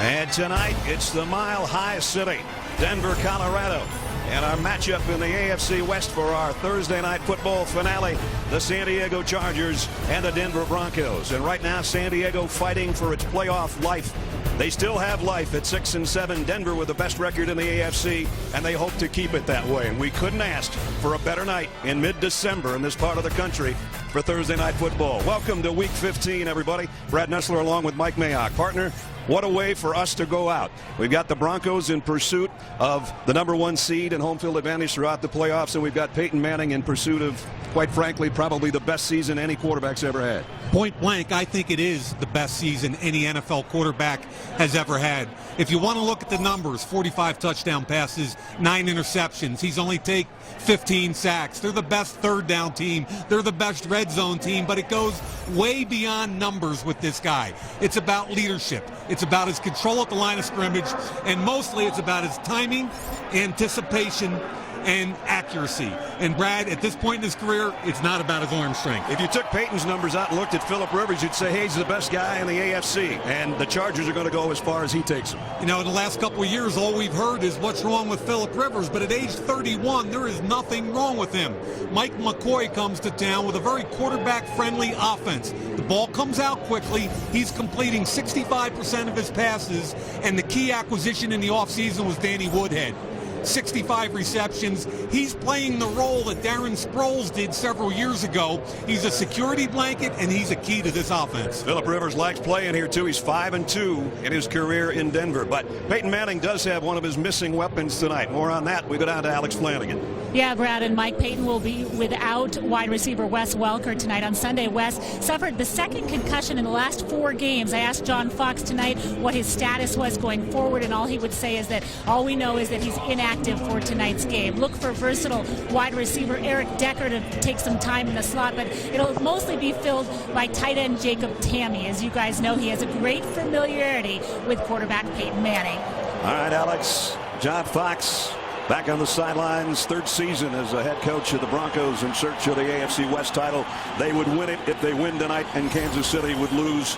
And tonight, it's the Mile High City, Denver, Colorado. And our matchup in the AFC West for our Thursday night football finale, the San Diego Chargers and the Denver Broncos. And right now, San Diego fighting for its playoff life. They still have life at 6-7. Denver with the best record in the AFC, and they hope to keep it that way. And we couldn't ask for a better night in mid-December in this part of the country for Thursday night football. Welcome to Week 15, everybody. Brad Nessler along with Mike Mayock. Partner, what a way for us to go out. We've got the Broncos in pursuit of the #1 seed and home field advantage throughout the playoffs, and we've got Peyton Manning in pursuit of, quite frankly, probably the best season any quarterback's ever had. Point blank, I think it is the best season any NFL quarterback has ever had. If you want to look at the numbers, 45 touchdown passes, 9 interceptions. He's only take 15 sacks. They're the best third down team. They're the best red zone team, but it goes way beyond numbers with this guy. It's about leadership. It's about his control at the line of scrimmage, and mostly it's about his timing, anticipation, and accuracy. And Brad, at this point in his career, it's not about his arm strength. If you took Peyton's numbers out and looked at Phillip Rivers, you'd say, hey, he's the best guy in the AFC. And the Chargers are going to go as far as he takes them. You know, in the last couple of years, all we've heard is what's wrong with Phillip Rivers. But at age 31, there is nothing wrong with him. Mike McCoy comes to town with a very quarterback-friendly offense. The ball comes out quickly. He's completing 65% of his passes. And the key acquisition in the offseason was Danny Woodhead. 65 receptions. He's playing the role that Darren Sproles did several years ago. He's a security blanket, and he's a key to this offense. Phillip Rivers likes playing here, too. He's 5-2 in his career in Denver. But Peyton Manning does have one of his missing weapons tonight. More on that. We go down to Alex Flanagan. Yeah, Brad and Mike, Peyton will be without wide receiver Wes Welker tonight. On Sunday, Wes suffered the second concussion in the last 4 games. I asked John Fox tonight what his status was going forward, and all he would say is that all we know is that he's inactive for tonight's game. Look for versatile wide receiver Eric Decker to take some time in the slot, but it'll mostly be filled by tight end Jacob Tamme. As you guys know, he has a great familiarity with quarterback Peyton Manning. All right, Alex. John Fox back on the sidelines, 3rd season as a head coach of the Broncos in search of the AFC West title. They would win it if they win tonight, and Kansas City would lose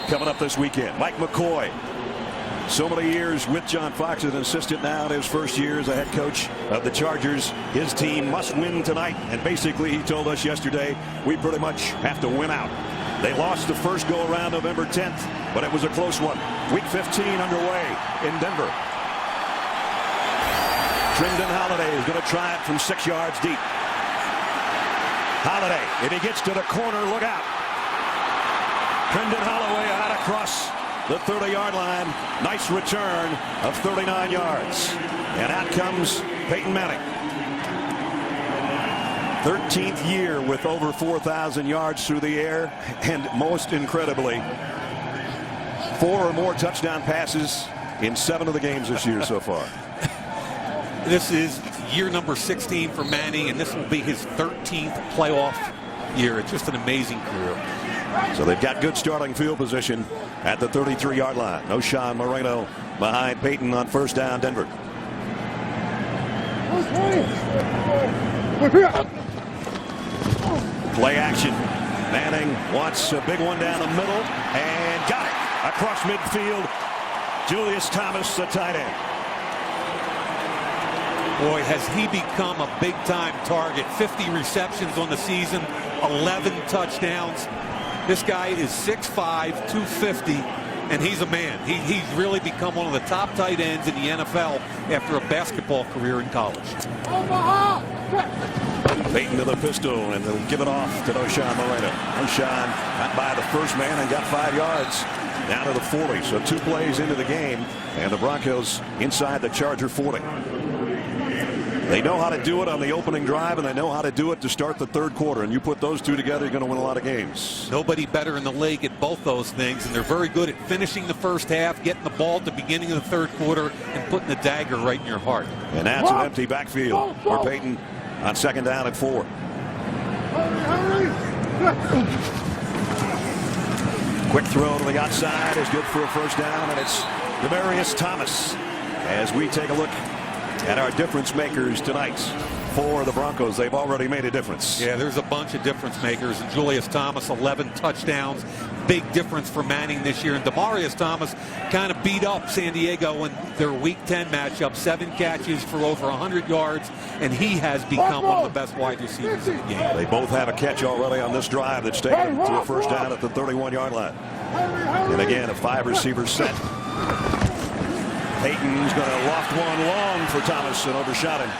coming up this weekend. Mike McCoy, so many years with John Fox as an assistant, now in his first year as a head coach of the Chargers. His team must win tonight, and basically he told us yesterday we pretty much have to win out. They lost the first go-around November 10th, but it was a close one. Week 15 underway in Denver. Trindon Holliday is going to try it from 6 yards deep. Holliday, if he gets to the corner, look out. Trindon Holloway out across the 30-yard line. Nice return of 39 yards. And out comes Peyton Manning. 13th year with over 4,000 yards through the air. And most incredibly, 4 or more touchdown passes in 7 of the games this year so far. This is year number 16 for Manning, and this will be his 13th playoff year. It's just an amazing career. So they've got good starting field position at the 33-yard line. No Sean Moreno behind Peyton on first down, Denver. Play action. Manning wants a big one down the middle and got it across midfield. Julius Thomas, the tight end. Boy, has he become a big-time target. 50 receptions on the season, 11 touchdowns. This guy is 6'5", 250, and he's a man. He's really become one of the top tight ends in the NFL after a basketball career in college. Peyton to the pistol, and they'll give it off to O'Shawn Moreno. O'Shawn got by the first man and got 5 yards down to the 40. So 2 plays into the game, and the Broncos inside the Charger 40. They know how to do it on the opening drive, and they know how to do it to start the 3rd quarter. And you put those 2 together, you're going to win a lot of games. Nobody better in the league at both those things, and they're very good at finishing the first half, getting the ball at the beginning of the 3rd quarter, and putting the dagger right in your heart. And that's an empty backfield for Peyton on 2nd down and 4. Quick throw to the outside is good for a first down, and it's Demaryius Thomas as we take a look at our difference makers tonight. for the Broncos. They've already made a difference. Yeah, there's a bunch of difference makers. And Julius Thomas, 11 touchdowns. Big difference for Manning this year. And Demaryius Thomas kind of beat up San Diego in their Week 10 matchup. 7 catches for over 100 yards. And he has become one of the best wide receivers in the game. They both have a catch already on this drive that's taken to a first down at the 31-yard line. And again, a 5-receiver set. Peyton's going to loft one long for Thomas and overshot him.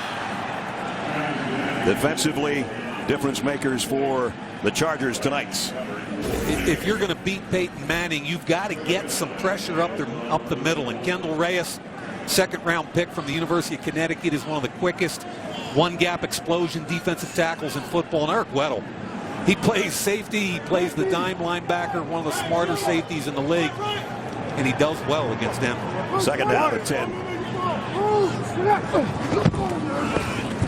Defensively, difference makers for the Chargers tonight. If you're going to beat Peyton Manning, you've got to get some pressure up the middle. And Kendall Reyes, second-round pick from the University of Connecticut, is one of the quickest one-gap explosion defensive tackles in football. And Eric Weddle, he plays safety, he plays the dime linebacker, one of the smarter safeties in the league, and he does well against them. Second down at 10.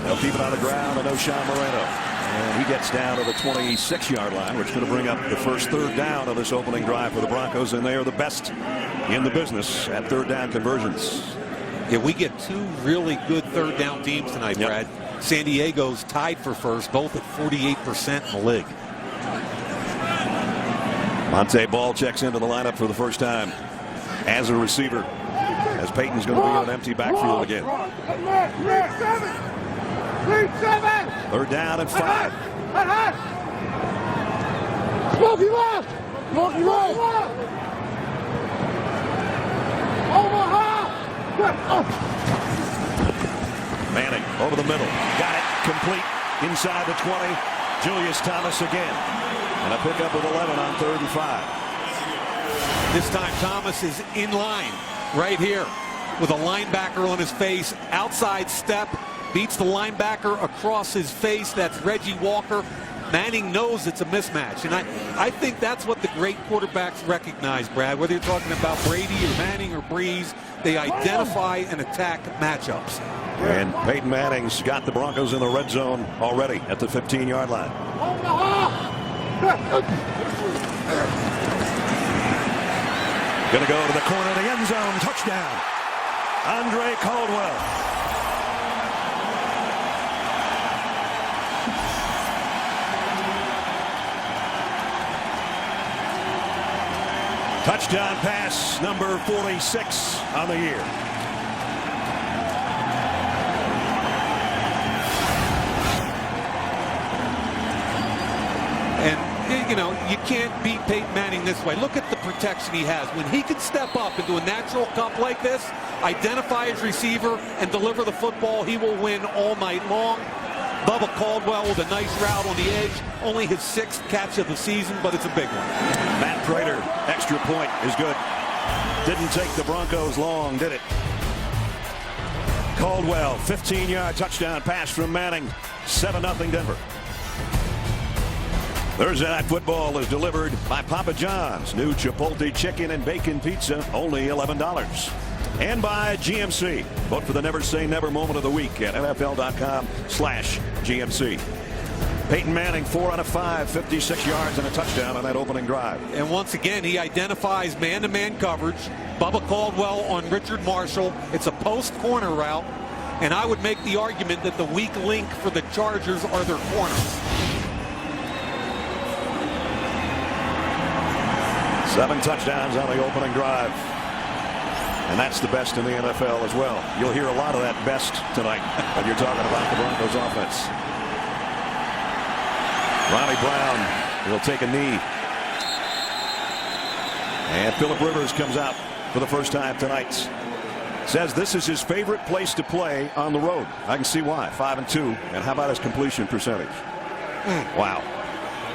They'll keep it on the ground, and O'Shawn Moreno. And he gets down to the 26-yard line, which is going to bring up the first third down of this opening drive for the Broncos, and they are the best in the business at third down conversions. Yeah, we get 2 really good third down teams tonight, Brad. San Diego's tied for first, both at 48% in the league. Monte Ball checks into the lineup for the first time as a receiver, as Peyton's going to be in an empty backfield again. Third down and 5. Smokey left! Smokey left! Manning over the middle. Got it. Complete inside the 20. Julius Thomas again. And a pickup with 11 on 3rd and 5. This time Thomas is in line right here with a linebacker on his face. Outside step. Beats the linebacker across his face. That's Reggie Walker. Manning knows it's a mismatch. And I think that's what the great quarterbacks recognize, Brad. Whether you're talking about Brady or Manning or Breeze, they identify and attack matchups. And Peyton Manning's got the Broncos in the red zone already at the 15-yard line. Going to go to the corner of the end zone. Touchdown. Andre Caldwell. Touchdown pass number 46 on the year. And, you know, you can't beat Peyton Manning this way. Look at the protection he has. When he can step up into a natural cup like this, identify his receiver, and deliver the football, he will win all night long. Bubba Caldwell with a nice route on the edge. Only his 6th catch of the season, but it's a big one. Matt Prater, extra point is good. Didn't take the Broncos long, did it? Caldwell, 15-yard touchdown pass from Manning. 7-0 Denver. Thursday Night Football is delivered by Papa John's. New Chipotle chicken and bacon pizza, only $11. And by GMC. Vote for the Never Say Never moment of the week at NFL.com/GMC. Peyton Manning, 4 out of 5, 56 yards and a touchdown on that opening drive. And once again, he identifies man-to-man coverage. Bubba Caldwell on Richard Marshall. It's a post corner route. And I would make the argument that the weak link for the Chargers are their corners. 7 touchdowns on the opening drive. And that's the best in the NFL as well. You'll hear a lot of that best tonight when you're talking about the Broncos offense. Ronnie Brown will take a knee. And Phillip Rivers comes out for the first time tonight. Says this is his favorite place to play on the road. I can see why. 5-2. And how about his completion percentage? Wow.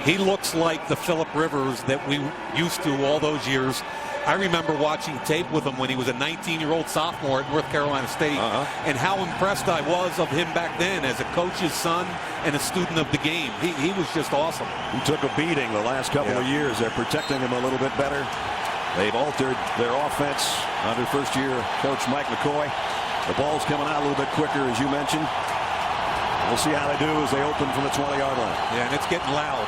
He looks like the Phillip Rivers that we used to all those years. I remember watching tape with him when he was a 19-year-old sophomore at North Carolina State, and how impressed I was of him back then as a coach's son and a student of the game. He was just awesome. He took a beating the last couple of years. They're protecting him a little bit better. They've altered their offense under first-year coach Mike McCoy. The ball's coming out a little bit quicker, as you mentioned. We'll see how they do as they open from the 20-yard line. Yeah, and it's getting loud.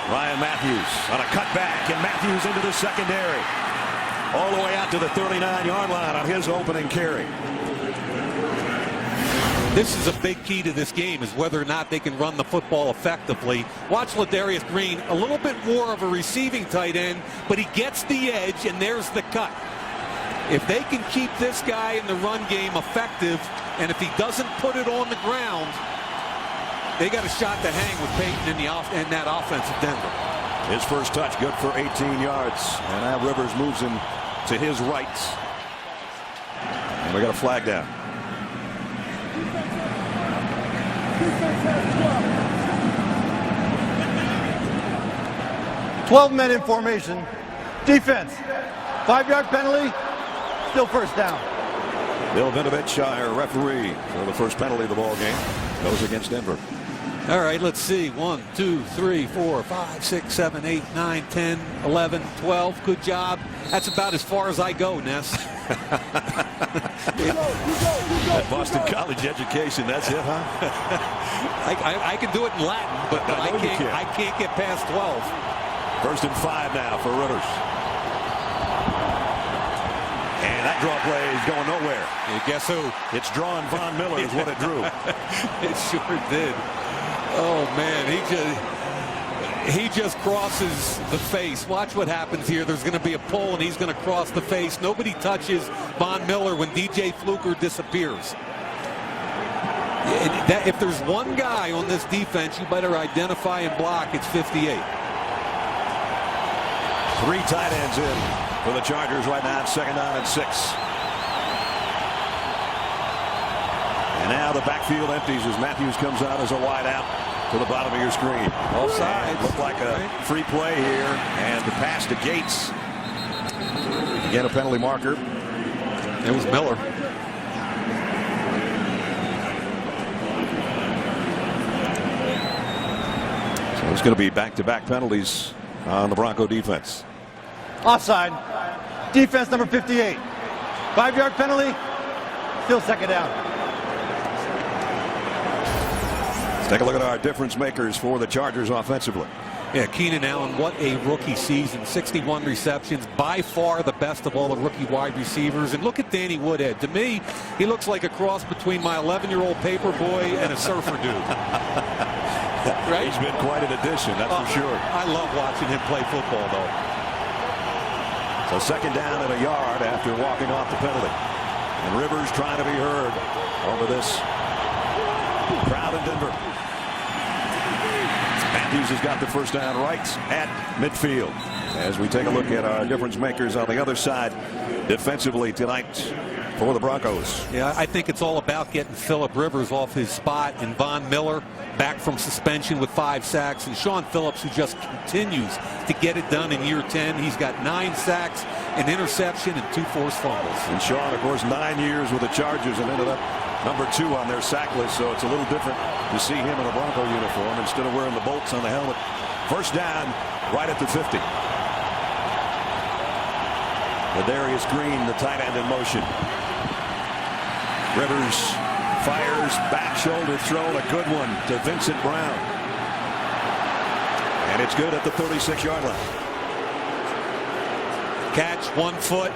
Ryan Matthews on a cutback, and Matthews into the secondary. all the way out to the 39-yard line on his opening carry. This is a big key to this game, is whether or not they can run the football effectively. Watch Ladarius Green, a little bit more of a receiving tight end, but he gets the edge, and there's the cut. If they can keep this guy in the run game effective, and if he doesn't put it on the ground, they got a shot to hang with Peyton in that offense of Denver. His first touch good for 18 yards, and now Rivers moves him to his right. And we got a flag down. Twelve men in formation. Defense. 5-yard penalty. Still first down. Bill Vinovich, our referee for the first penalty of the ball game, goes against Denver. All right, let's see. 1, 2, 3, 4, 5, 6, 7, 8, 9, 10, 11, 12. Good job. That's about as far as I go, Ness. That Boston College education, that's it, huh? I can do it in Latin, but I can't get past 12. 1st and 5 now for Rivers. And that draw play is going nowhere. You guess who? It's drawn Von Miller is what it drew. It sure did. Oh, man, he just crosses the face. Watch what happens here. There's going to be a pull, and he's going to cross the face. Nobody touches Von Miller when DJ Fluker disappears. If there's one guy on this defense you better identify and block, it's 58. 3 tight ends in for the Chargers right now. 2nd down and 6. And now the backfield empties as Matthews comes out as a wide out to the bottom of your screen. Offside. Looked like a free play here, and the pass to Gates. Again, a penalty marker. It was Miller. So it's going to be back-to-back penalties on the Bronco defense. Offside. Defense number 58. 5-yard penalty. Still 2nd down. Let's take a look at our difference makers for the Chargers offensively. Yeah, Keenan Allen, what a rookie season. 61 receptions, by far the best of all the rookie wide receivers. And look at Danny Woodhead. To me, he looks like a cross between my 11-year-old paper boy and a surfer dude. Right? He's been quite an addition, that's for sure. I love watching him play football, though. So 2nd down and a yard after walking off the penalty. And Rivers trying to be heard over this crowd in Denver. Matthews has got the first down right at midfield. As we take a look at our difference makers on the other side defensively tonight for the Broncos. Yeah, I think it's all about getting Phillip Rivers off his spot, and Von Miller back from suspension with 5 sacks, and Sean Phillips, who just continues to get it done in year 10. He's got 9 sacks, an interception, and 2 forced fumbles. And Sean, of course, 9 years with the Chargers and ended up number 2 on their sack list, so it's a little different to see him in a Bronco uniform instead of wearing the bolts on the helmet. First down right at the 50. Ladarius Green, the tight end, in motion. Rivers fires, back shoulder throw, a good one to Vincent Brown. And it's good at the 36-yard line. Catch, 1 foot.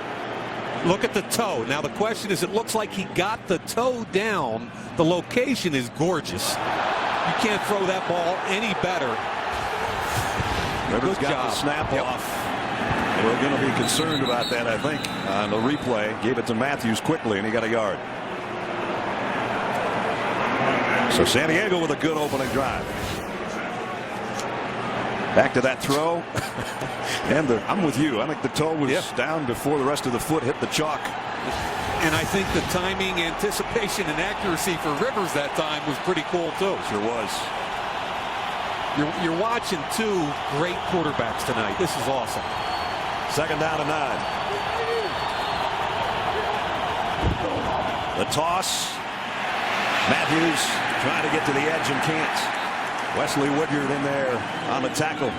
Look at the toe. Now the question is, it looks like he got the toe down. The location is gorgeous. You can't throw that ball any better. Rivers Good got job. the snap off. We're going to be concerned about that, I think, on the replay. Gave it to Matthews quickly, and he got a yard. So San Diego with a good opening drive. Back to that throw. And I'm with you. I think the toe was down before the rest of the foot hit the chalk. And I think the timing, anticipation, and accuracy for Rivers that time was pretty cool, too. Sure was. You're watching 2 great quarterbacks tonight. This is awesome. 2nd down and 9. The toss. Matthews trying to get to the edge and can't. Wesley Woodyard in there on the tackle.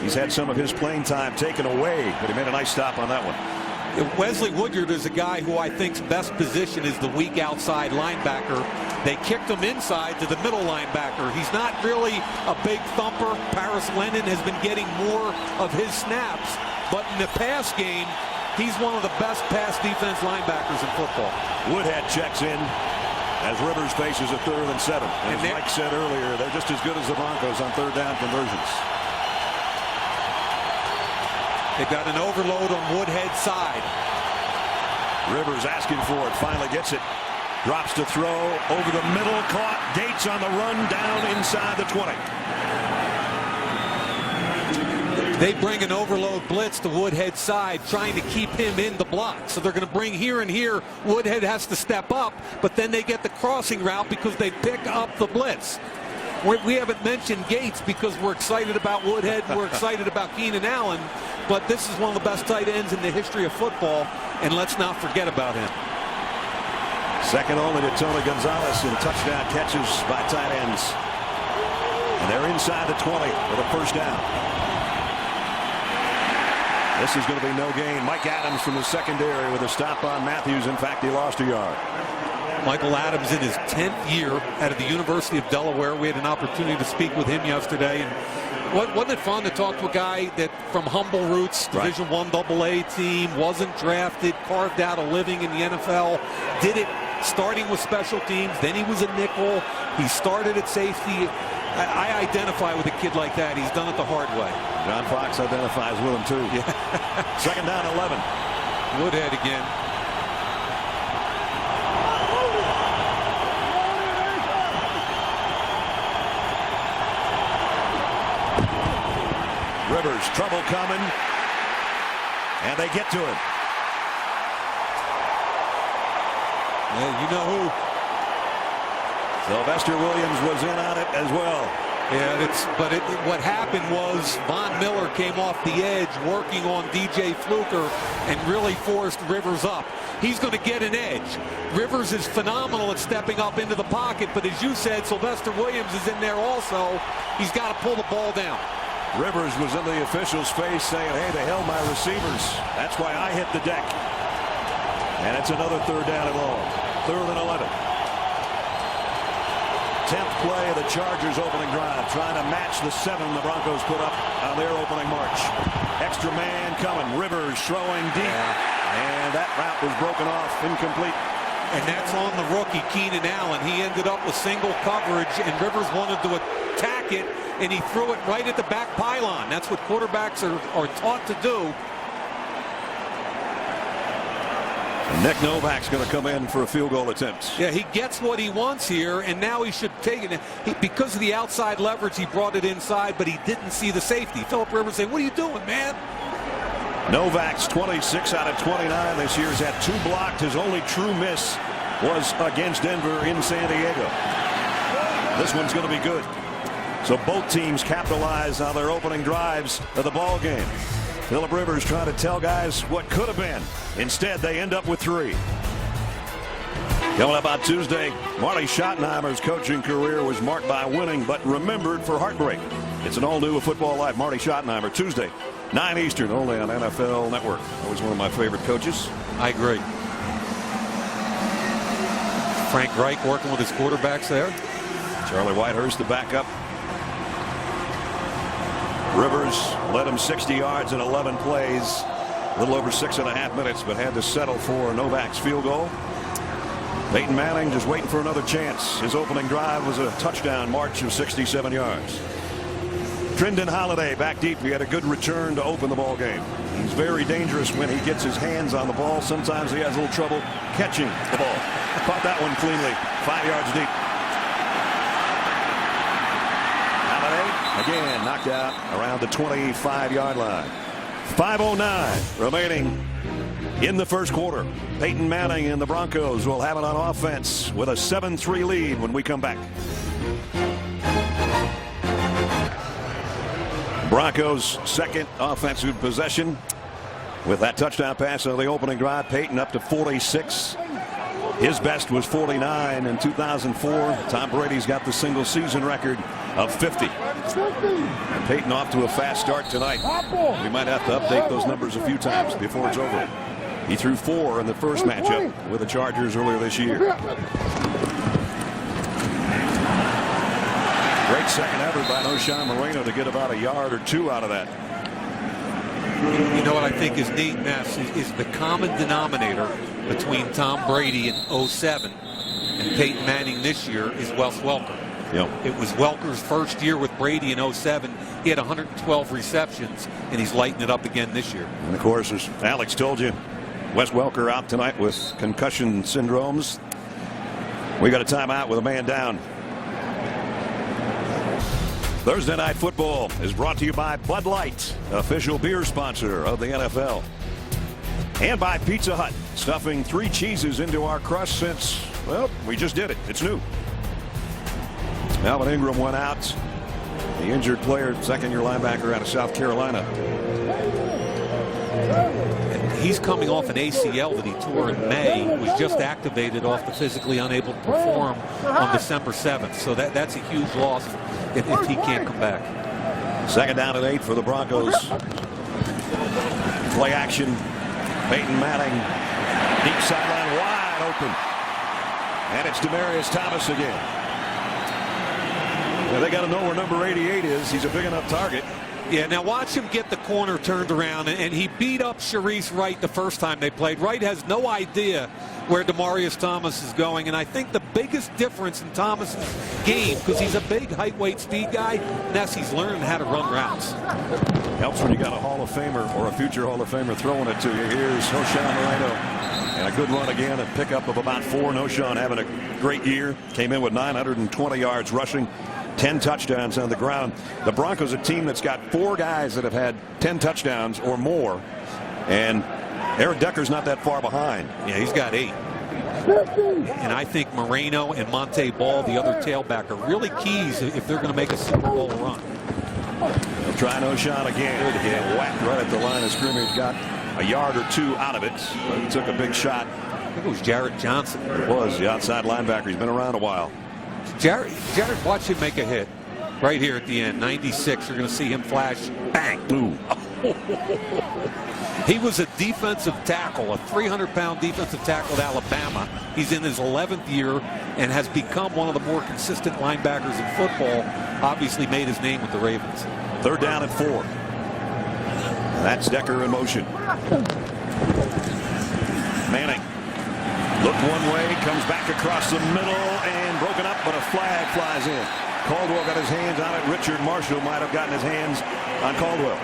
He's had some of his playing time taken away, but he made a nice stop on that one. Wesley Woodyard is a guy who I think's best position is the weak outside linebacker. They kicked him inside to the middle linebacker. He's not really a big thumper. Paris Lennon has been getting more of his snaps, but in the pass game, he's one of the best pass defense linebackers in football. Woodhead checks in as Rivers faces a 3rd and 7. As Mike said earlier, they're just as good as the Broncos on 3rd down conversions. They've got an overload on Woodhead's side. Rivers asking for it, finally gets it. Drops to throw, over the middle, caught. Gates on the run, down inside the 20. They bring an overload blitz to Woodhead's side, trying to keep him in the block. So they're going to bring here and here. Woodhead has to step up, but then they get the crossing route because they pick up the blitz. We haven't mentioned Gates because we're excited about Woodhead, we're excited about Keenan Allen, but this is one of the best tight ends in the history of football, and let's not forget about him. Second only to Tony Gonzalez in touchdown catches by tight ends. And they're inside the 20 for the first down. This is going to be no gain. Mike Adams from the secondary with a stop on Matthews. In fact, he lost a yard. Michael Adams in his 10th year out of the University of Delaware. We had an opportunity to speak with him yesterday. And wasn't it fun to talk to a guy that from humble roots, Division I AA team, wasn't drafted, carved out a living in the NFL, did it starting with special teams, then he was a nickel, he started at safety. I identify with a kid like that. He's done it the hard way. John Fox identifies with him too. Yeah. Second down 11. Woodhead again. Rivers, trouble coming, and they get to him. Yeah, you know who. Sylvester Williams was in on it as well. Yeah, what happened was Von Miller came off the edge working on DJ Fluker and really forced Rivers up. He's going to get an edge. Rivers is phenomenal at stepping up into the pocket, but as you said, Sylvester Williams is in there also. He's got to pull the ball down. Rivers was in the official's face saying, hey, to hell my receivers. That's why I hit the deck. And it's another 3rd down and long. 3rd and 11. 10th play of the Chargers opening drive, trying to match the 7 the Broncos put up on their opening march. Extra man coming. Rivers throwing deep. And that route was broken off, incomplete. And that's on the rookie, Keenan Allen. He ended up with single coverage, and Rivers wanted to attack it, and he threw it right at the back pylon. That's what quarterbacks are taught to do. And Nick Novak's going to come in for a field goal attempt. Yeah, he gets what he wants here, and now he should take it. Because of the outside leverage, he brought it inside, but he didn't see the safety. Philip Rivers saying, what are you doing, man? Novak's 26 out of 29 this year. Has had 2 blocked. His only true miss was against Denver in San Diego. This one's going to be good. So both teams capitalize on their opening drives of the ball game. Philip Rivers trying to tell guys what could have been. Instead, they end up with 3. Coming up on Tuesday, Marty Schottenheimer's coaching career was marked by winning, but remembered for heartbreak. It's an all-new Football Life. Marty Schottenheimer, Tuesday, 9 Eastern, only on NFL Network. Always one of my favorite coaches. I agree. Frank Reich working with his quarterbacks there. Charlie Whitehurst, the backup. Rivers led him 60 yards in 11 plays. A little over 6.5 minutes, but had to settle for Novak's field goal. Peyton Manning just waiting for another chance. His opening drive was a touchdown march of 67 yards. Trendon Holiday back deep. He had a good return to open the ball game. He's very dangerous when he gets his hands on the ball. Sometimes he has a little trouble catching the ball. Caught that one cleanly. 5 yards deep. Again, knocked out around the 25-yard line. 5:09 remaining in the first quarter. Peyton Manning and the Broncos will have it on offense with a 7-3 lead when we come back. Broncos' second offensive possession with that touchdown pass on the opening drive. Peyton up to 46. His best was 49 in 2004. Tom Brady's got the single season record of 50. And Peyton off to a fast start tonight. We might have to update those numbers a few times before it's over. He threw 4 in the first matchup with the Chargers earlier this year. Great second effort by O'Shawn Moreno to get about a yard or 2 out of that. You know what I think is neat, Ness, is the common denominator between Tom Brady in 07 and Peyton Manning this year is Wes Welker. Yep. It was Welker's first year with Brady in 07. He had 112 receptions, and he's lighting it up again this year. And of course, as Alex told you, Wes Welker out tonight with concussion syndromes. We got a timeout with a man down. Thursday Night Football is brought to you by Bud Light, official beer sponsor of the NFL. And by Pizza Hut, stuffing 3 cheeses into our crust since, well, we just did it. It's new. Melvin Ingram went out. The injured player, second-year linebacker out of South Carolina. And he's coming off an ACL that he tore in May, was just activated off the physically unable to perform on December 7th. So that's a huge loss if he can't come back. Second down and 8 for the Broncos. Play action. Peyton Manning. Deep sideline wide open. And it's Demaryius Thomas again. Yeah, they got to know where number 88 is. He's a big enough target. Yeah, now watch him get the corner turned around, and he beat up Sharice Wright the first time they played. Wright has no idea where Demaryius Thomas is going, and I think the biggest difference in Thomas's game, because he's a big height, weight, speed guy, Ness, he's learning how to run routes. Helps when you got a Hall of Famer or a future Hall of Famer throwing it to you. Here's Knowshon Moreno. And a good run again, a pickup of about 4. Knowshon having a great year. Came in with 920 yards rushing. 10 touchdowns on the ground. The Broncos, a team that's got 4 guys that have had 10 touchdowns or more. And Eric Decker's not that far behind. Yeah, he's got 8. And I think Moreno and Monte Ball, the other tailback, are really keys if they're going to make a Super Bowl run. They'll try Knowshon again. He whacked right at the line of scrimmage. Got a yard or 2 out of it. But he took a big shot. I think it was Jarrett Johnson. It was the outside linebacker. He's been around a while. Jared, watch him make a hit right here at the end. 96. You're going to see him flash. Bang. Ooh. He was a defensive tackle, a 300-pound defensive tackle at Alabama. He's in his 11th year and has become one of the more consistent linebackers in football. Obviously made his name with the Ravens. Third down and 4. That's Decker in motion. Manning looked one way, comes back across the middle and broken up, but a flag flies in. Caldwell got his hands on it. Richard Marshall might have gotten his hands on Caldwell.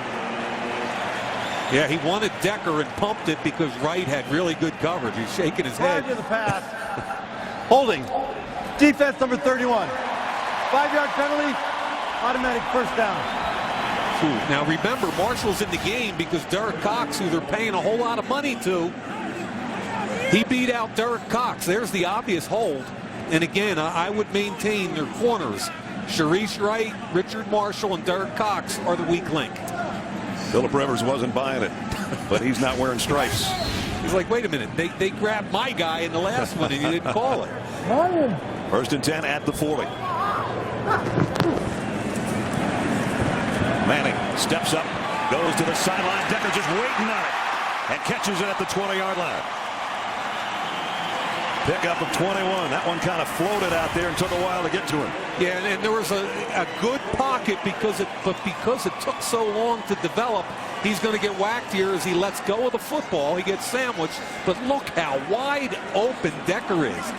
Yeah, he wanted Decker and pumped it because Wright had really good coverage. He's shaking his head. To the pass. Holding. Defense number 31. 5-yard penalty. Automatic first down. Now remember, Marshall's in the game because Derek Cox, who they're paying a whole lot of money to, he beat out Derek Cox. There's the obvious hold. And again, I would maintain their corners. Sharice Wright, Richard Marshall, and Derek Cox are the weak link. Phillip Rivers wasn't buying it, but he's not wearing stripes. He's like, wait a minute, they grabbed my guy in the last one and you didn't call it. First and 10 at the 40. Manning steps up, goes to the sideline. Decker just waiting on it and catches it at the 20-yard line. Pickup of 21. That one kind of floated out there and took a while to get to him. Yeah, and there was a good pocket because it took so long to develop. He's going to get whacked here as he lets go of the football. He gets sandwiched, but look how wide open Decker is.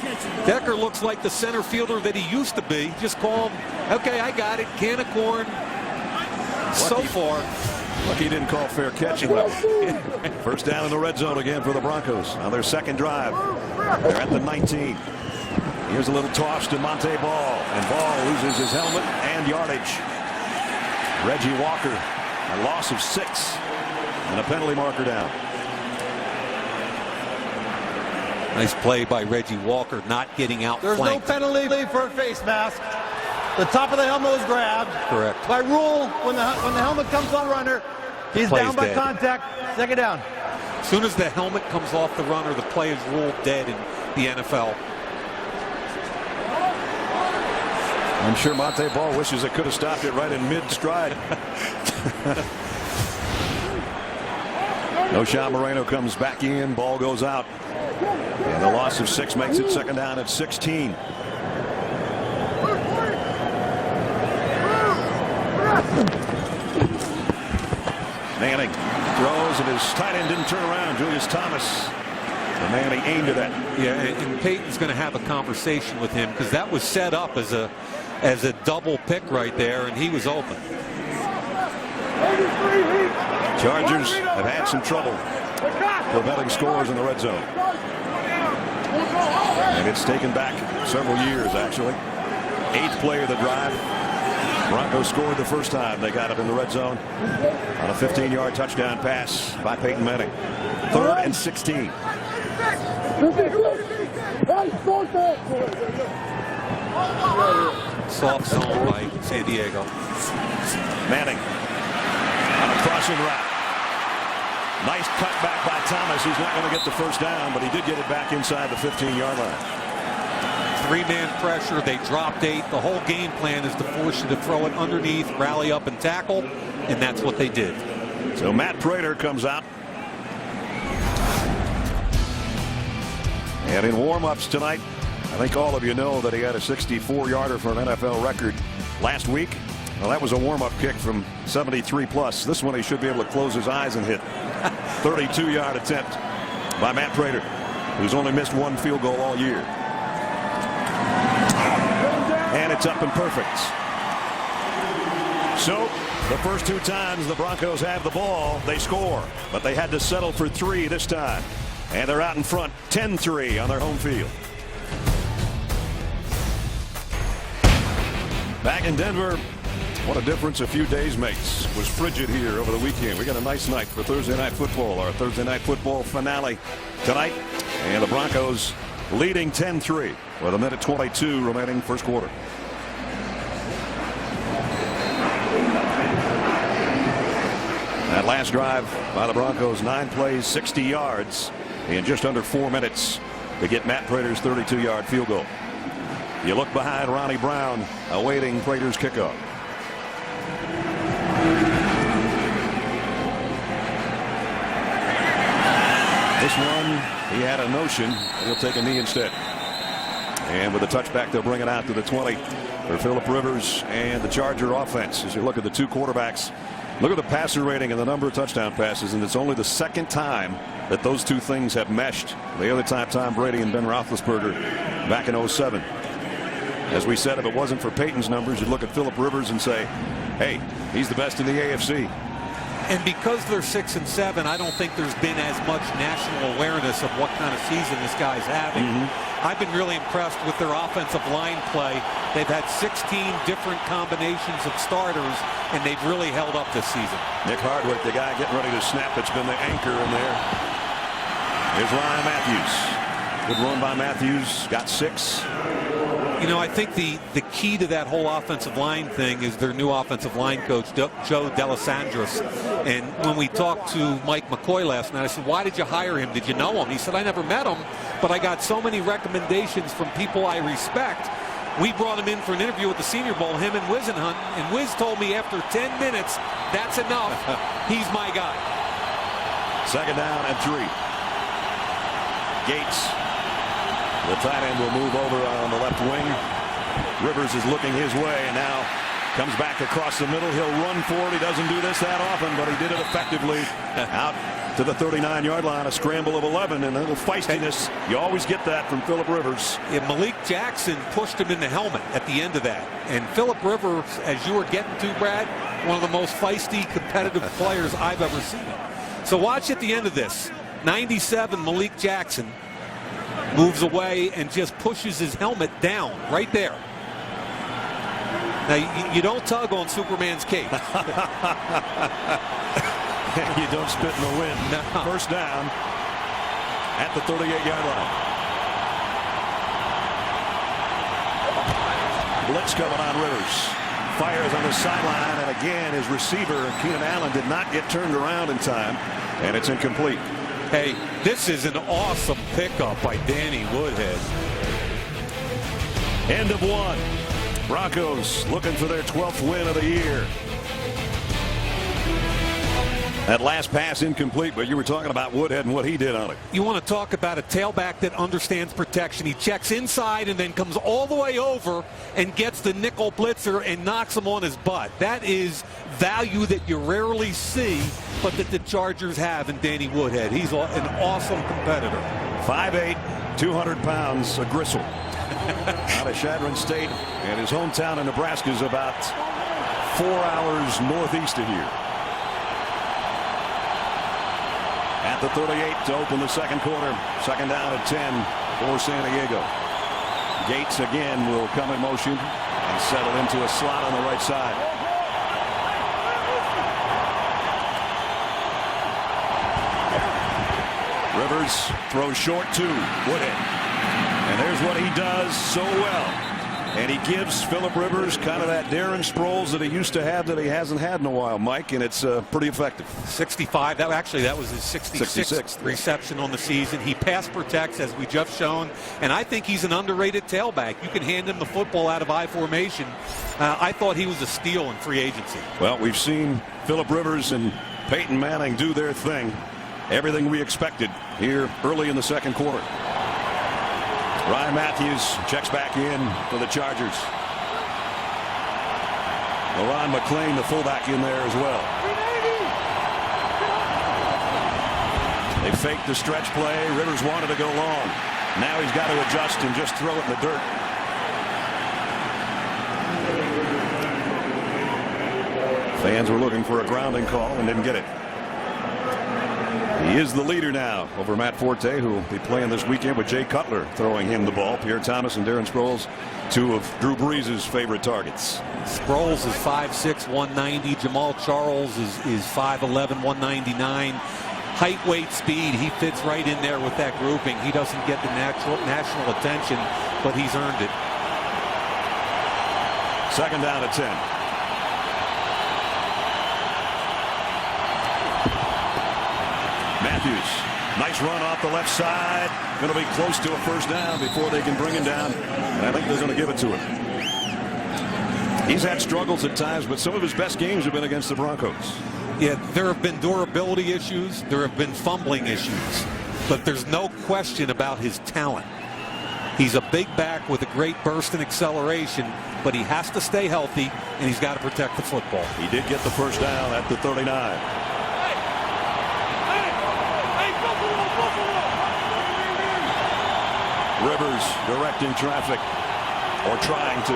Decker looks like the center fielder that he used to be. Just call him, okay, I got it, can of corn. So far. Lucky he didn't call fair catching. First down in the red zone again for the Broncos on their second drive. They're at the 19. Here's a little toss to Monte Ball, and Ball loses his helmet and yardage. Reggie Walker, a loss of 6 and a penalty marker down. Nice play by Reggie Walker, not getting out There's flanked. no penalty for a face mask. The top of the helmet was grabbed. Correct. By rule, when the helmet comes on runner, he's Play's down by dead. contact. Second down. As soon as the helmet comes off the runner, the play is ruled dead in the NFL. I'm sure Monte Ball wishes it could have stopped it right in mid-stride. Knowshon Moreno comes back in. Ball goes out. And the loss of 6 makes it second down at 16. Manning Throws, and his tight end didn't turn around. Julius Thomas, the man he aimed it at. Yeah, and Peyton's going to have a conversation with him because that was set up as a double pick right there, and he was open. Chargers have had some trouble preventing scores in the red zone. And it's taken back several years, actually. 8th play of the drive. Broncos scored the first time they got it in the red zone on a 15-yard touchdown pass by Peyton Manning. 3rd and 16. Soft zone by San Diego. Manning on a crossing route. Nice cutback by Thomas. He's not going to get the first down, but he did get it back inside the 15-yard line. 3-man pressure. They dropped 8. The whole game plan is to force you to throw it underneath, rally up and tackle, and that's what they did. So Matt Prater comes out. And in warm-ups tonight, I think all of you know that he had a 64-yarder for an NFL record last week. Well, that was a warm-up kick from 73 plus. This one he should be able to close his eyes and hit. 32-yard attempt by Matt Prater, who's only missed 1 field goal all year. And it's up and perfect. So the first 2 times the Broncos have the ball, they score, but they had to settle for 3 this time. And they're out in front 10-3 on their home field. Back in Denver, what a difference a few days makes. It was frigid here over the weekend. We got a nice night for Thursday Night Football, our Thursday Night Football finale tonight. And the Broncos leading 10-3 with 1:22 remaining first quarter. That last drive by the Broncos, 9 plays, 60 yards in just under 4 minutes to get Matt Prater's 32-yard field goal. You look behind Ronnie Brown awaiting Prater's kickoff. This one, he had a notion. He'll take a knee instead. And with a touchback, they'll bring it out to the 20 for Phillip Rivers and the Charger offense. As you look at the 2 quarterbacks, look at the passer rating and the number of touchdown passes, and it's only the 2nd time that those 2 things have meshed. The other time, Tom Brady and Ben Roethlisberger back in 07. As we said, if it wasn't for Peyton's numbers, you'd look at Phillip Rivers and say, hey, he's the best in the AFC. And because they're 6 and 7, I don't think there's been as much national awareness of what kind of season this guy's having. I've been really impressed with their offensive line play. They've had 16 different combinations of starters, and they've really held up this season. Nick Hardwick, the guy getting ready to snap. It's been the anchor in there. Here's Ryan Matthews. Good run by Matthews. Got 6. You know, I think the key to that whole offensive line thing is their new offensive line coach, Joe D'Alessandris. And when we talked to Mike McCoy last night, I said, why did you hire him? Did you know him? He said, I never met him, but I got so many recommendations from people I respect. We brought him in for an interview at the Senior Bowl, him and Wisenhunt, and Wiz told me after 10 minutes, that's enough. He's my guy. 2nd down and 3. Gates. The tight end will move over on the left wing. Rivers is looking his way and now comes back across the middle. He'll run for it. He doesn't do this that often, but he did it effectively out to the 39-yard line. A scramble of 11 and a little feistiness. You always get that from Phillip Rivers. Yeah, Malik Jackson pushed him in the helmet at the end of that. And Phillip Rivers, as you were getting to, Brad, one of the most feisty, competitive players I've ever seen. So watch at the end of this. 97, Malik Jackson moves away and just pushes his helmet down right there. Now, you don't tug on Superman's cape. You don't spit in the wind. No. First down at the 38-yard line. Blitz coming on Rivers. Fires on the sideline, and again his receiver, Keenan Allen, did not get turned around in time, and it's incomplete. Hey, this is an awesome pickup by Danny Woodhead. End of 1. Broncos looking for their 12th win of the year. That last pass incomplete, but you were talking about Woodhead and what he did on it. You want to talk about a tailback that understands protection. He checks inside and then comes all the way over and gets the nickel blitzer and knocks him on his butt. That is value that you rarely see, but that the Chargers have in Danny Woodhead. He's an awesome competitor. 5'8", 200 pounds, a gristle. Out of Chadron State, and his hometown in Nebraska is about 4 hours northeast of here. At the 38 to open the second quarter. Second down at 10 for San Diego. Gates again will come in motion and settle into a slot on the right side. Rivers throws short to Woodhead. And there's what he does so well. And he gives Phillip Rivers kind of that Darren Sproles that he used to have that he hasn't had in a while, Mike, and it's pretty effective. 65. That was his 66th reception on the season. He pass protects, as we just shown, and I think he's an underrated tailback. You can hand him the football out of I formation. I thought he was a steal in free agency. Well, we've seen Phillip Rivers and Peyton Manning do their thing. Everything we expected here early in the second quarter. Ryan Matthews checks back in for the Chargers. LaRon McClain, the fullback, in there as well. They faked the stretch play. Rivers wanted to go long. Now he's got to adjust and just throw it in the dirt. Fans were looking for a grounding call and didn't get it. He is the leader now over Matt Forte, who will be playing this weekend with Jay Cutler throwing him the ball. Pierre Thomas and Darren Sproles, two of Drew Brees' favorite targets. Sproles is 5'6", 190. Jamal Charles is 5'11", 199. Height, weight, speed. He fits right in there with that grouping. He doesn't get the national attention, but he's earned it. Second down at 10. Matthews, nice run off the left side. Going to be close to a first down before they can bring him down. And I think they're going to give it to him. He's had struggles at times, but some of his best games have been against the Broncos. Yeah, there have been durability issues. There have been fumbling issues. But there's no question about his talent. He's a big back with a great burst and acceleration, but he has to stay healthy, and he's got to protect the football. He did get the first down at the 39. Rivers directing traffic, or trying to.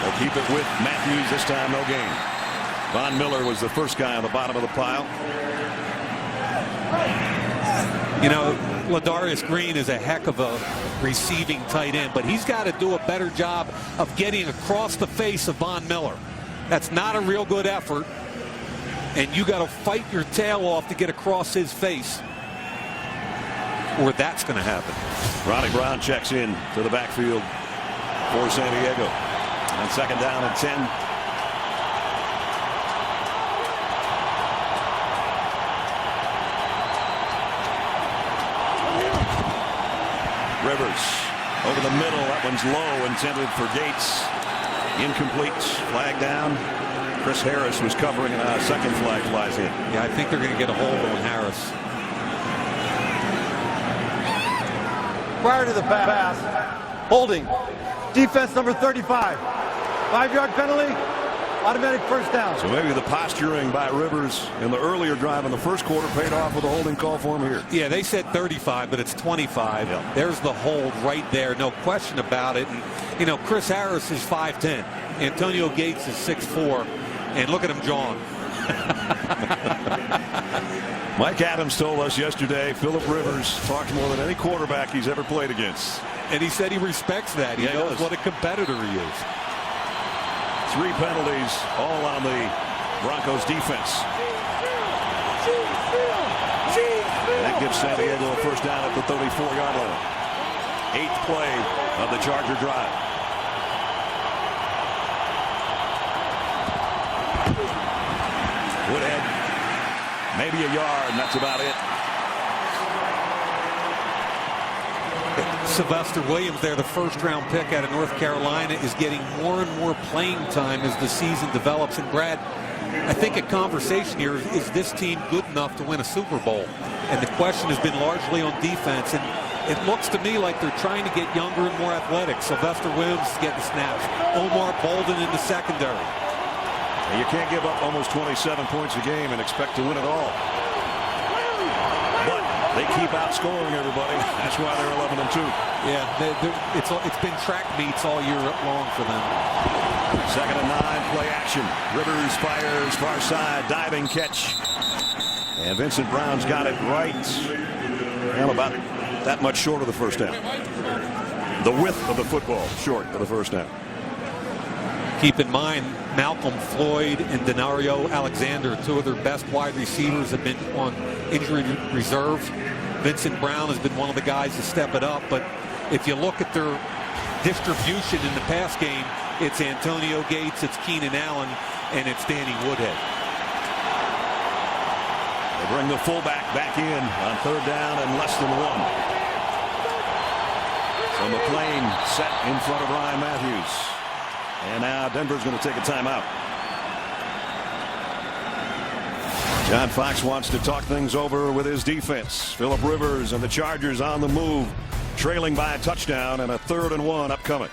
They'll keep it with Matthews this time, no gain. Von Miller was the first guy on the bottom of the pile. You know, Ladarius Green is a heck of a receiving tight end, but he's got to do a better job of getting across the face of Von Miller. That's not a real good effort. And you got to fight your tail off to get across his face, or that's going to happen. Ronnie Brown checks in to the backfield for San Diego. And second down at 10. Rivers over the middle. That one's low, intended for Gates. Incomplete. Flag down. Chris Harris was covering, and a second flag flies in. Yeah, I think they're going to get a hold on Harris. Prior to the pass, holding. Defense number 35. 5-yard penalty, automatic first down. So maybe the posturing by Rivers in the earlier drive in the first quarter paid off with a holding call for him here. Yeah, they said 35, but it's 25. Yeah. There's the hold right there, no question about it. And, you know, Chris Harris is 5'10". Antonio Gates is 6'4". And look at him jawing. Mike Adams told us yesterday Phillip Rivers talks more than any quarterback he's ever played against. And he said he respects that. He knows what a competitor he is. 3 penalties, all on the Broncos defense. And that gives San Diego a first down at the 34-yard line. 8th play of the Charger drive. Woodhead, maybe a yard, and that's about it. Sylvester Williams there, the first-round pick out of North Carolina, is getting more and more playing time as the season develops. And Brad, I think a conversation here is this team good enough to win a Super Bowl? And the question has been largely on defense. And it looks to me like they're trying to get younger and more athletic. Sylvester Williams is getting snaps. Omar Bolden in the secondary. You can't give up almost 27 points a game and expect to win it all. But they keep outscoring everybody. That's why they're 11-2. Yeah, it's been track meets all year long for them. 2nd and 9, play action. Rivers fires far side, diving catch. And Vincent Brown's got it right. Well, about that much short of the first down. The width of the football short of the first down. Keep in mind, Malcolm Floyd and Denario Alexander, two of their best wide receivers, have been on injury reserve. Vincent Brown has been one of the guys to step it up. But if you look at their distribution in the pass game, it's Antonio Gates, it's Keenan Allen, and it's Danny Woodhead. They bring the fullback back in on 3rd down and less than 1. So McClain set in front of Ryan Matthews. And now Denver's going to take a timeout. John Fox wants to talk things over with his defense. Phillip Rivers and the Chargers on the move, trailing by a touchdown, and a 3rd and 1 upcoming.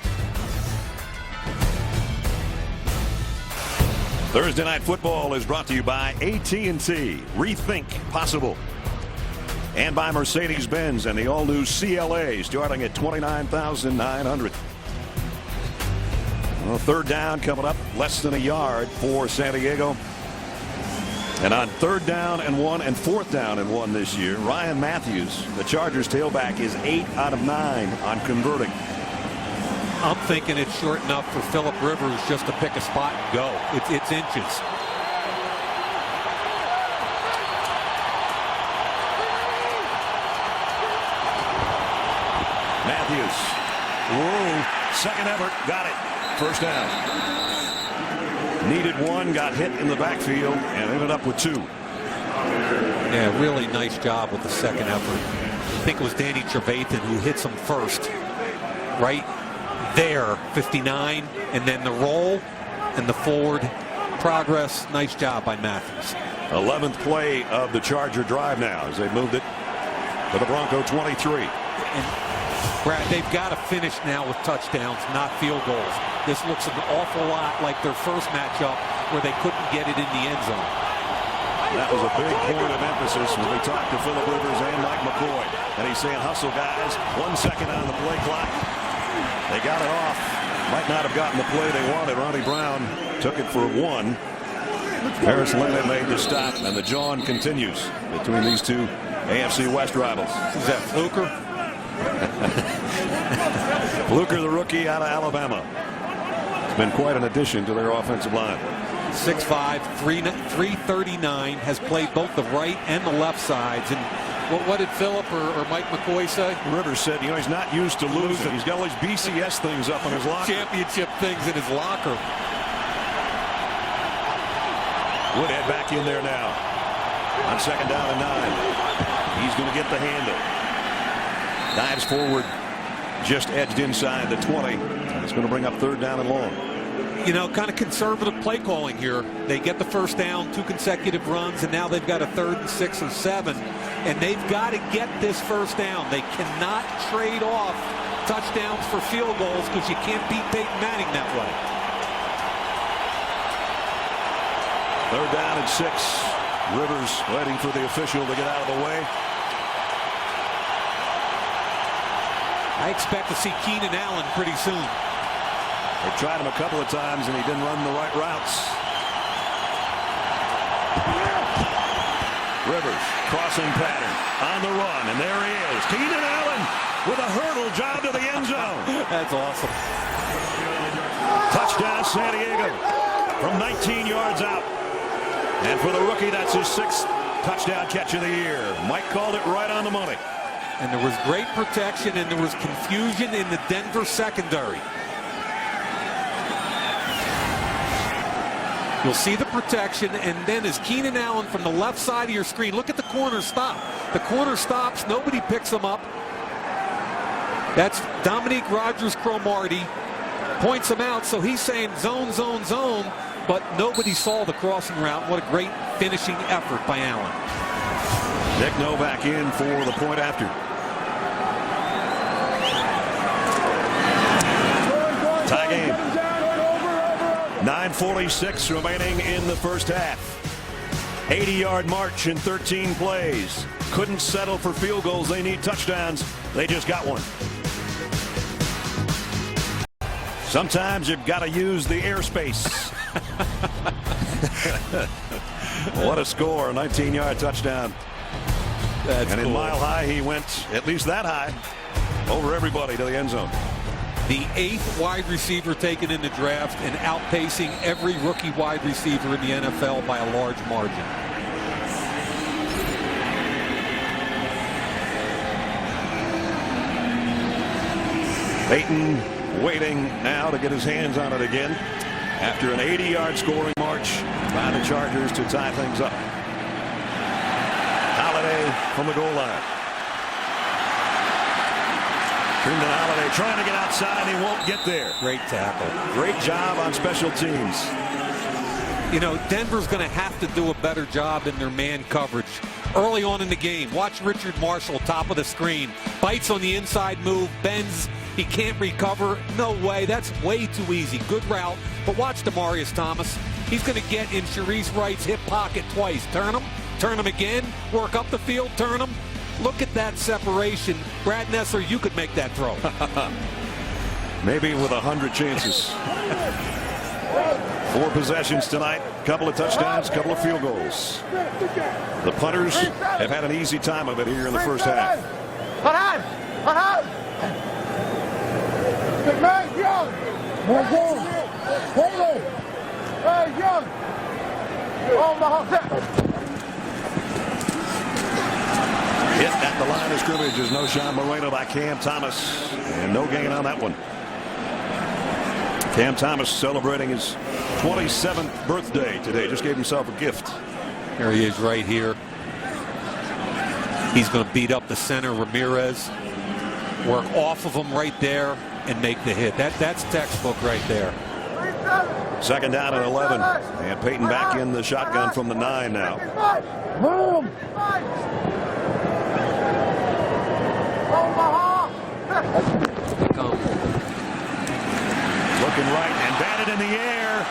Thursday Night Football is brought to you by AT&T. Rethink possible. And by Mercedes-Benz and the all-new CLA starting at $29,900. Well, 3rd down coming up, less than a yard for San Diego. And on 3rd down and 1 and 4th down and 1 this year, Ryan Matthews, the Chargers tailback, is 8 out of 9 on converting. I'm thinking it's short enough for Phillip Rivers just to pick a spot and go. It's inches. Matthews. Whoa. 2nd effort. Got it. 1st down. Needed 1, got hit in the backfield, and ended up with 2. Yeah, really nice job with the 2nd effort. I think it was Danny Trevathan who hits him first. Right there, 59, and then the roll and the forward progress. Nice job by Matthews. 11th play of the Charger drive now as they moved it to the Bronco 23. And Brad, they've got to finish now with touchdowns, not field goals. This looks an awful lot like their first matchup where they couldn't get it in the end zone. That was a big point of emphasis when we talked to Phillip Rivers and Mike McCoy. And he's saying, hustle, guys. 1 second on the play clock. They got it off. Might not have gotten the play they wanted. Ronnie Brown took it for 1. Harris Linda made the stop, and the jawing continues between these two AFC West rivals. Is that Fluker? Fluker, the rookie out of Alabama. It's been quite an addition to their offensive line. 6'5", 339, has played both the right and the left sides. And what did Phillip or Mike McCoy say? Rivers said, he's not used to losing. He's got all these BCS things up in his locker. Championship things in his locker. Woodhead back in there now. On 2nd down and 9. He's going to get the handle. Dives forward, just edged inside the 20. And it's going to bring up 3rd down and long. Kind of conservative play calling here. They get the 1st down, 2 consecutive runs, and now they've got a 3rd and 6 or 7. And they've got to get this 1st down. They cannot trade off touchdowns for field goals because you can't beat Peyton Manning that way. 3rd down and 6. Rivers waiting for the official to get out of the way. I expect to see Keenan Allen pretty soon. They tried him a couple of times and he didn't run the right routes. Rivers crossing pattern on the run, and there he is. Keenan Allen with a hurdle job to the end zone. That's awesome. Touchdown San Diego from 19 yards out. And for the rookie, that's his 6th touchdown catch of the year. Mike called it right on the money. And there was great protection, and there was confusion in the Denver secondary. You'll see the protection, and then as Keenan Allen from the left side of your screen, look at the corner stop. The corner stops, nobody picks him up. That's Dominique Rodgers-Cromartie points him out, so he's saying zone, zone, zone, but nobody saw the crossing route. What a great finishing effort by Allen. Nick Novak in for the point after. Tie game. 9:46 remaining in the first half. 80-yard march in 13 plays. Couldn't settle for field goals. They need touchdowns. They just got one. Sometimes you've got to use the airspace. What a score. A 19-yard touchdown. That's and in cool. Mile High, he went at least that high over everybody to the end zone. The 8th wide receiver taken in the draft and outpacing every rookie wide receiver in the NFL by a large margin. Peyton waiting now to get his hands on it again after an 80-yard scoring march by the Chargers to tie things up. Holiday from the goal line. Trindon Holiday trying to get outside. He won't get there. Great tackle. Great job on special teams. You know, Denver's going to have to do a better job in their man coverage early on in the game. Watch Richard Marshall, top of the screen. Bites on the inside move, bends. He can't recover. No way. That's way too easy. Good route. But watch Demaryius Thomas. He's going to get in Sharice Wright's hip pocket twice. Turn him again. Work up the field. Turn him. Look at that separation. Brad Nessler, you could make that throw. Maybe with 100 chances. 4 possessions tonight. Couple of touchdowns, couple of field goals. The punters have had an easy time of it here in the first half. Hit at the line of scrimmage is Noshawn Moreno by Cam Thomas, and no gain on that one. Cam Thomas celebrating his 27th birthday today. Just gave himself a gift. There he is right here. He's going to beat up the center, Ramirez. Work off of him right there and make the hit. That's textbook right there. Second down and 11. And Peyton back in the shotgun from the 9 now. Looking right and batted in the air.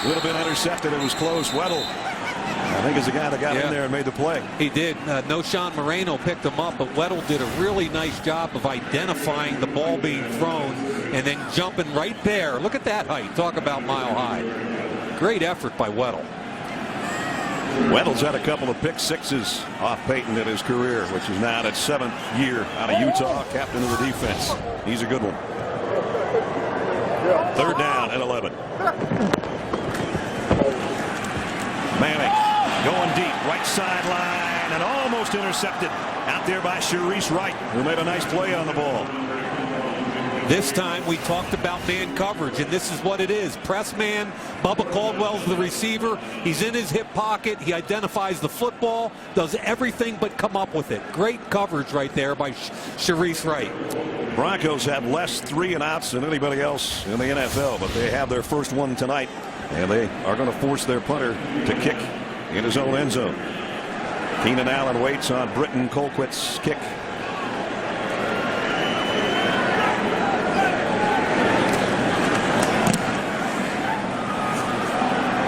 A little bit intercepted. It was close. Weddle, I think, is the guy that got in there and made the play. He did. Noshawn Moreno picked him up, but Weddle did a really nice job of identifying the ball being thrown and then jumping right there. Look at that height. Talk about mile high. Great effort by Weddle. Weddle's had a couple of pick sixes off Peyton in his career, which is now at 7th year out of Utah, captain of the defense. He's a good one. Third down and 11. Manning going deep, right sideline, and almost intercepted out there by Sharice Wright, who made a nice play on the ball. This time we talked about man coverage, and this is what it is. Press man. Bubba Caldwell's the receiver. He's in his hip pocket. He identifies the football, does everything but come up with it. Great coverage right there by Sharice Wright. Broncos have less 3-and-outs than anybody else in the NFL, but they have their first one tonight, and they are going to force their punter to kick in his own end zone. Keenan Allen waits on Britton Colquitt's kick.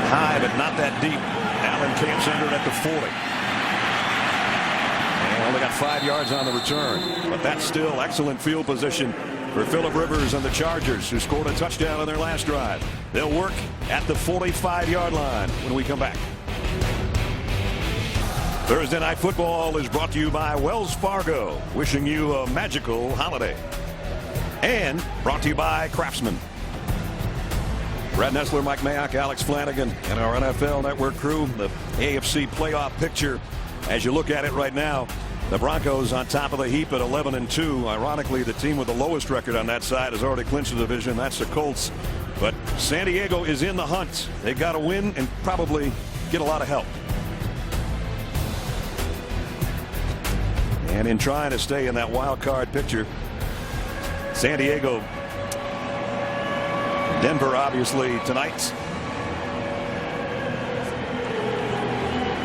High, but not that deep. Allen camps under it at the 40. And only got 5 yards on the return. But that's still excellent field position for Phillip Rivers and the Chargers, who scored a touchdown on their last drive. They'll work at the 45-yard line when we come back. Thursday Night Football is brought to you by Wells Fargo, wishing you a magical holiday. And brought to you by Craftsman. Brad Nessler, Mike Mayock, Alex Flanagan, and our NFL Network crew. The AFC playoff picture, as you look at it right now, the Broncos on top of the heap at 11-2. Ironically, the team with the lowest record on that side has already clinched the division. That's the Colts. But San Diego is in the hunt. They got to win and probably get a lot of help. And in trying to stay in that wild card picture, San Diego, Denver, obviously tonight,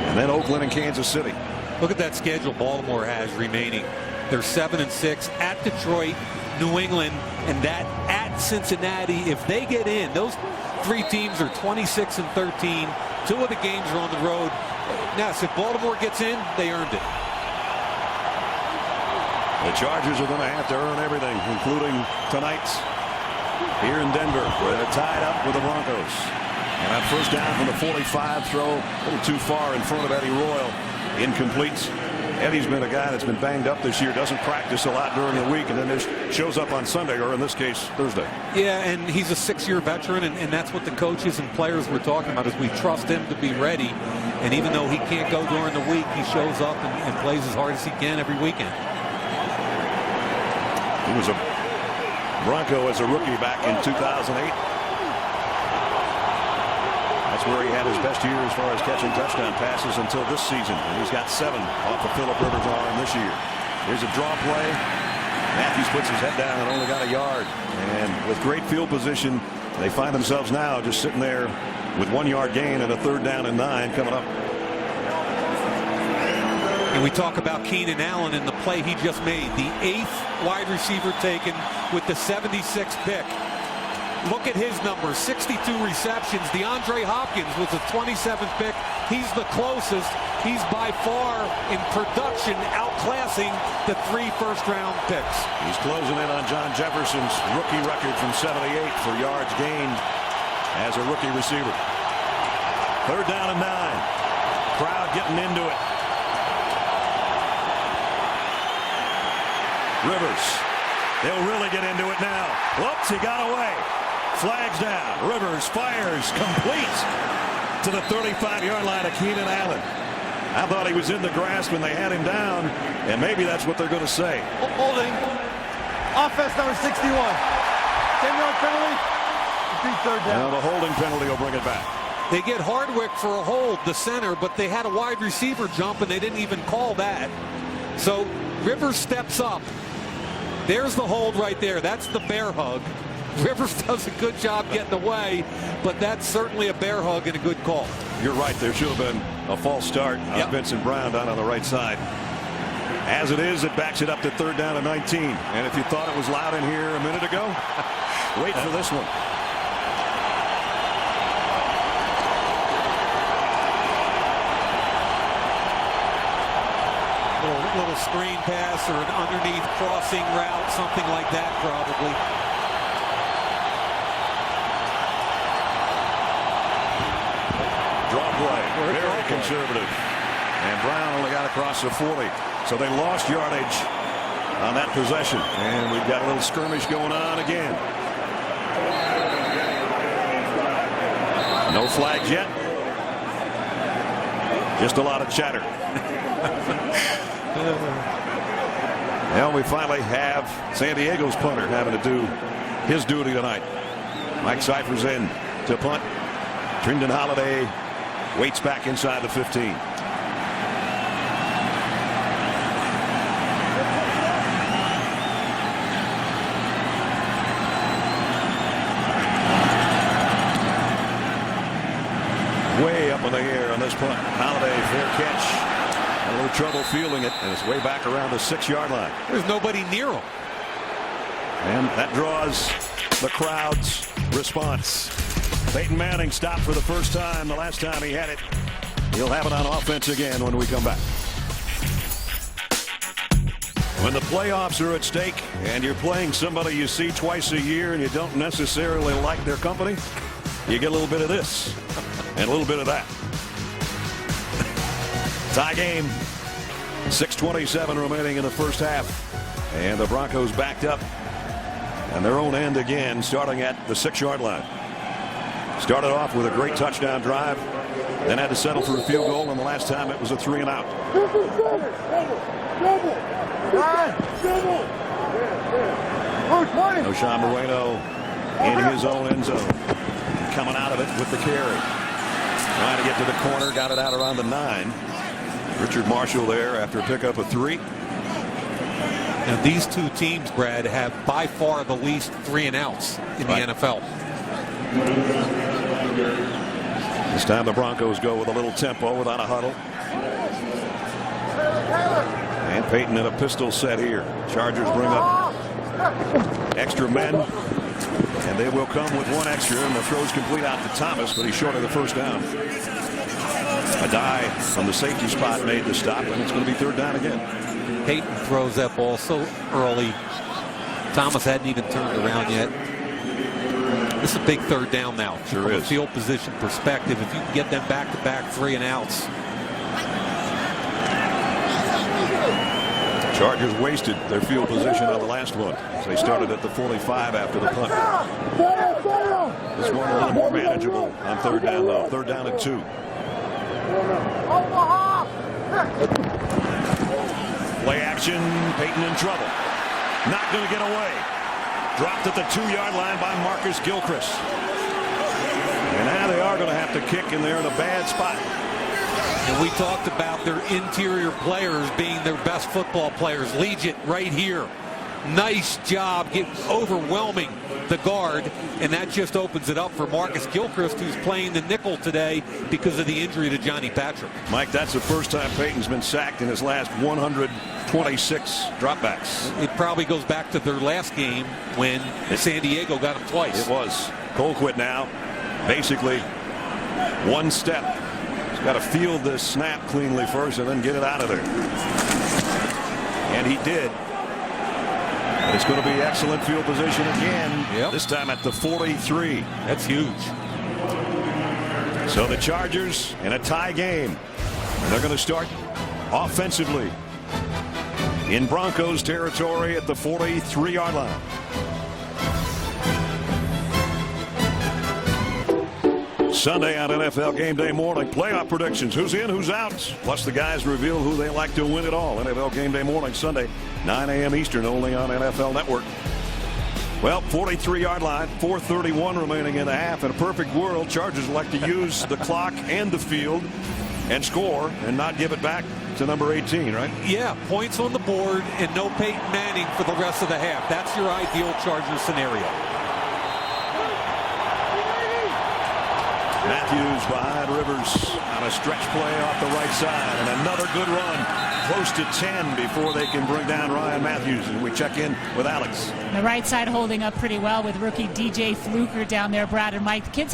and then Oakland and Kansas City. Look at that schedule Baltimore has remaining. They're 7-6 at Detroit, New England, and that at Cincinnati. If they get in, those three teams are 26-13. Two of the games are on the road. Now, if Baltimore gets in, they earned it. The Chargers are going to have to earn everything, including tonight's here in Denver, where they're tied up with the Broncos. And that first down from the 45 throw, a little too far in front of Eddie Royal. Incomplete. Eddie's been a guy that's been banged up this year, doesn't practice a lot during the week, and then just shows up on Sunday, or in this case, Thursday. Yeah, and he's a 6-year veteran, and that's what the coaches and players were talking about, is we trust him to be ready. And even though he can't go during the week, he shows up and plays as hard as he can every weekend. He was a Bronco as a rookie back in 2008. That's where he had his best year as far as catching touchdown passes until this season. And he's got 7 off of Phillip Rivers' arm this year. Here's a draw play. Matthews puts his head down and only got a yard. And with great field position, they find themselves now just sitting there with 1-yard gain and a 3rd down and 9 coming up. And we talk about Keenan Allen and the play he just made. The 8th wide receiver taken with the 76th pick. Look at his numbers, 62 receptions. DeAndre Hopkins was the 27th pick. He's the closest. He's by far in production outclassing the 3 first-round picks. He's closing in on John Jefferson's rookie record from 78 for yards gained as a rookie receiver. 3rd down and 9. Crowd getting into it. Rivers. They'll really get into it now. Whoops, he got away. Flags down. Rivers fires complete to the 35-yard line of Keenan Allen. I thought he was in the grasp when they had him down, and maybe that's what they're going to say. Holding. Offense number 61. 10-yard penalty. Complete 3rd down. Now the holding penalty will bring it back. They get Hardwick for a hold, the center, but they had a wide receiver jump, and they didn't even call that. So Rivers steps up. There's the hold right there. That's the bear hug. Rivers does a good job getting away, but that's certainly a bear hug and a good call. You're right. There should have been a false start on Vincent Brown down on the right side. As it is, it backs it up to 3rd down and 19. And if you thought it was loud in here a minute ago, wait for this one. Little screen pass or an underneath crossing route, something like that probably. Draw play, very conservative. And Brown only got across the 40. So they lost yardage on that possession. And we've got a little skirmish going on again. No flags yet. Just a lot of chatter. Well, we finally have San Diego's punter having to do his duty tonight. Mike Cypher's in to punt. Trindon Holiday waits back inside the 15. Way up in the air on this punt. Holiday, fair catch. A little trouble fielding it, and it's way back around the 6-yard line. There's nobody near him. And that draws the crowd's response. Peyton Manning stopped for the first time. The last time he had it. He'll have it on offense again when we come back. When the playoffs are at stake and you're playing somebody you see twice a year and you don't necessarily like their company, you get a little bit of this and a little bit of that. Tie game. 6:27 remaining in the first half. And the Broncos backed up on their own end again, starting at the 6-yard line. Started off with a great touchdown drive, then had to settle for a field goal, and the last time it was a 3-and-out. O'Shawn Moreno in his own end zone. Coming out of it with the carry. Trying to get to the corner, got it out around the 9. Richard Marshall there after a pickup of 3. Now, these two teams, Brad, have by far the least 3 and outs in the NFL. This time the Broncos go with a little tempo without a huddle. And Peyton in a pistol set here. Chargers bring up extra men. And they will come with 1 extra. And the throw's complete out to Thomas, but he's short of the first down. A dive from the safety spot made the stop, and it's going to be 3rd down again. Peyton throws that ball so early. Thomas hadn't even turned around yet. This is a big 3rd down now. Sure from is. a field position perspective, if you can get them back-to-back 3 and outs. Chargers wasted their field position on the last one. So they started at the 45 after the punt. This one a little more manageable on 3rd down, though. 3rd down and 2. Play action. Peyton in trouble. Not going to get away. Dropped at the 2-yard line by Marcus Gilchrist. And now they are going to have to kick, and they're in a bad spot. And we talked about their interior players being their best football players. Legion right here. Nice job overwhelming the guard, and that just opens it up for Marcus Gilchrist, who's playing the nickel today because of the injury to Johnny Patrick. Mike, that's the first time Peyton's been sacked in his last 126 dropbacks. It probably goes back to their last game when San Diego got him twice. It was. Colquitt now, basically 1 step. He's got to field this snap cleanly first and then get it out of there. And he did. And it's going to be excellent field position again. Yep. This time at the 43. That's huge. So the Chargers in a tie game. They're going to start offensively in Broncos territory at the 43-yard line. Sunday on NFL Game Day morning. Playoff predictions. Who's in, who's out. Plus the guys reveal who they like to win it all. NFL Game Day morning Sunday, 9 a.m. Eastern, only on NFL Network. Well, 43-yard line, 4:31 remaining in the half. In a perfect world, Chargers like to use the clock and the field and score and not give it back to number 18, right? Yeah, points on the board and no Peyton Manning for the rest of the half. That's your ideal Chargers scenario. Matthews behind Rivers on a stretch play off the right side, and another good run close to 10 before they can bring down Ryan Matthews. And we check in with Alex. The right side holding up pretty well with rookie DJ Fluker down there, Brad and Mike. The kid's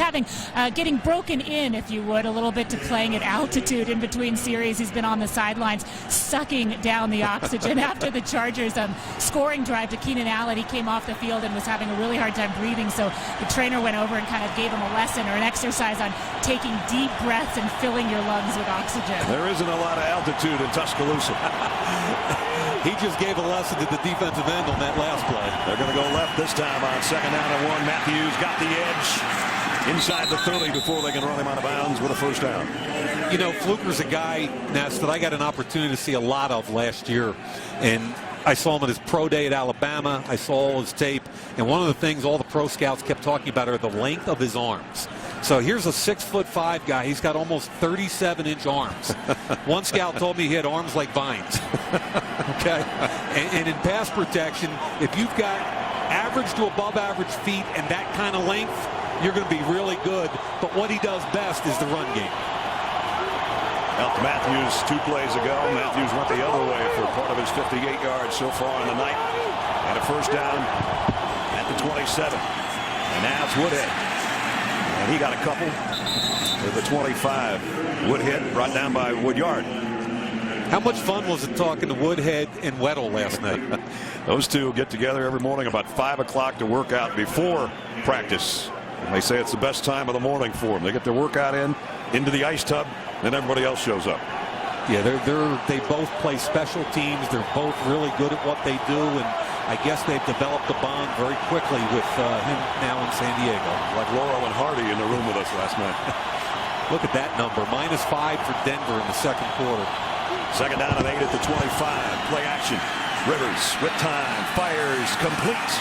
getting broken in, if you would, a little bit to playing at altitude in between series. He's been on the sidelines sucking down the oxygen after the Chargers scoring drive to Keenan Allen. He came off the field and was having a really hard time breathing, so the trainer went over and kind of gave him a lesson or an exercise on taking deep breaths and filling your lungs with oxygen. There isn't a lot of altitude in Tuscaloosa. He just gave a lesson to the defensive end on that last play. They're going to go left this time on 2nd down and 1. Matthews got the edge inside the 30 before they can run him out of bounds with a 1st down. You know, Fluker's a guy, Ness, that I got an opportunity to see a lot of last year. And I saw him at his pro day at Alabama. I saw all his tape. And one of the things all the pro scouts kept talking about are the length of his arms. So here's a 6'5" guy. He's got almost 37-inch arms. One scout told me he had arms like vines. Okay? And in pass protection, if you've got average to above average feet and that kind of length, you're going to be really good. But what he does best is the run game. Helped Matthews 2 plays ago. Matthews went the other way for part of his 58 yards so far in the night. And a 1st down at the 27. And now it's Woodhead. And he got a couple to the 25. Woodhead brought down by Woodyard. How much fun was it talking to Woodhead and Weddle last night? Those two get together every morning about 5 o'clock to work out before practice. And they say it's the best time of the morning for them. They get their workout into the ice tub, then everybody else shows up. Yeah, they both play special teams. They're both really good at what they do, and I guess they've developed a bond very quickly with him now in San Diego. Like Laurel and Hardy in the room with us last night. Look at that number, -5 for Denver in the 2nd quarter. 2nd down and 8 at the 25. Play action. Rivers with time, fires, complete.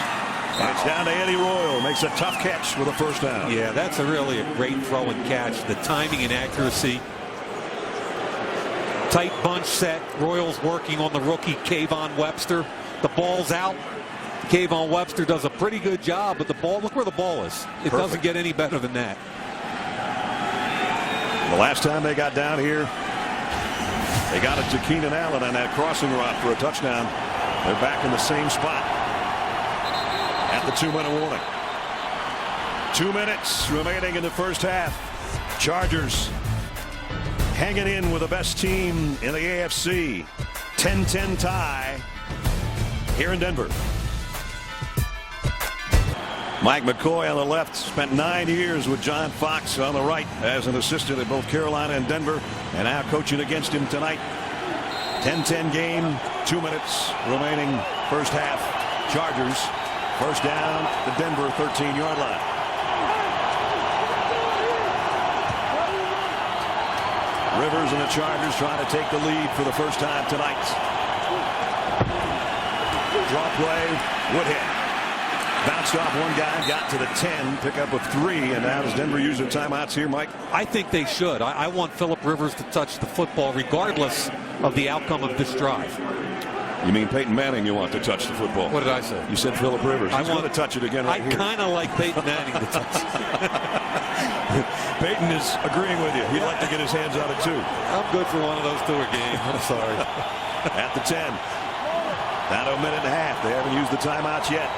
And it's down to Eddie Royal. Makes a tough catch with a 1st down. Yeah, that's really a great throw and catch. The timing and accuracy. Tight bunch set. Royals working on the rookie Kayvon Webster. The ball's out. Kayvon Webster does a pretty good job, but the ball, look where the ball is. It doesn't get any better than that. The last time they got down here, they got it to Keenan Allen on that crossing route for a touchdown. They're back in the same spot at the 2-minute warning. 2 minutes remaining in the first half. Chargers hanging in with the best team in the AFC. 10-10 tie here in Denver. Mike McCoy on the left spent 9 years with John Fox on the right as an assistant at both Carolina and Denver, and now coaching against him tonight. 10-10 game, 2 minutes remaining first half. Chargers first down at the Denver 13-yard line. Rivers and the Chargers trying to take the lead for the first time tonight. Draw play, Woodhead. Bounced off one guy, got to the 10, pick up a 3, and now does Denver use their timeouts here, Mike? I think they should. I want Phillip Rivers to touch the football regardless of the outcome of this drive. You mean Peyton Manning you want to touch the football? What did I say? You said Phillip Rivers. I want to touch it again right here. I kind of like Peyton Manning to touch it. Peyton is agreeing with you. He'd like to get his hands on it too. I'm good for one of those two a game. I'm sorry. At the 10. Down to a minute and a half. They haven't used the timeouts yet.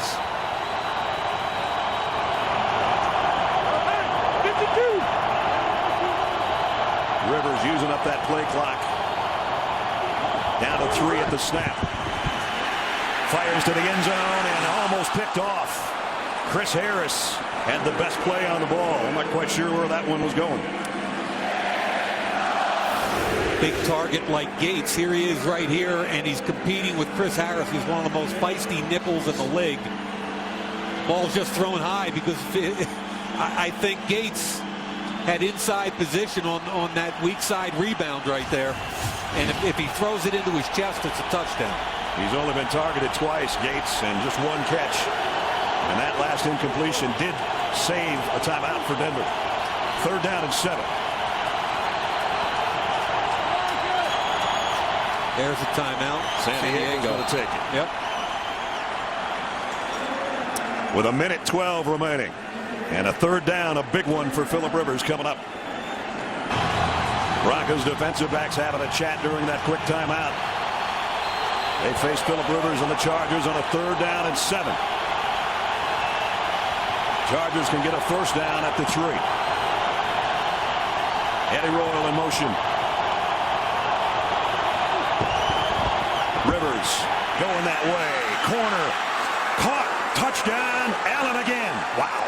Rivers using up that play clock. Down to 3 at the snap. Fires to the end zone and almost picked off. Chris Harris had the best play on the ball. I'm not quite sure where that one was going. Big target like Gates. Here he is right here, and he's competing with Chris Harris, who's one of the most feisty nipples in the league. Ball's just thrown high because I think Gates had inside position on that weak side rebound right there. And if he throws it into his chest, it's a touchdown. He's only been targeted twice, Gates, and just one catch. And that last incompletion did save a timeout for Denver. 3rd down and 7. There's a timeout. San Diego's going to take it. Yep. With a minute 12 remaining. And a 3rd down, a big one for Phillip Rivers coming up. Broncos defensive backs having a chat during that quick timeout. They face Phillip Rivers and the Chargers on a 3rd down and 7. Chargers can get a 1st down at the 3. Eddie Royal in motion. Rivers going that way. Corner. Caught. Touchdown. Allen again. Wow.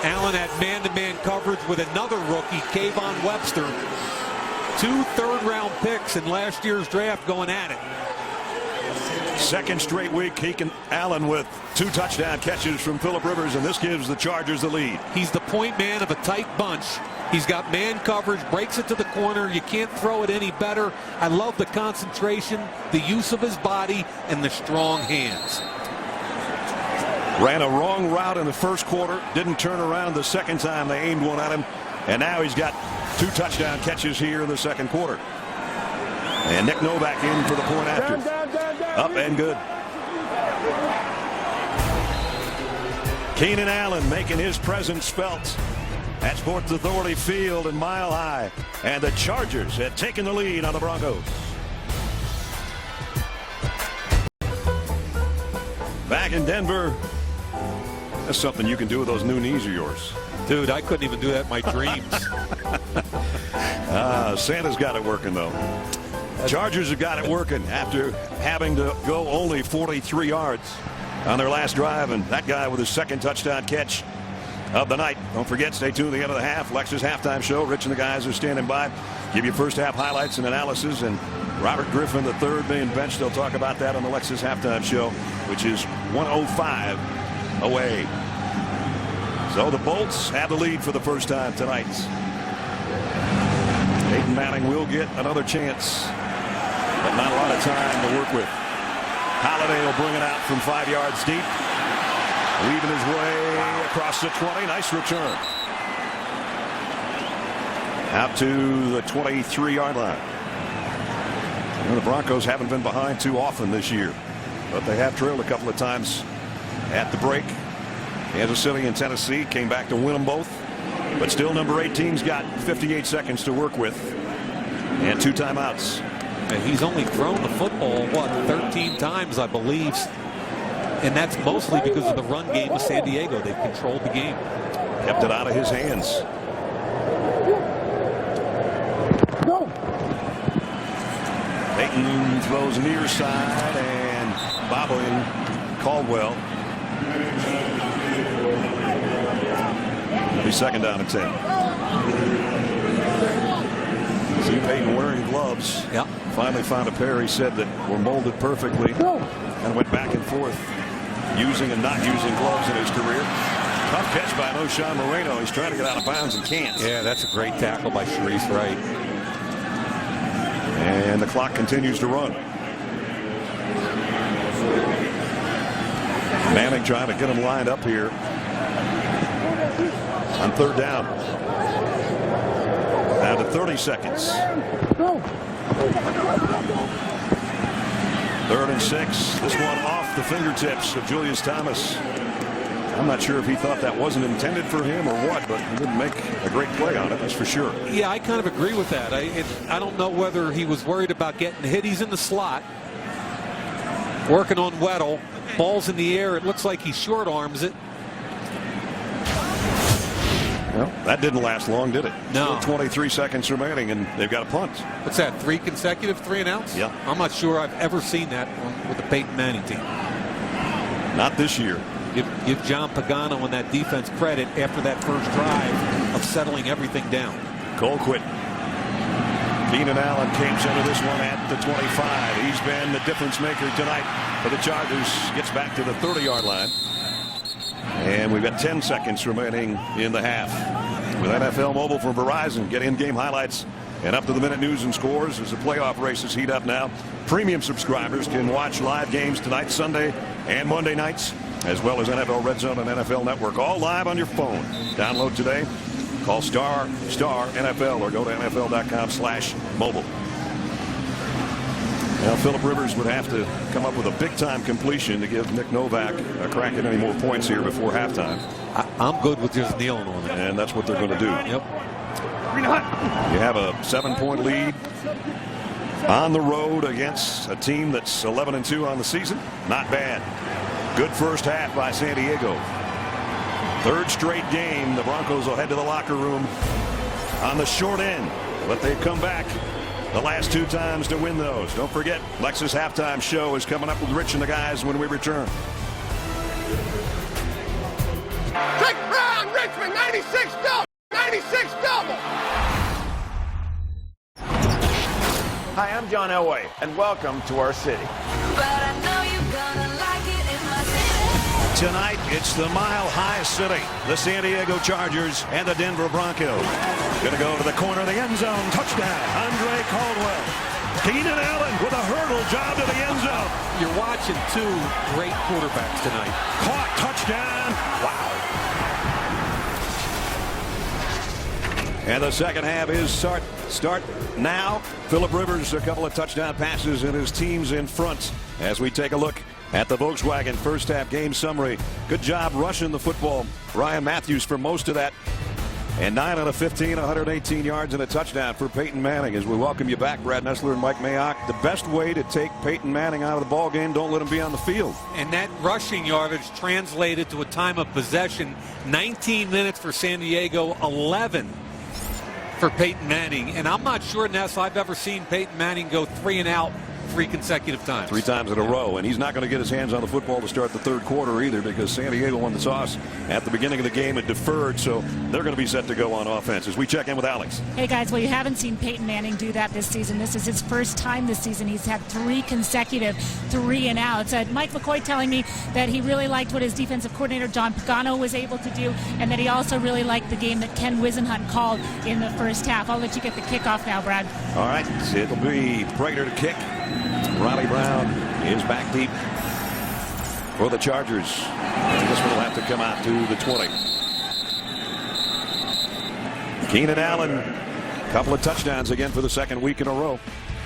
Allen had man-to-man coverage with another rookie, Kayvon Webster. 2 third-round picks in last year's draft going at it. 2nd straight week, Allen with 2 touchdown catches from Phillip Rivers, and this gives the Chargers the lead. He's the point man of a tight bunch. He's got man coverage, breaks it to the corner. You can't throw it any better. I love the concentration, the use of his body, and the strong hands. Ran a wrong route in the first quarter. Didn't turn around the second time they aimed one at him. And now he's got 2 touchdown catches here in the second quarter. And Nick Novak in for the point after. Down, Up and good. Keenan Allen making his presence felt at Sports Authority Field in Mile High. And the Chargers have taken the lead on the Broncos. Back in Denver. That's something you can do with those new knees of yours. Dude, I couldn't even do that in my dreams. Santa's got it working, though. Chargers have got it working after having to go only 43 yards on their last drive, and that guy with his 2nd touchdown catch of the night. Don't forget, stay tuned to the end of the half. Lex's halftime show. Rich and the guys are standing by. Give you first half highlights and analysis, and Robert Griffin III being benched. They'll talk about that on the Lex's halftime show, which is 105 away. So the Bolts have the lead for the first time tonight. Peyton Manning will get another chance, but not a lot of time to work with. Holiday will bring it out from 5 yards deep, weaving his way across the 20. Nice return. Out to the 23-yard line. Well, the Broncos haven't been behind too often this year, but they have trailed a couple of times at the break. Kansas City and Tennessee came back to win them both, but still number 18's got 58 seconds to work with and 2 timeouts. And he's only thrown the football, 13 times, I believe. And that's mostly because of the run game of San Diego. They've controlled the game. Kept it out of his hands. Peyton throws near side and bobbling Caldwell. It'll be 2nd down and 10. See Peyton wearing gloves. Yep. Finally found a pair, he said, that were molded perfectly and went back and forth using and not using gloves in his career. Tough catch by O'Shawn Moreno. He's trying to get out of bounds and can't. Yeah, that's a great tackle by Sharice Wright. And the clock continues to run. Manning trying to get him lined up here on 3rd down. Down to 30 seconds. 3rd and 6. This one off the fingertips of Julius Thomas. I'm not sure if he thought that wasn't intended for him or what, but he didn't make a great play on it, that's for sure. Yeah, I kind of agree with that. I don't know whether he was worried about getting hit. He's in the slot, working on Weddle. Ball's in the air. It looks like he short arms it. Well, that didn't last long, did it? No. Still 23 seconds remaining, and they've got a punt. What's that, 3 consecutive 3 and outs? Yeah. I'm not sure I've ever seen that with the Peyton Manning team. Not this year. Give John Pagano and that defense credit after that first drive of settling everything down. Colquitt. Keenan Allen camps into this one at the 25. He's been the difference maker tonight for the Chargers. Gets back to the 30-yard line. And we've got 10 seconds remaining in the half. With NFL Mobile from Verizon, get in-game highlights and up-to-the-minute news and scores as the playoff races heat up now. Premium subscribers can watch live games tonight, Sunday, and Monday nights, as well as NFL Red Zone and NFL Network, all live on your phone. Download today. Call star NFL or go to NFL.com/mobile. Now, Phillip Rivers would have to come up with a big-time completion to give Nick Novak a crack at any more points here before halftime. I'm good with just kneeling on it. And that's what they're going to do. Yep. You have a 7-point lead on the road against a team that's 11-2 on the season. Not bad. Good first half by San Diego. 3rd straight game. The Broncos will head to the locker room on the short end, but they've come back the last 2 times to win those. Don't forget, Lexus halftime show is coming up with Rich and the guys when we return. Trick Brown, Richmond, 96 double, 96 double. Hi, I'm John Elway, and welcome to our city. But I know you're gonna like it in my city. Tonight, it's the Mile High City, the San Diego Chargers and the Denver Broncos. Going to go to the corner of the end zone. Touchdown, Andre Caldwell. Keenan Allen with a hurdle job to the end zone. You're watching 2 great quarterbacks tonight. Caught, touchdown. Wow. And the second half is start now. Phillip Rivers, a couple of touchdown passes, and his team's in front as we take a look at the Volkswagen first half game summary. Good job rushing the football. Ryan Matthews for most of that. And 9 out of 15, 118 yards and a touchdown for Peyton Manning. As we welcome you back, Brad Nessler and Mike Mayock. The best way to take Peyton Manning out of the ball game, don't let him be on the field. And that rushing yardage translated to a time of possession. 19 minutes for San Diego, 11 for Peyton Manning. And I'm not sure, Ness, I've ever seen Peyton Manning go 3 and out 3 consecutive times. 3 times in a row, and he's not going to get his hands on the football to start the 3rd quarter either, because San Diego won the toss at the beginning of the game. It deferred, so they're going to be set to go on offense as we check in with Alex. Hey guys, well, you haven't seen Peyton Manning do that this season. This is his first time this season. He's had 3 consecutive 3 and outs. Mike McCoy telling me that he really liked what his defensive coordinator John Pagano was able to do, and that he also really liked the game that Ken Wisenhunt called in the first half. I'll let you get the kickoff now, Brad. All right, it'll be Prater to kick. Riley Brown is back deep for the Chargers. And this one will have to come out to the 20. Keenan Allen, a couple of touchdowns again for the 2nd week in a row.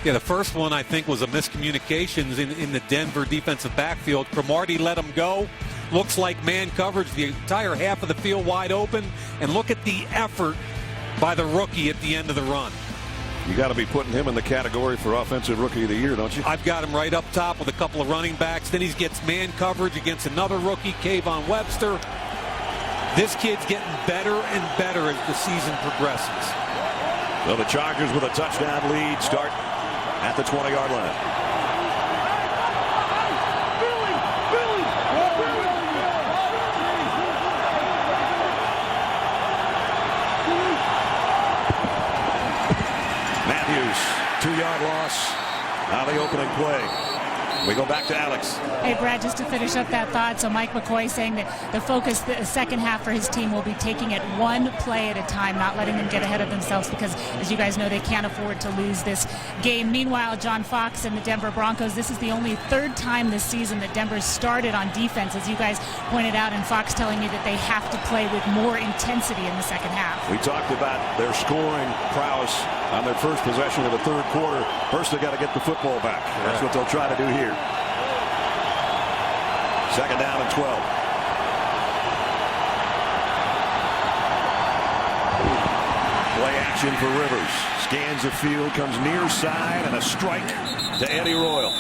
Yeah, the first one, I think, was a miscommunications in the Denver defensive backfield. Cromartie let him go. Looks like man coverage, the entire half of the field wide open. And look at the effort by the rookie at the end of the run. You got to be putting him in the category for Offensive Rookie of the Year, don't you? I've got him right up top with a couple of running backs. Then he gets man coverage against another rookie, Kayvon Webster. This kid's getting better and better as the season progresses. So the Chargers with a touchdown lead start at the 20-yard line. Matthews, 2-yard loss on the opening play. We go back to Alex. Hey, Brad, just to finish up that thought, so Mike McCoy saying that the focus the second half for his team will be taking it one play at a time, not letting them get ahead of themselves because, as you guys know, they can't afford to lose this game. Meanwhile, John Fox and the Denver Broncos, this is the only third time this season that Denver's started on defense, as you guys pointed out, and Fox telling me that they have to play with more intensity in the second half. We talked about their scoring prowess on their first possession of the third quarter. First, they got to get the football back. That's what they'll try to do here. Second down and 12. Play action for Rivers. Scans the field, comes near side, and a strike to Eddie Royal.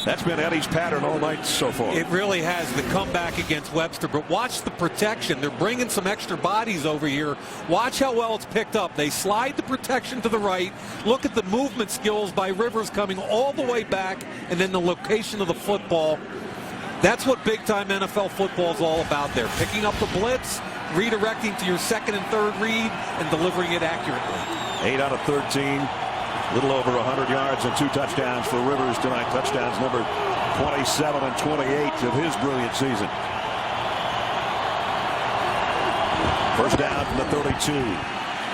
That's been Eddie's pattern all night so far. It really has, the comeback against Webster. But watch the protection. They're bringing some extra bodies over here. Watch how well it's picked up. They slide the protection to the right. Look at the movement skills by Rivers coming all the way back, and then the location of the football. That's what big-time NFL football is all about there. Picking up the blitz, redirecting to your second and third read, and delivering it accurately. 8 out of 13. Little over 100 yards and 2 touchdowns for Rivers tonight. Touchdowns number 27 and 28 of his brilliant season. First down from the 32.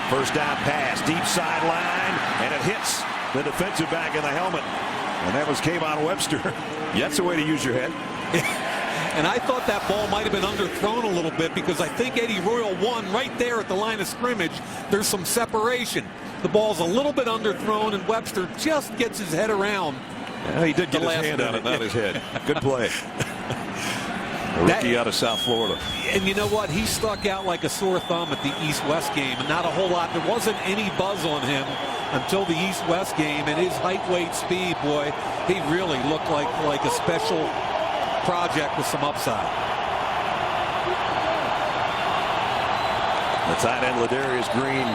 First down pass, deep sideline, and it hits the defensive back in the helmet. And that was Kayvon Webster. That's the way to use your head. And I thought that ball might have been underthrown a little bit because I think Eddie Royal won right there at the line of scrimmage. There's some separation. The ball's a little bit underthrown, and Webster just gets his head around. Yeah, he did get his hand on it, not his head. Good play. A rookie out of South Florida. And you know what? He stuck out like a sore thumb at the East-West game, and not a whole lot. There wasn't any buzz on him until the East-West game, and his height, weight, speed, boy, he really looked like a special project with some upside. The tight end Ladarius Green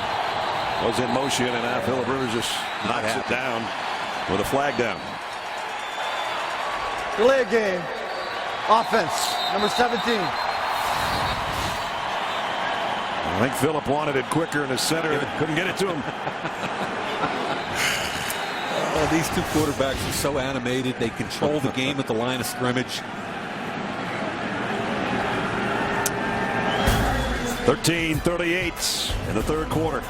was in motion, and now Phillip Rivers just knocks it down with a flag down. Delay game. Offense, number 17. I think Phillip wanted it quicker in the center. Couldn't get it to him. These two quarterbacks are so animated. They control the game at the line of scrimmage. 13-38 in the third quarter.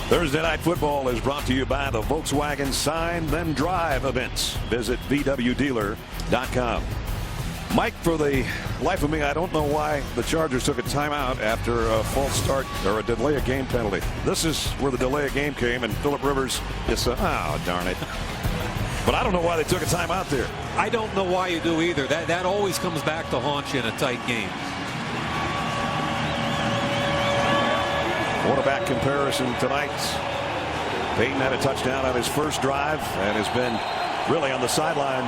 Thursday Night Football is brought to you by the Volkswagen Sign Then Drive events. Visit VWDealer.com. Mike, for the life of me, I don't know why the Chargers took a timeout after a false start or a delay of game penalty. This is where the delay of game came, and Phillip Rivers just said, oh, darn it. But I don't know why they took a timeout there. I don't know why you do either. That always comes back to haunt you in a tight game. Quarterback comparison tonight. Peyton had a touchdown on his first drive and has been really on the sideline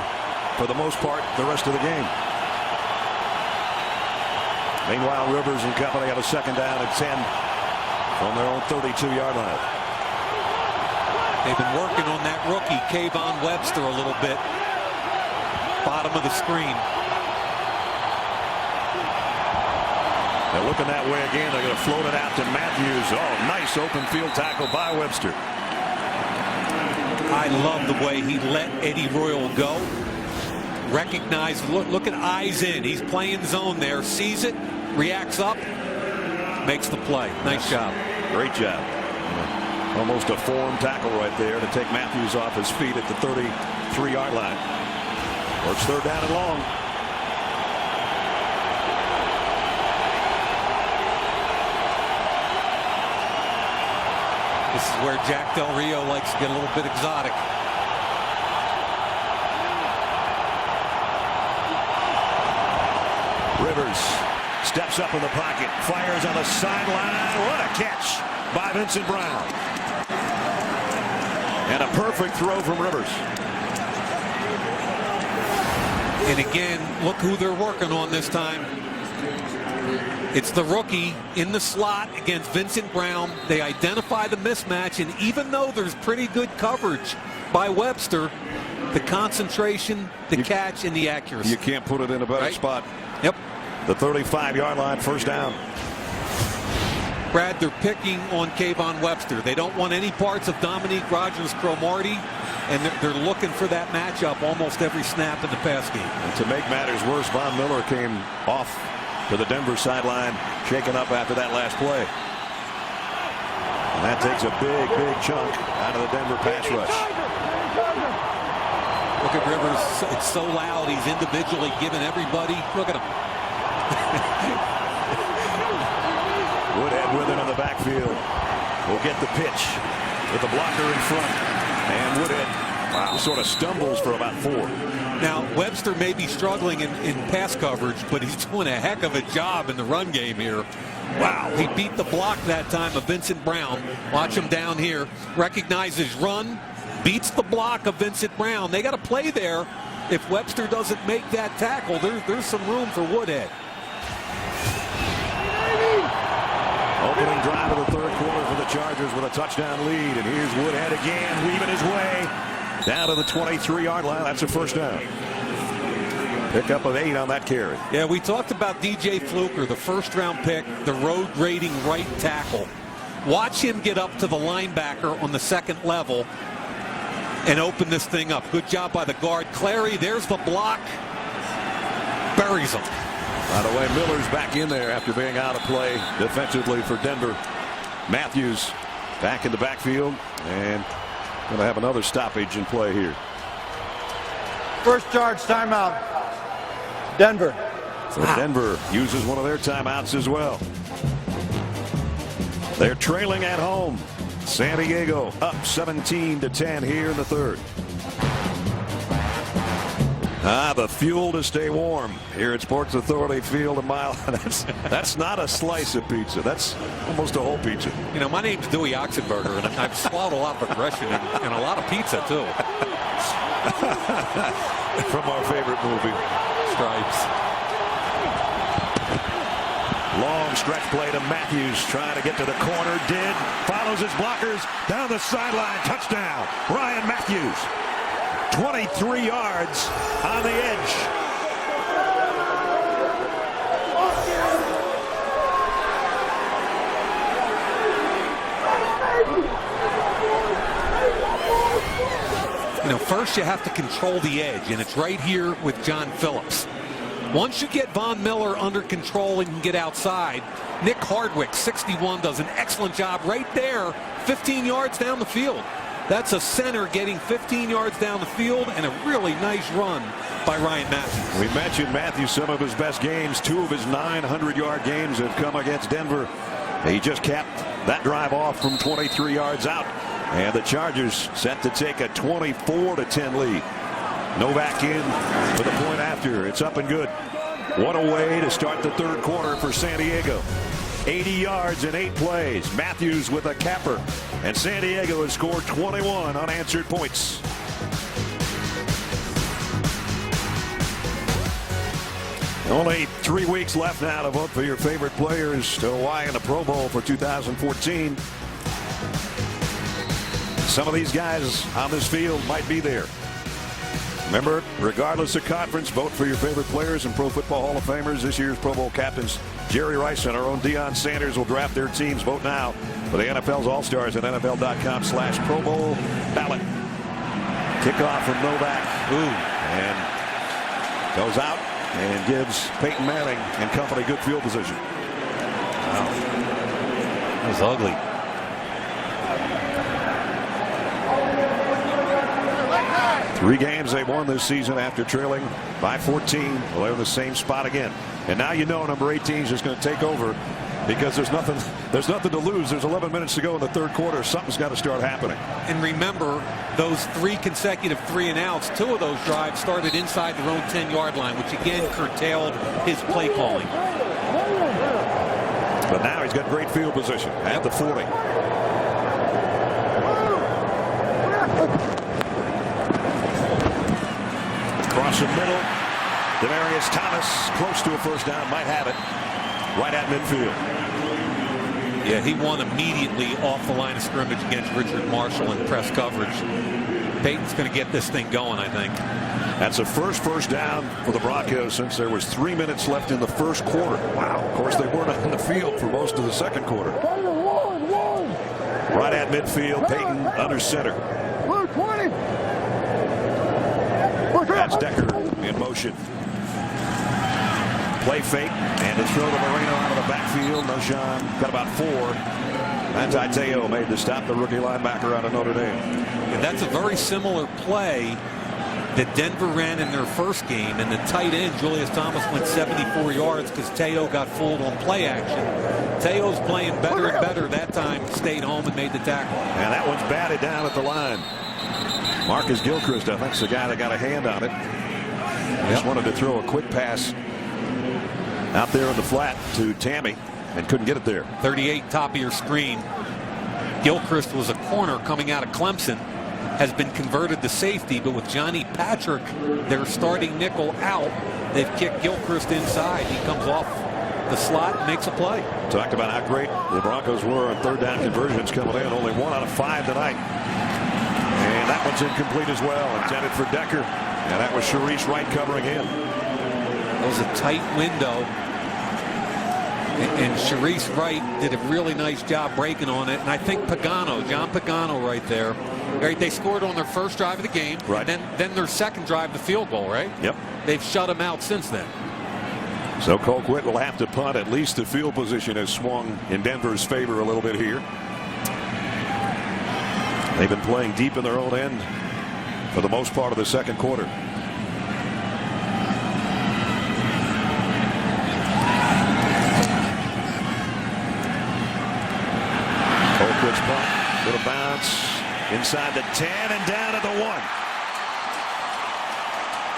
for the most part the rest of the game. Meanwhile, Rivers and company have a second down at 10 from their own 32-yard line. They've been working on that rookie, Kayvon Webster, a little bit. Bottom of the screen. They're looking that way again. They're going to float it out to Matthews. Oh, nice open field tackle by Webster. I love the way he let Eddie Royal go. Recognize, look at eyes in. He's playing zone there. Sees it, reacts up, makes the play. Nice job. Great job. Almost a form tackle right there to take Matthews off his feet at the 33-yard line. Works third down and long. This is where Jack Del Rio likes to get a little bit exotic. Rivers steps up in the pocket, fires on the sideline. What a catch by Vincent Brown. And a perfect throw from Rivers. And again, look who they're working on this time. It's the rookie in the slot against Vincent Brown. They identify the mismatch, and even though there's pretty good coverage by Webster, the concentration, the catch, and the accuracy. You can't put it in a better spot. Yep. The 35-yard line, first down. Brad, they're picking on Kayvon Webster. They don't want any parts of Dominique Rodgers-Cromartie, and they're looking for that matchup almost every snap in the pass game. And to make matters worse, Von Miller came off to the Denver sideline, shaken up after that last play. And that takes a big, big chunk out of the Denver pass rush. Look at Rivers. It's so loud. He's individually giving everybody. Look at him. Woodhead with it on the backfield. Will get the pitch with the blocker in front. And Woodhead sort of stumbles for about 4. Now, Webster may be struggling in pass coverage, but he's doing a heck of a job in the run game here. Wow. He beat the block that time of Vincent Brown. Watch him down here. Recognizes run. Beats the block of Vincent Brown. They got to play there. If Webster doesn't make that tackle, there's some room for Woodhead. Opening drive of the third quarter for the Chargers with a touchdown lead. And here's Woodhead again, weaving his way down to the 23-yard line. That's a first down. Pickup of 8 on that carry. Yeah, we talked about DJ Fluker, the first-round pick, the road grading right tackle. Watch him get up to the linebacker on the second level and open this thing up. Good job by the guard. Clary, there's the block. Buries him. By the way, Miller's back in there after being out of play defensively for Denver. Matthews back in the backfield and going to have another stoppage in play here. First charge, timeout. Denver. So Denver uses one of their timeouts as well. They're trailing at home. San Diego up 17-10 here in the third. The fuel to stay warm here at Sports Authority Field a mile. That's not a slice of pizza. That's almost a whole pizza. You know, my name's Dewey Oxenberger, and I've swallowed a lot of aggression and a lot of pizza, too. From our favorite movie, Stripes. Long stretch play to Matthews, trying to get to the corner. Did. Follows his blockers down the sideline. Touchdown. Ryan Matthews. 23 yards on the edge. You know, first you have to control the edge, and it's right here with John Phillips. Once you get Von Miller under control and can get outside, Nick Hardwick, 61, does an excellent job right there, 15 yards down the field. That's a center getting 15 yards down the field, and a really nice run by Ryan Matthews. We mentioned Matthews, some of his best games. 2 of his 900-yard games have come against Denver. He just capped that drive off from 23 yards out. And the Chargers set to take a 24-10 lead. Novak in for the point after. It's up and good. What a way to start the third quarter for San Diego. 80 yards in 8 plays. Matthews with a capper. And San Diego has scored 21 unanswered points. Only 3 weeks left now to vote for your favorite players to Hawaii in the Pro Bowl for 2014. Some of these guys on this field might be there. Remember, regardless of conference, vote for your favorite players and Pro Football Hall of Famers. This year's Pro Bowl captains, Jerry Rice and our own Deion Sanders, will draft their teams. Vote now for the NFL's All-Stars at NFL.com/Pro Bowl ballot. Kickoff from Novak. And goes out and gives Peyton Manning and company good field position. Wow. That was ugly. Three games they've won this season after trailing by 14. Well, they're in the same spot again. And now you know number 18 is just going to take over because there's nothing to lose. There's 11 minutes to go in the third quarter. Something's got to start happening. And remember, those 3 consecutive 3-and-outs, 2 of those drives started inside their own 10-yard line, which again curtailed his play calling. But now he's got great field position at the 40. Across the middle, Demaryius Thomas close to a first down, might have it right at midfield. Yeah, he won immediately off the line of scrimmage against Richard Marshall in press coverage. Peyton's going to get this thing going, I think. That's the first down for the Broncos since there was 3 minutes left in the first quarter. Wow. Of course, they weren't on the field for most of the second quarter. Right at midfield, Peyton under center. That's Decker in motion. Play fake and to throw to Moreno out of the backfield. Noshan got about 4. Teo made the stop, the rookie linebacker out of Notre Dame. And that's a very similar play that Denver ran in their first game, and the tight end Julius Thomas went 74 yards because Teo got fooled on play action. Teo's playing better and better that time, stayed home and made the tackle. And that one's batted down at the line. Marcus Gilchrist, I think, is the guy that got a hand on it. Just wanted to throw a quick pass out there in the flat to Tammy and couldn't get it there. 38 top of your screen. Gilchrist was a corner coming out of Clemson, has been converted to safety, but with Johnny Patrick, their starting nickel, out, they've kicked Gilchrist inside. He comes off the slot and makes a play. Talked about how great the Broncos were on third down conversions coming in. Only 1 out of 5 tonight. And that one's incomplete as well. Intended for Decker. And that was Sharice Wright covering him. It was a tight window. And Sharice Wright did a really nice job breaking on it. And I think John Pagano right there. Right, they scored on their first drive of the game. Right. And then their second drive, the field goal, right? Yep. They've shut him out since then. So Colquitt will have to punt. At least the field position has swung in Denver's favor a little bit here. They've been playing deep in their own end for the most part of the second quarter. Colquitt's punt, little bounce inside the 10 and down at the 1.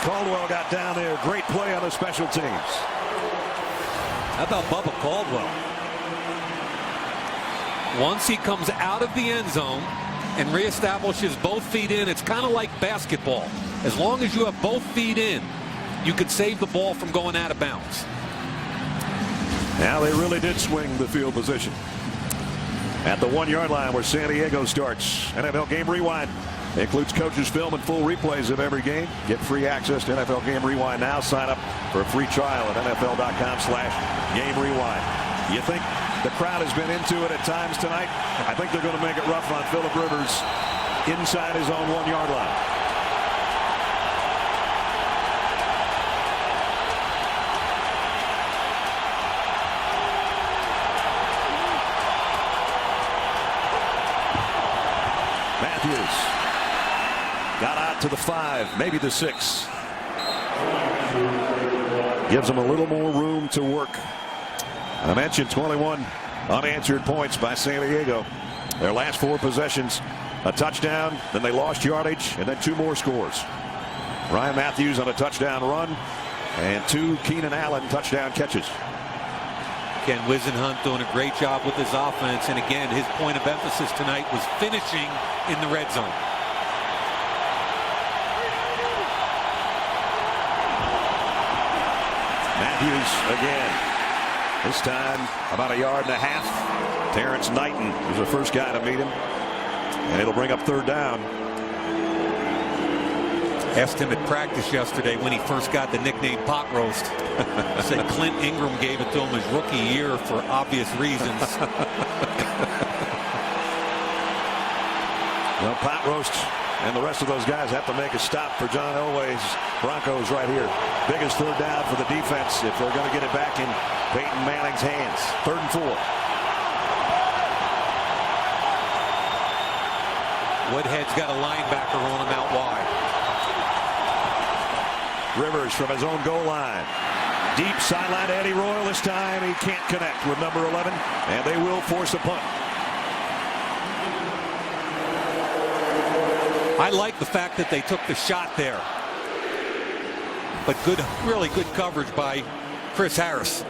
Caldwell got down there. Great play on the special teams. How about Bubba Caldwell? Once he comes out of the end zone and reestablishes both feet in, it's kind of like basketball. As long as you have both feet in, you could save the ball from going out of bounds. Now they really did swing the field position. At the 1-yard line where San Diego starts. NFL Game Rewind includes coaches' film and full replays of every game. Get free access to NFL Game Rewind now. Sign up for a free trial at NFL.com/Game Rewind. You think the crowd has been into it at times tonight? I think they're going to make it rough on Phillip Rivers inside his own 1-yard line. Matthews got out to the 5, maybe the 6. Gives them a little more room to work. I mentioned 21 unanswered points by San Diego. Their last 4 possessions, a touchdown, then they lost yardage, and then 2 more scores. Ryan Matthews on a touchdown run, and 2 Keenan Allen touchdown catches. Ken Wisenhunt doing a great job with his offense, and again, his point of emphasis tonight was finishing in the red zone. Matthews again. This time about 1.5 yards. Terrence Knighton was the first guy to meet him, and it'll bring up 3rd down. Asked him at practice yesterday when he first got the nickname Pot Roast. Said Clint Ingram gave it to him his rookie year for obvious reasons. Well, Pot Roast and the rest of those guys have to make a stop for John Elway's Broncos right here. Biggest 3rd down for the defense if they're going to get it back in Peyton Manning's hands. 3rd and 4. Woodhead's got a linebacker on him out wide. Rivers from his own goal line. Deep sideline to Eddie Royal this time. He can't connect with number 11, and they will force a punt. I like the fact that they took the shot there. But good, really good coverage by Chris Harris.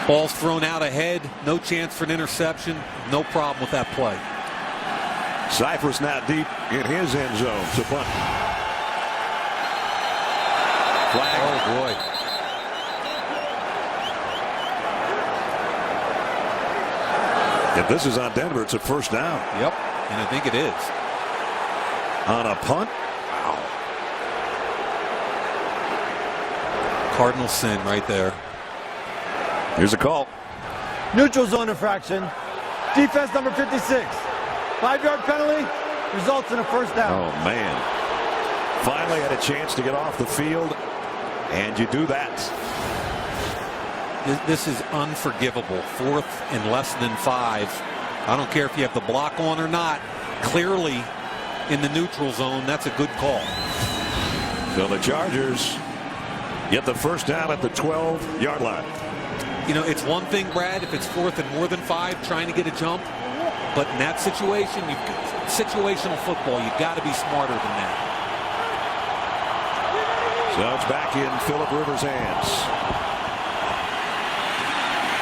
Ball's thrown out ahead. No chance for an interception. No problem with that play. Cypress now deep in his end zone to punt. Flag. Oh, boy. If this is on Denver, it's a first down. Yep, and I think it is. On a punt? Wow. Cardinal sin right there. Here's a call. Neutral zone infraction. Defense number 56. 5-yard penalty results in a first down. Oh, man. Finally had a chance to get off the field, and you do that. This is unforgivable. 4th and less than 5. I don't care if you have the block on or not. Clearly in the neutral zone, that's a good call. So the Chargers get the first down at the 12-yard line. You know, it's one thing, Brad, if it's 4th and more than 5 trying to get a jump. But in that situation, situational football, you've got to be smarter than that. So it's back in Phillip Rivers' hands.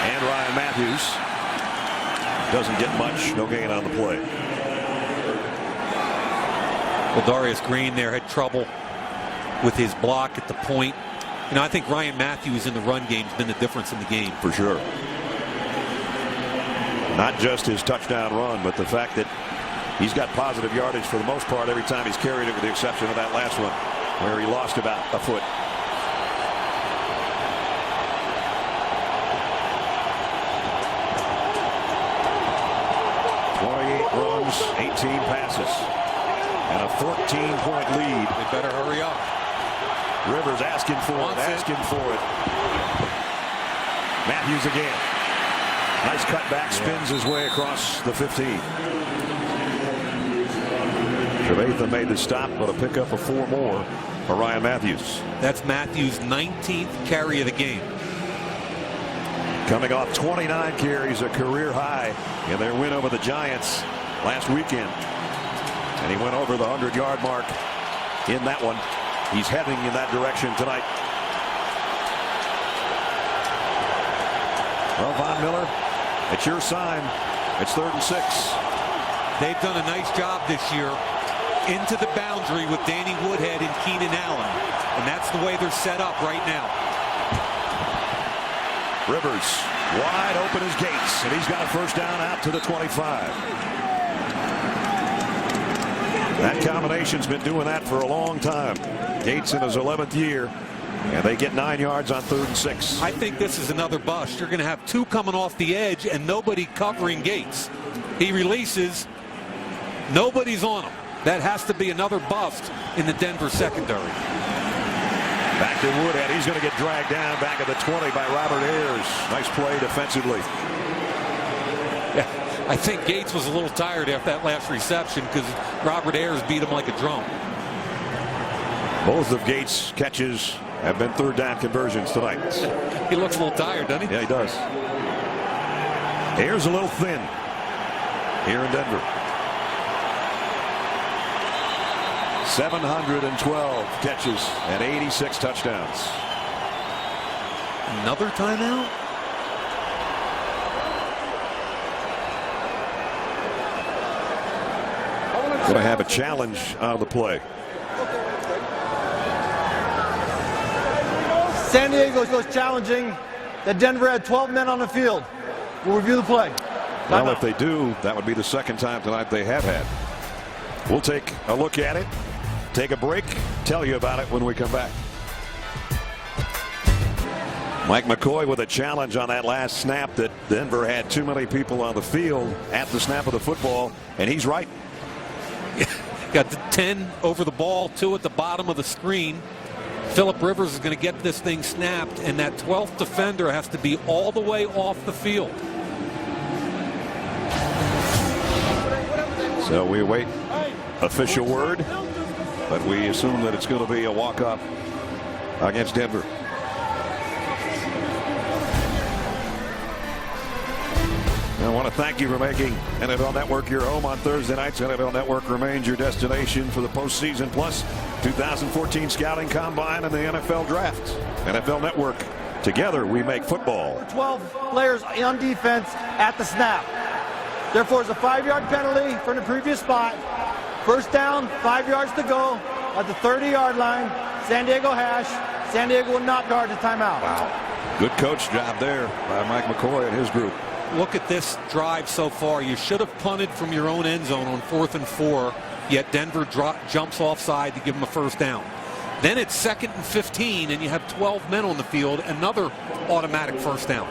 And Ryan Matthews doesn't get much. No gain on the play. Well, Darius Green there had trouble with his block at the point. You know, I think Ryan Matthews in the run game has been the difference in the game. For sure. Not just his touchdown run, but the fact that he's got positive yardage for the most part every time he's carried it, with the exception of that last one where he lost about a foot. Runs, 18 passes, and a 14-point lead. They better hurry up. Rivers asking for it. Matthews again. Nice cutback, spins his way across the 15. Trevathan made the stop, but a pickup of 4 more for Ryan Matthews. That's Matthews' 19th carry of the game. Coming off 29 carries, a career high in their win over the Giants last weekend. And he went over the 100-yard mark in that one. He's heading in that direction tonight. Well, Von Miller, it's your sign. It's 3rd and 6. They've done a nice job this year into the boundary with Danny Woodhead and Keenan Allen. And that's the way they're set up right now. Rivers wide open as Gates, and he's got a first down out to the 25. That combination's been doing that for a long time. Gates in his 11th year, and they get 9 yards on 3rd and 6. I think this is another bust. You're going to have 2 coming off the edge and nobody covering Gates. He releases. Nobody's on him. That has to be another bust in the Denver secondary. Back to Woodhead. He's going to get dragged down back at the 20 by Robert Ayers. Nice play defensively. Yeah, I think Gates was a little tired after that last reception because Robert Ayers beat him like a drum. Both of Gates' catches have been 3rd down conversions tonight. He looks a little tired, doesn't he? Yeah, he does. Ayers a little thin here in Denver. 712 catches and 86 touchdowns. Another timeout? Going to have a challenge out of the play. San Diego goes challenging that Denver had 12 men on the field. We'll review the play. Well, if they do, that would be the 2nd time tonight they have had. We'll take a look at it, take a break, tell you about it when we come back. Mike McCoy with a challenge on that last snap that Denver had too many people on the field at the snap of the football, and he's right. Got the 10 over the ball, 2 at the bottom of the screen. Phillip Rivers is going to get this thing snapped, and that 12th defender has to be all the way off the field. So we await official word. but we assume that it's going to be a walk-off against Denver. I want to thank you for making NFL Network your home on Thursday nights. NFL Network remains your destination for the postseason, plus 2014 Scouting Combine and the NFL Draft. NFL Network, together we make football. 12 players on defense at the snap. Therefore, it's a 5-yard penalty from the previous spot. First down, 5 yards to go at the 30-yard line. San Diego hash. San Diego will not guard the timeout. Wow. Good coach job there by Mike McCoy and his group. Look at this drive so far. You should have punted from your own end zone on 4th and 4, yet Denver jumps offside to give them a first down. Then it's 2nd and 15, and you have 12 men on the field, another automatic first down.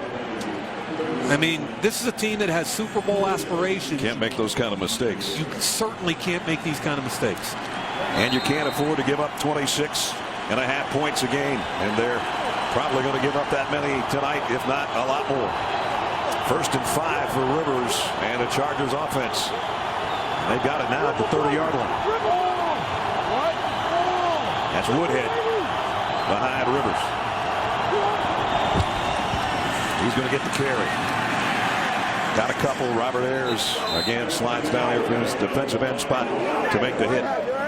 I mean, this is a team that has Super Bowl aspirations. Can't make those kind of mistakes. You certainly can't make these kind of mistakes. And you can't afford to give up 26.5 points a game, and they're probably going to give up that many tonight, if not a lot more. 1st and 5 for Rivers and the Chargers offense. They've got it now at the 30-yard line. That's Woodhead behind Rivers. He's going to get the carry. Got a couple. Robert Ayers again slides down here from his defensive end spot to make the hit.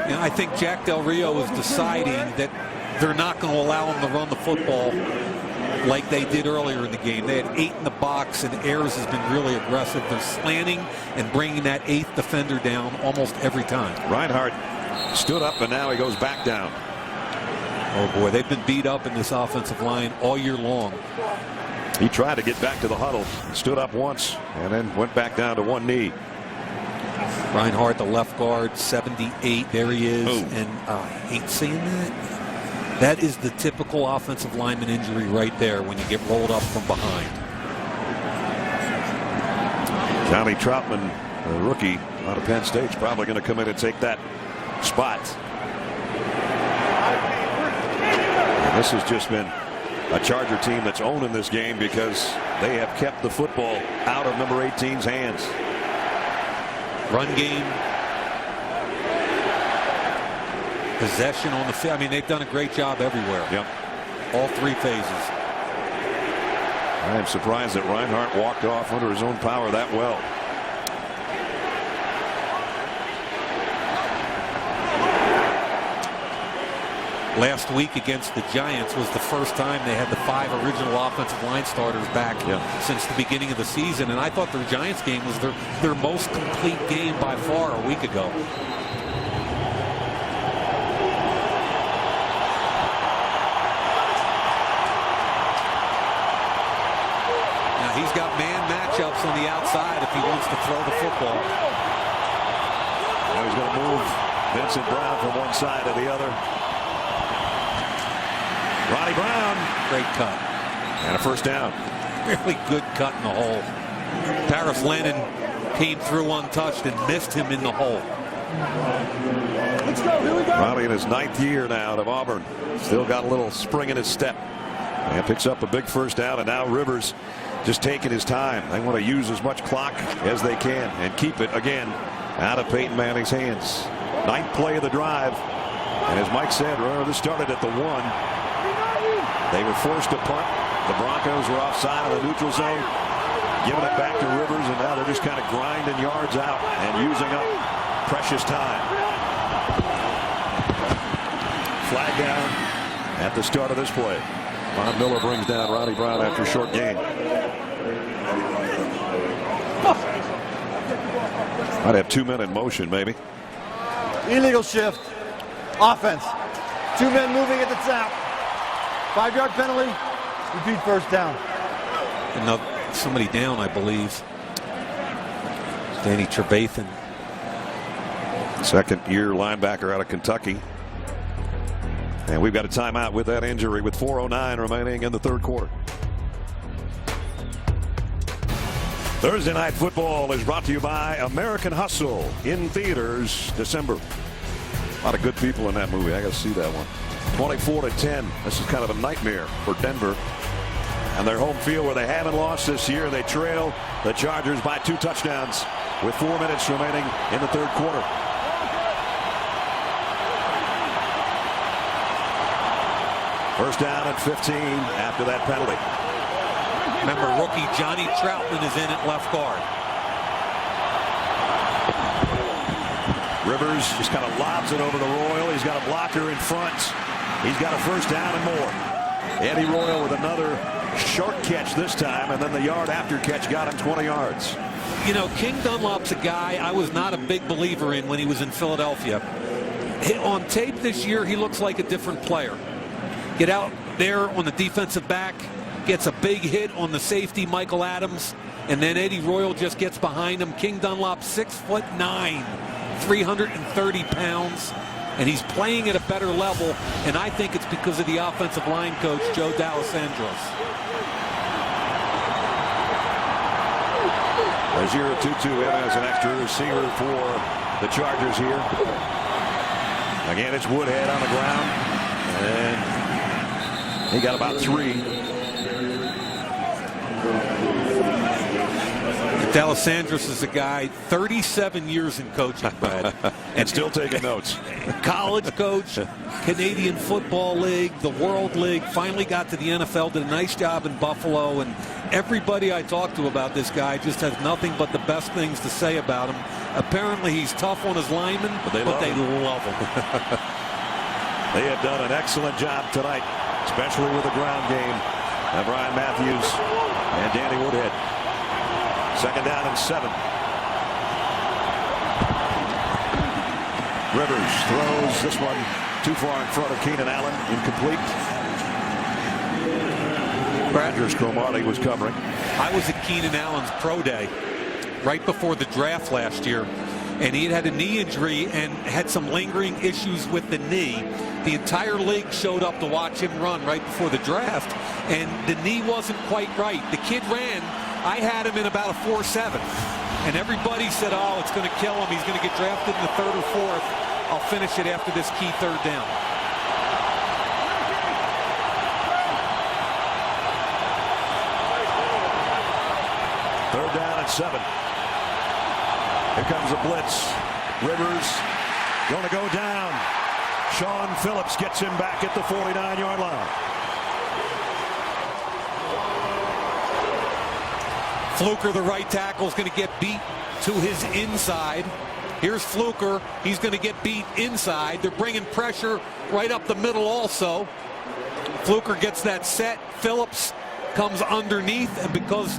You know, I think Jack Del Rio is deciding that they're not going to allow him to run the football like they did earlier in the game. They had 8 in the box, and Ayers has been really aggressive. They're slanting and bringing that 8th defender down almost every time. Reinhardt stood up, and now he goes back down. Oh boy, they've been beat up in this offensive line all year long. He tried to get back to the huddle, stood up once, and then went back down to one knee. Reinhardt, the left guard, 78. There he is. Boom. And I hate saying that. That is the typical offensive lineman injury right there when you get rolled up from behind. Johnny Troutman, the rookie out of Penn State, is probably going to come in and take that spot. And this has just been a Charger team that's owning this game because they have kept the football out of number 18's hands. Run game, possession on the field. I mean, they've done a great job everywhere. Yep. All 3 phases. I am surprised that Reinhardt walked off under his own power that well. Last week against the Giants was the first time they had the 5 original offensive line starters back since the beginning of the season, and I thought their Giants game was their most complete game by far a week ago. Now he's got man matchups on the outside if he wants to throw the football. Now he's going to move Vincent Brown from one side to the other. Ronnie Brown. Great cut. And a first down. Really good cut in the hole. Paris Lennon came through untouched and missed him in the hole. Let's go. Here we go. Ronnie in his 9th year now out of Auburn. Still got a little spring in his step. And picks up a big first down. And now Rivers just taking his time. They want to use as much clock as they can and keep it again out of Peyton Manning's hands. 9th play of the drive. And as Mike said, this started at the 1. They were forced to punt. The Broncos were offside in the neutral zone, giving it back to Rivers, and now they're just kind of grinding yards out and using up precious time. Flag down at the start of this play. Von Miller brings down Ronnie Brown after a short gain. Might have 2 men in motion, maybe. Illegal shift. Offense. 2 men moving at the snap. 5-yard penalty. Repeat first down. And somebody down, I believe. Danny Trevathan. 2nd-year linebacker out of Kentucky. And we've got a timeout with that injury with 4:09 remaining in the 3rd quarter. Thursday Night Football is brought to you by American Hustle, in theaters December. A lot of good people in that movie. I got to see that one. 24-10. This is kind of a nightmare for Denver and their home field where they haven't lost this year. They trail the Chargers by 2 touchdowns with 4 minutes remaining in the 3rd quarter. First down and 15 after that penalty. Remember, rookie Johnny Troutman is in at left guard. Rivers just kind of lobs it over the Royal. He's got a blocker in front. He's got a first down and more. Eddie Royal with another short catch this time, and then the yard after catch got him 20 yards. You know, King Dunlop's a guy I was not a big believer in when he was in Philadelphia. On tape this year, he looks like a different player. Get out there on the defensive back, gets a big hit on the safety, Michael Adams, and then Eddie Royal just gets behind him. King Dunlop, 6'9", 330 pounds, and he's playing at a better level, and I think it's because of the offensive line coach, Joe D'Alessandros. Azir Tutu in as an extra receiver for the Chargers here. Again, it's Woodhead on the ground, and he got about 3. D'Alessandros is a guy, 37 years in coaching, Brad. And still taking notes. College coach, Canadian Football League, the World League, finally got to the NFL, did a nice job in Buffalo, and everybody I talk to about this guy just has nothing but the best things to say about him. Apparently he's tough on his linemen, but they love him. They have done an excellent job tonight, especially with the ground game. Brian Matthews and Danny Woodhead. Second down and 7. Rivers throws this one too far in front of Keenan Allen, incomplete. Rodgers Cromartie was covering. I was at Keenan Allen's pro day right before the draft last year, and he had a knee injury and had some lingering issues with the knee. The entire league showed up to watch him run right before the draft, and the knee wasn't quite right. The kid ran. I had him in about a 4.7, and everybody said, oh, it's going to kill him. He's going to get drafted in the 3rd or 4th. I'll finish it after this key 3rd down. Third down and 7. Here comes a blitz. Rivers going to go down. Sean Phillips gets him back at the 49-yard line. Fluker, the right tackle, is going to get beat to his inside. Here's Fluker. He's going to get beat inside. They're bringing pressure right up the middle also. Fluker gets that set. Phillips comes underneath, and because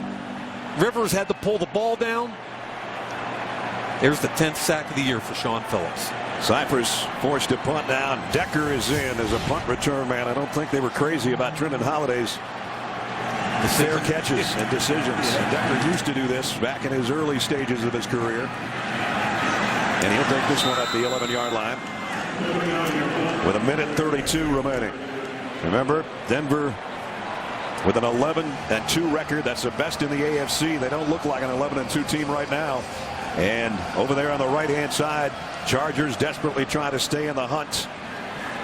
Rivers had to pull the ball down, there's the 10th sack of the year for Sean Phillips. Cypress forced to punt down. Decker is in as a punt return man. I don't think they were crazy about Trendon Holliday's fair catches and decisions. Decker used to do this back in his early stages of his career. And he'll take this one at the 11-yard line with 1:32 remaining. Remember, Denver with an 11-2 record. That's the best in the AFC. They don't look like an 11-2 team right now. And over there on the right-hand side, Chargers desperately trying to stay in the hunt,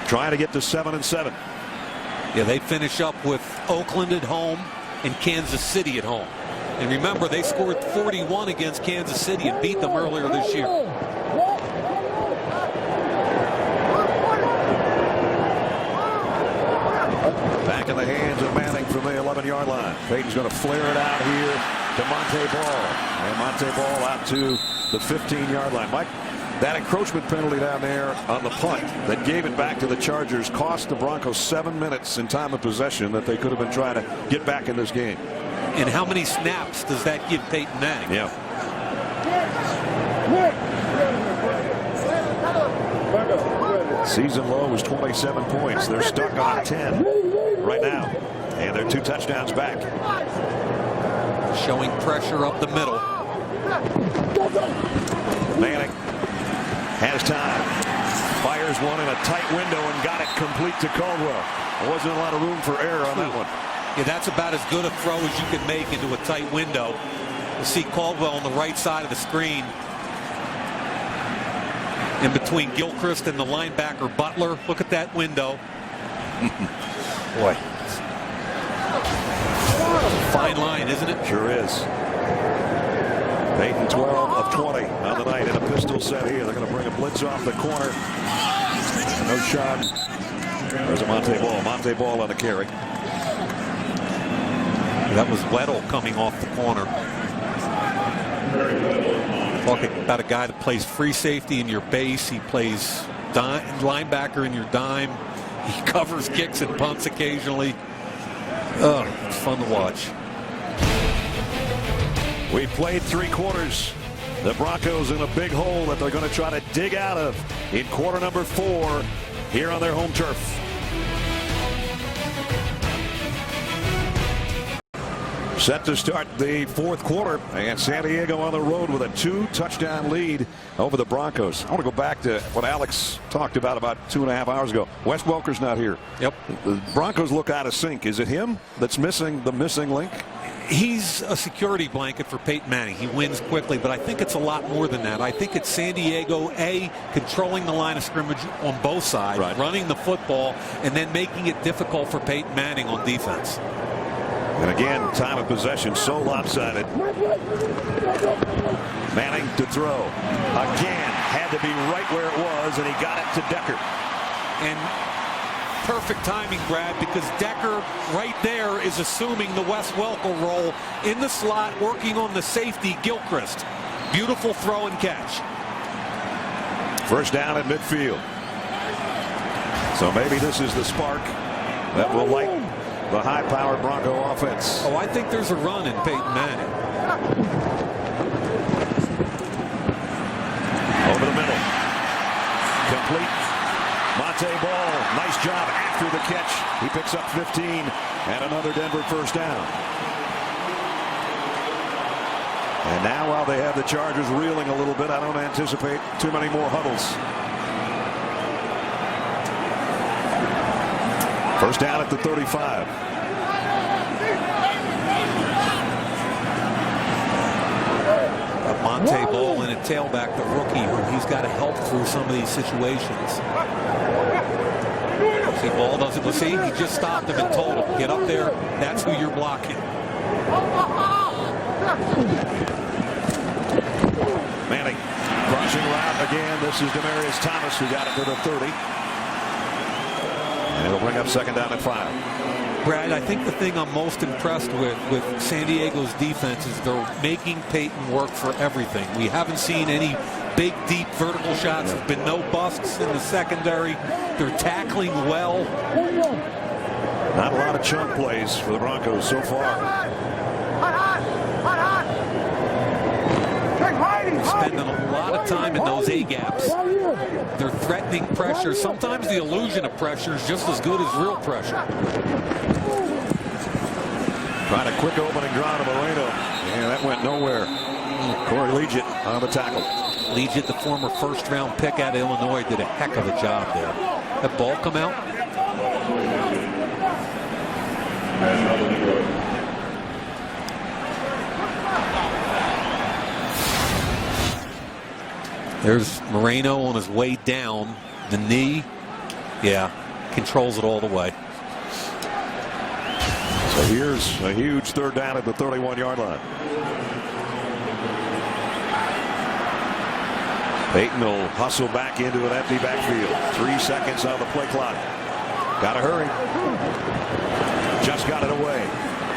trying to get to 7-7. Yeah, they finish up with Oakland at home and Kansas City at home. And remember, they scored 41 against Kansas City and beat them earlier this year. Back in the hands of Manning from the 11-yard line. Peyton's going to flare it out here to Monte Ball. And Monte Ball out to the 15-yard line. Mike, that encroachment penalty down there on the punt that gave it back to the Chargers cost the Broncos 7 minutes in time of possession that they could have been trying to get back in this game. And how many snaps does that give Peyton Manning? Yeah. Season low was 27 points. They're stuck on 10 right now. And they're 2 touchdowns back. Showing pressure up the middle. Manning has time. Fires one in a tight window and got it complete to Caldwell. There wasn't a lot of room for error on that one. Yeah, that's about as good a throw as you can make into a tight window. You see Caldwell on the right side of the screen. In between Gilchrist and the linebacker Butler. Look at that window. Boy. Fine line, isn't it? Sure is. Peyton 12 of 20 on the night in a pistol set here. They're going to bring a blitz off the corner. No shot. There's a Monte Ball on the carry. That was Weddle coming off the corner. Talking about a guy that plays free safety in your base. He plays linebacker in your dime. He covers kicks and punts occasionally. Oh, it's fun to watch. We played 3 quarters. The Broncos in a big hole that they're going to try to dig out of in quarter number 4 here on their home turf. Set to start the 4th quarter, and San Diego on the road with a 2-touchdown lead over the Broncos. I want to go back to what Alex talked about 2.5 hours ago. Wes Welker's not here. Yep. The Broncos look out of sync. Is it him that's missing the missing link? He's a security blanket for Peyton Manning. He wins quickly, but I think it's a lot more than that. I think it's San Diego, controlling the line of scrimmage on both sides, right, running the football, and then making it difficult for Peyton Manning on defense. And again, time of possession so lopsided. Manning to throw. Again, had to be right where it was, and he got it to Decker. And perfect timing, Brad, because Decker right there is assuming the Wes Welker role in the slot, working on the safety, Gilchrist. Beautiful throw and catch. First down at midfield. So maybe this is the spark that will light the high-powered Bronco offense. Oh, I think there's a run in Peyton Manning. Over the middle. Complete. Monte Ball, nice job after the catch. He picks up 15 and another Denver first down. And now while they have the Chargers reeling a little bit, I don't anticipate too many more huddles. First down at the 35. Monte Ball in a tailback, the rookie, who he's got to help through some of these situations. See, Ball doesn't see. He just stopped him and told him, get up there. That's who you're blocking. Manning crossing route again. This is Demaryius Thomas who got it to the 30. And it'll bring up second down and 5. Brad, I think the thing I'm most impressed with San Diego's defense is they're making Peyton work for everything. We haven't seen any big, deep vertical shots. There's been no busts in the secondary. They're tackling well. Not a lot of chunk plays for the Broncos so far. Spending a lot of time in those A-gaps. They're threatening pressure. Sometimes the illusion of pressure is just as good as real pressure. Trying a quick opening draw to Moreno. And that went nowhere. Corey Leggett on the tackle. Leggett, the former first-round pick out of Illinois, did a heck of a job there. That ball come out? There's Moreno on his way down. The knee, yeah, controls it all the way. So here's a huge third down at the 31-yard line. Peyton will hustle back into an empty backfield. 3 seconds on the play clock. Got to hurry. Just got it away.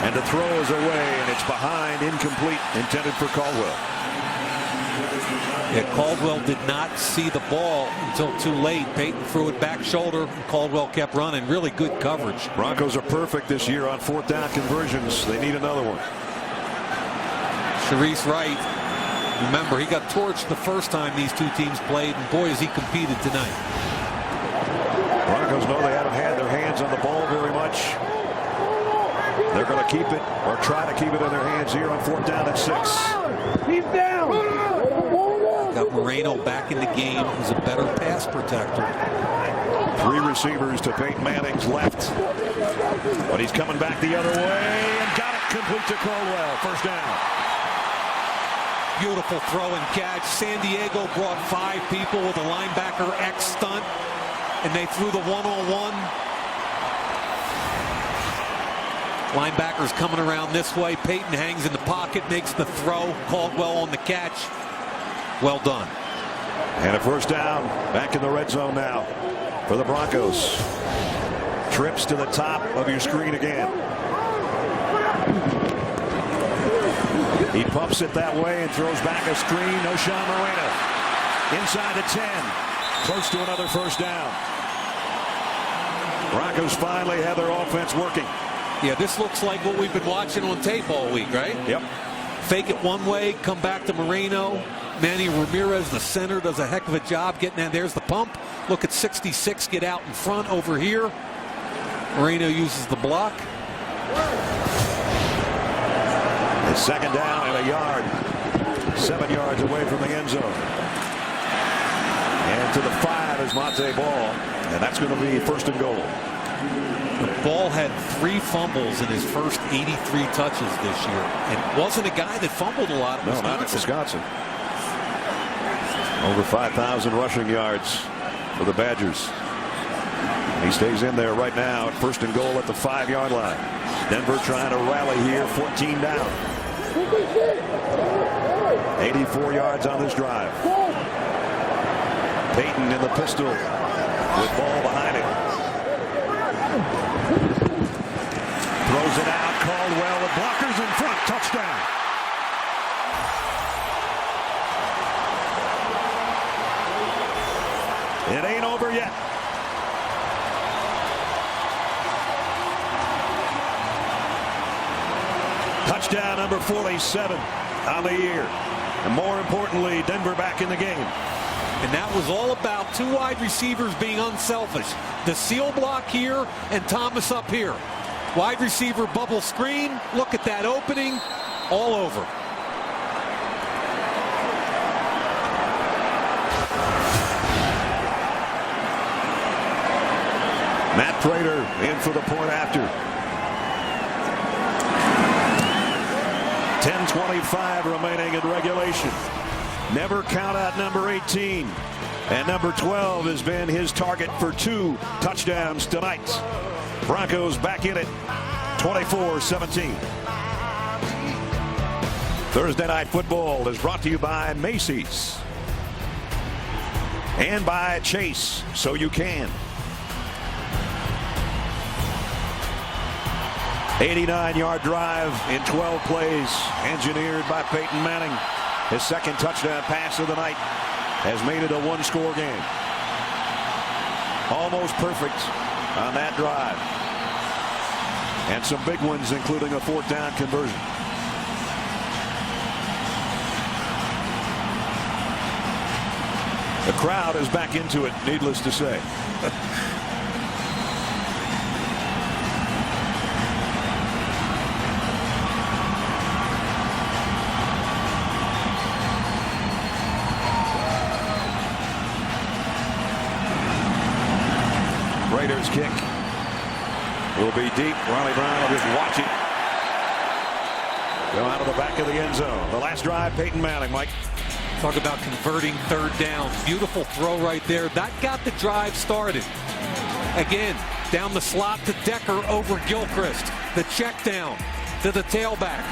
And the throw is away, and it's behind, incomplete, intended for Caldwell. Yeah, Caldwell did not see the ball until too late. Peyton threw it back shoulder. Caldwell kept running. Really good coverage. Broncos are perfect this year on fourth down conversions. They need another one. Sharice Wright, remember, he got torched the first time these two teams played, and boy, has he competed tonight. Broncos know they haven't had their hands on the ball very much. They're going to keep it, or try to keep it in their hands here on fourth down at 6. He's down. Got Moreno back in the game. He's a better pass protector. 3 receivers to Peyton Manning's left. But he's coming back the other way and got it complete to Caldwell. First down. Beautiful throw and catch. San Diego brought 5 people with a linebacker X stunt, and they threw the one-on-one. Linebackers coming around this way. Peyton hangs in the pocket, makes the throw. Caldwell on the catch. Well done. And a first down back in the red zone now. for the Broncos. Trips to the top of your screen again. He pumps it that way and throws back a screen. No Sean Moreno. Inside the 10. Close to another first down. Broncos finally have their offense working. Yeah, this looks like what we've been watching on tape all week, right? Yep. Fake it one way, come back to Moreno. Manny Ramirez, the center, does a heck of a job getting in. There's the pump. Look at 66 get out in front over here. Moreno uses the block. It's second down and a yard. 7 yards away from the end zone. And to the 5 is Monte Ball. And that's going to be first and goal. Ball had 3 fumbles in his first 83 touches this year. And wasn't a guy that fumbled a lot. No, not at Wisconsin. Over 5,000 rushing yards for the Badgers. He stays in there right now at first and goal at the 5-yard line. Denver trying to rally here, 14 down. 84 yards on this drive. Peyton in the pistol with ball behind him. Throws it out. Caldwell with blockers in front. Touchdown. It ain't over yet. Touchdown number 47 on the year. And more importantly, Denver back in the game. And that was all about 2 wide receivers being unselfish. The seal block here and Thomas up here. Wide receiver bubble screen. Look at that opening. All over. Matt Prater in for the point after. 10:25 remaining in regulation. Never count out number 18. And number 12 has been his target for 2 touchdowns tonight. Broncos back in it, 24-17. Thursday Night Football is brought to you by Macy's. And by Chase, so you can. 89-yard drive in 12 plays, engineered by Peyton Manning. His second touchdown pass of the night has made it a 1-score game. Almost perfect on that drive. And some big ones, including a 4th down conversion. The crowd is back into it, needless to say. Raiders kick will be deep. Ronnie Brown will just watch it go out of the back of the end zone. The last drive, Peyton Manning, Mike. Talk about converting 3rd down. Beautiful throw right there. That got the drive started. Again, down the slot to Decker over Gilchrist. The check down to the tailback.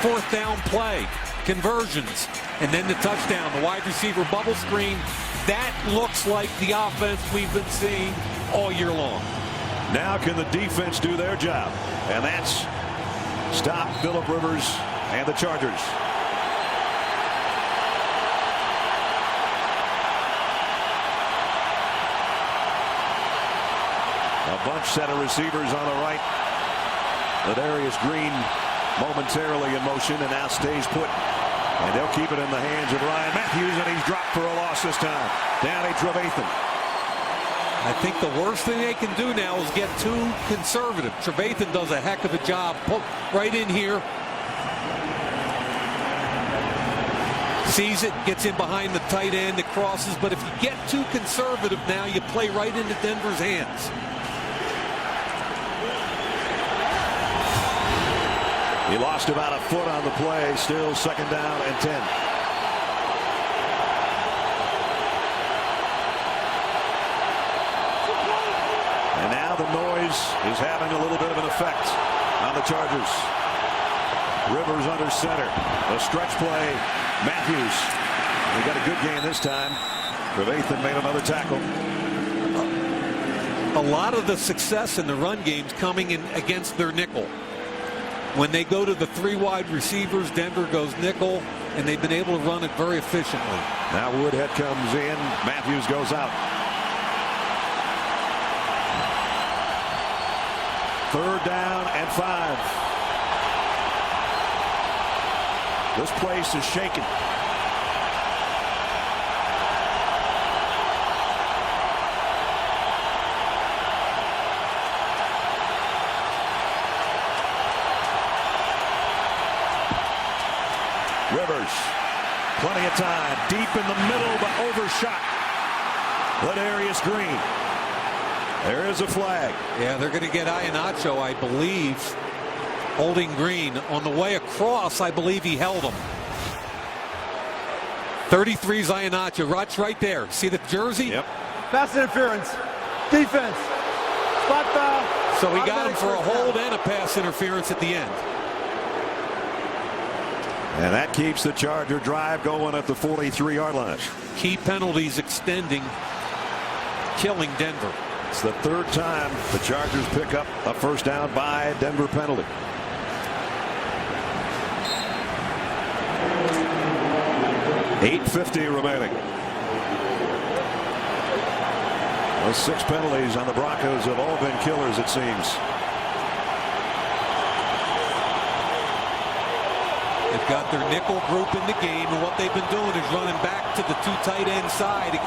4th down play. Conversions. And then the touchdown. The wide receiver bubble screen. That looks like the offense we've been seeing all year long. Now can the defense do their job? And that's stop Phillip Rivers and the Chargers. A bunch set of receivers on the right. Ladarius Green momentarily in motion and now stays put. And they'll keep it in the hands of Ryan Matthews, and he's dropped for a loss this time. Danny Trevathan. I think the worst thing they can do now is get too conservative. Trevathan does a heck of a job. Put right in here. Sees it, gets in behind the tight end, it crosses. But if you get too conservative now, you play right into Denver's hands. He lost about a foot on the play. Still second down and 10. And now the noise is having a little bit of an effect on the Chargers. Rivers under center. The stretch play. Matthews. He got a good game this time. Trevathan made another tackle. a lot of the success in the run games coming in against their nickel. When they go to the 3 wide receivers, Denver goes nickel, and they've been able to run it very efficiently. Now Woodhead comes in. Matthews goes out. 3rd down and 5. This place is shaking. Rivers, plenty of time, deep in the middle, but overshot. Ladarius Green. There is a flag. Yeah, they're going to get Iannaccio, I believe, holding Green. On the way across, I believe he held him. 33's Iannaccio, right there. See the jersey? Yep. Pass interference. Defense. Spot foul. So he got him for a hold and a pass interference at the end. And that keeps the Charger drive going at the 43-yard line. Key penalties extending, killing Denver. It's the 3rd time the Chargers pick up a 1st down by Denver penalty. .850 remaining. Those 6 penalties on the Broncos have all been killers, it seems. They've got their nickel group in the game, and what they've been doing is running back to the 2 tight end side.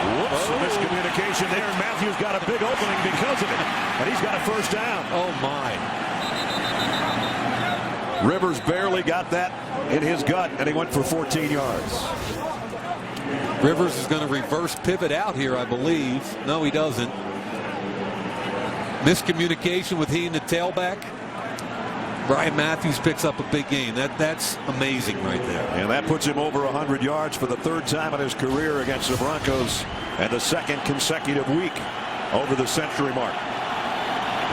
Whoops, miscommunication there. Matthews got a big opening because of it, and he's got a 1st down. Oh, my. Rivers barely got that in his gut, and he went for 14 yards. Rivers is going to reverse pivot out here, I believe. No, he doesn't. Miscommunication with he and the tailback. Brian Matthews picks up a big gain. That's amazing right there. And that puts him over 100 yards for the 3rd time in his career against the Broncos, and the 2nd consecutive week over the century mark,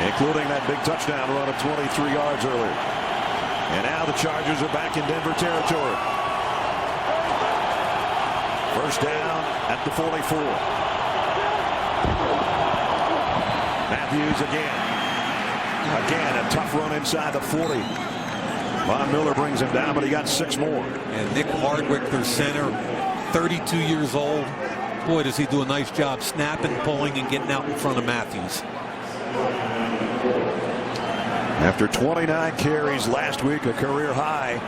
including that big touchdown run of 23 yards earlier. And now the Chargers are back in Denver territory. 1st down at the 44. Matthews again. Again, a tough run inside the 40. Von Miller brings him down, but he got 6 more. And Nick Hardwick, their center, 32 years old. Boy, does he do a nice job snapping, pulling, and getting out in front of Matthews. After 29 carries last week, a career high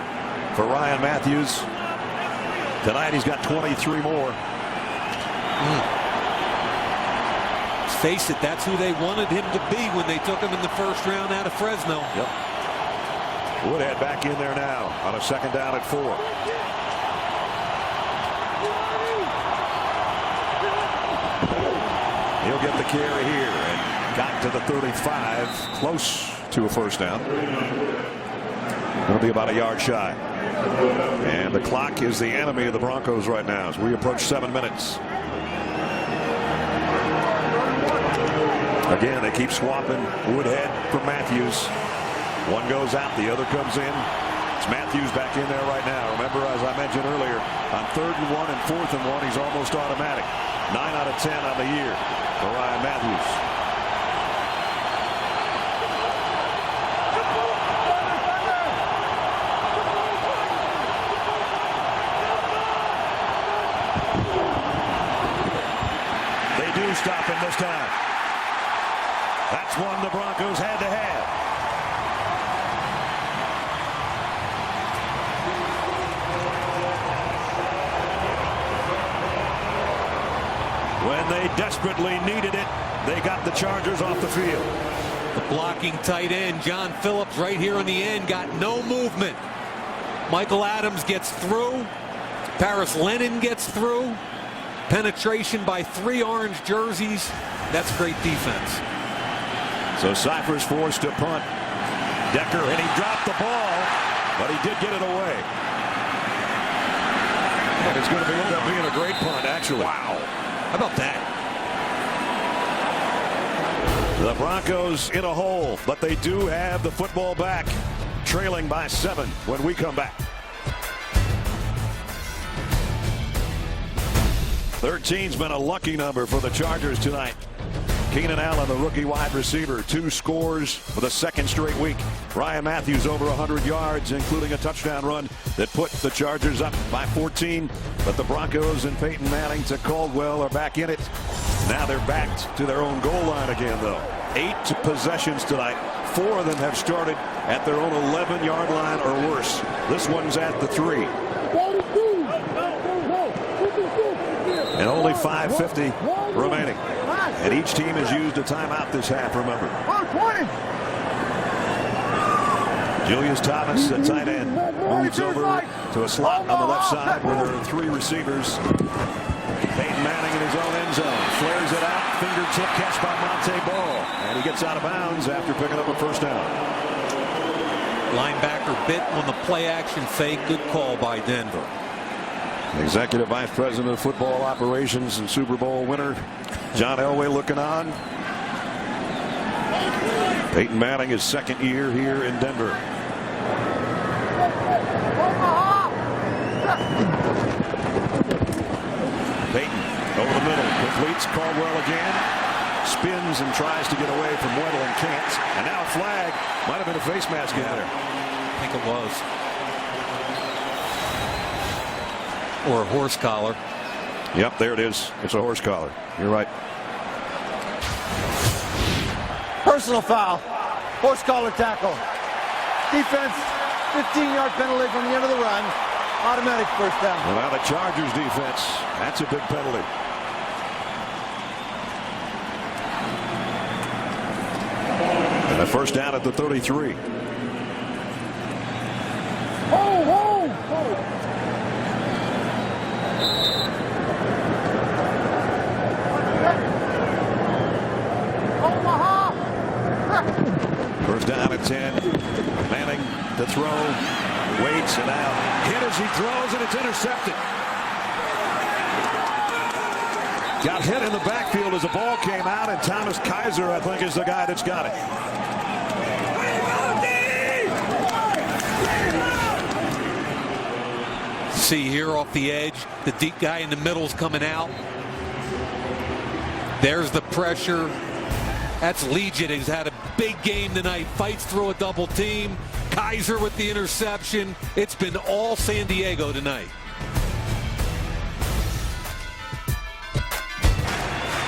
for Ryan Matthews. Tonight he's got 23 more. Face it, that's who they wanted him to be when they took him in the 1st round out of Fresno. Yep. Woodhead back in there now on a 2nd down at 4. He'll get the carry here and got to the 35, close to a 1st down. Going to be about a yard shy. And the clock is the enemy of the Broncos right now as we approach 7 minutes. Again, they keep swapping Woodhead for Matthews. One goes out, the other comes in. It's Matthews back in there right now. Remember, as I mentioned earlier, on 3rd and 1 and 4th and 1, he's almost automatic. 9 out of 10 on the year for Ryan Matthews. They do stop him this time. That's one the Broncos had to have. When they desperately needed it, they got the Chargers off the field. The blocking tight end, John Phillips, right here in the end, got no movement. Michael Adams gets through. Paris Lennon gets through. Penetration by 3 orange jerseys. That's great defense. So Cypher's forced to punt. Decker, and he dropped the ball, but he did get it away. And it's going to end up being a great punt, actually. Wow. How about that? The Broncos in a hole, but they do have the football back, trailing by 7 when we come back. 13's been a lucky number for the Chargers tonight. Keenan Allen, the rookie wide receiver, 2 scores for the second straight week. Ryan Matthews over 100 yards, including a touchdown run that put the Chargers up by 14. But the Broncos and Peyton Manning to Caldwell are back in it. Now they're back to their own goal line again, though. 8 possessions tonight. 4 of them have started at their own 11-yard line or worse. This one's at the 3. And only 5:50 remaining. And each team has used a timeout this half, remember. Julius Thomas, the tight end, moves over to a slot on the left side where there are 3 receivers. Peyton Manning in his own end zone. Flares it out. Fingertip catch by Monte Ball. And he gets out of bounds after picking up a first down. Linebacker bit on the play action fake. Good call by Denver. Executive Vice President of Football Operations and Super Bowl winner John Elway looking on. Peyton Manning, his second year here in Denver. Peyton over the middle, completes. Caldwell again, spins and tries to get away from Weddle and can't. And now a flag. Might have been a face mask in there. I think it was. Or a horse collar. Yep, there it is. It's a horse collar. You're right. Personal foul. Horse collar tackle. Defense, 15-yard penalty from the end of the run. Automatic first down. Well, now the Chargers defense. That's a big penalty. And a first down at the 33. First down at 10. Manning to throw. Waits and out. Hit as he throws, and it's intercepted. Got hit in the backfield as the ball came out, and Thomas Kaiser, I think, is the guy that's got it. See here off the edge, the deep guy in the middle's coming out. There's the pressure. That's Legion. He's had a big game tonight. Fights through a double team. Kaiser with the interception. It's been all San Diego tonight.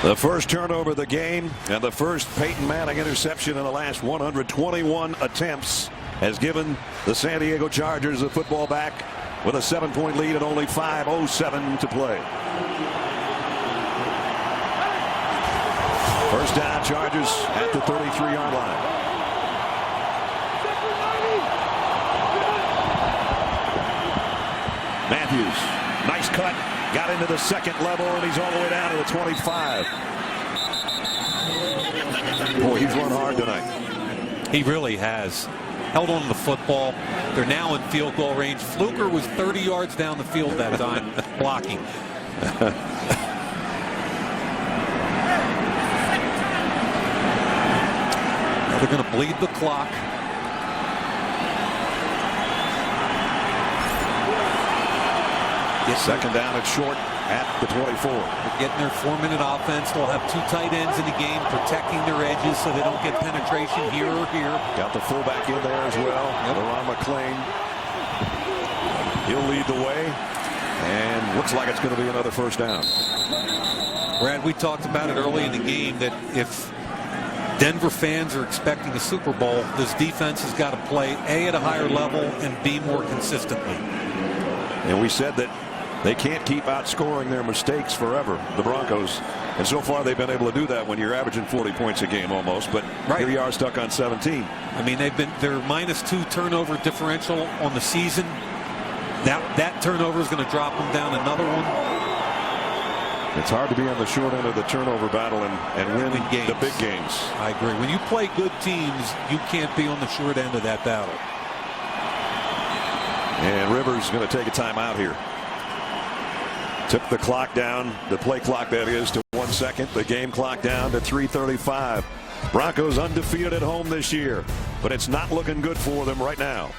The first turnover of the game and the first Peyton Manning interception in the last 121 attempts has given the San Diego Chargers the football back with a 7-point lead and only 5:07 to play. First down, Chargers at the 33-yard line. Matthews, nice cut, got into the second level, and he's all the way down to the 25. Boy, he's run hard tonight. He really has. Held on to the football. They're now in field goal range. Fluker was 30 yards down the field that time blocking. Now they're going to bleed the clock. Second down and short at the 24. They're getting their 4-minute offense. They'll have 2 tight ends in the game protecting their edges so they don't get penetration here or here. Got the fullback in there as well. Ron McClain. He'll lead the way. And looks like it's going to be another first down. Brad, we talked about it early in the game that if Denver fans are expecting a Super Bowl, this defense has got to play A, at a higher level, and B, more consistently. And we said that they can't keep outscoring their mistakes forever, the Broncos. And so far they've been able to do that when you're averaging 40 points a game almost. But here you are stuck on 17. I mean, they're -2 turnover differential on the season. That turnover is going to drop them down another one. It's hard to be on the short end of the turnover battle and win games. The big games. I agree. When you play good teams, you can't be on the short end of that battle. And Rivers going to take a timeout here. Took the clock down, the play clock that is, to 1 second. The game clock down to 3:35. Broncos undefeated at home this year, but it's not looking good for them right now.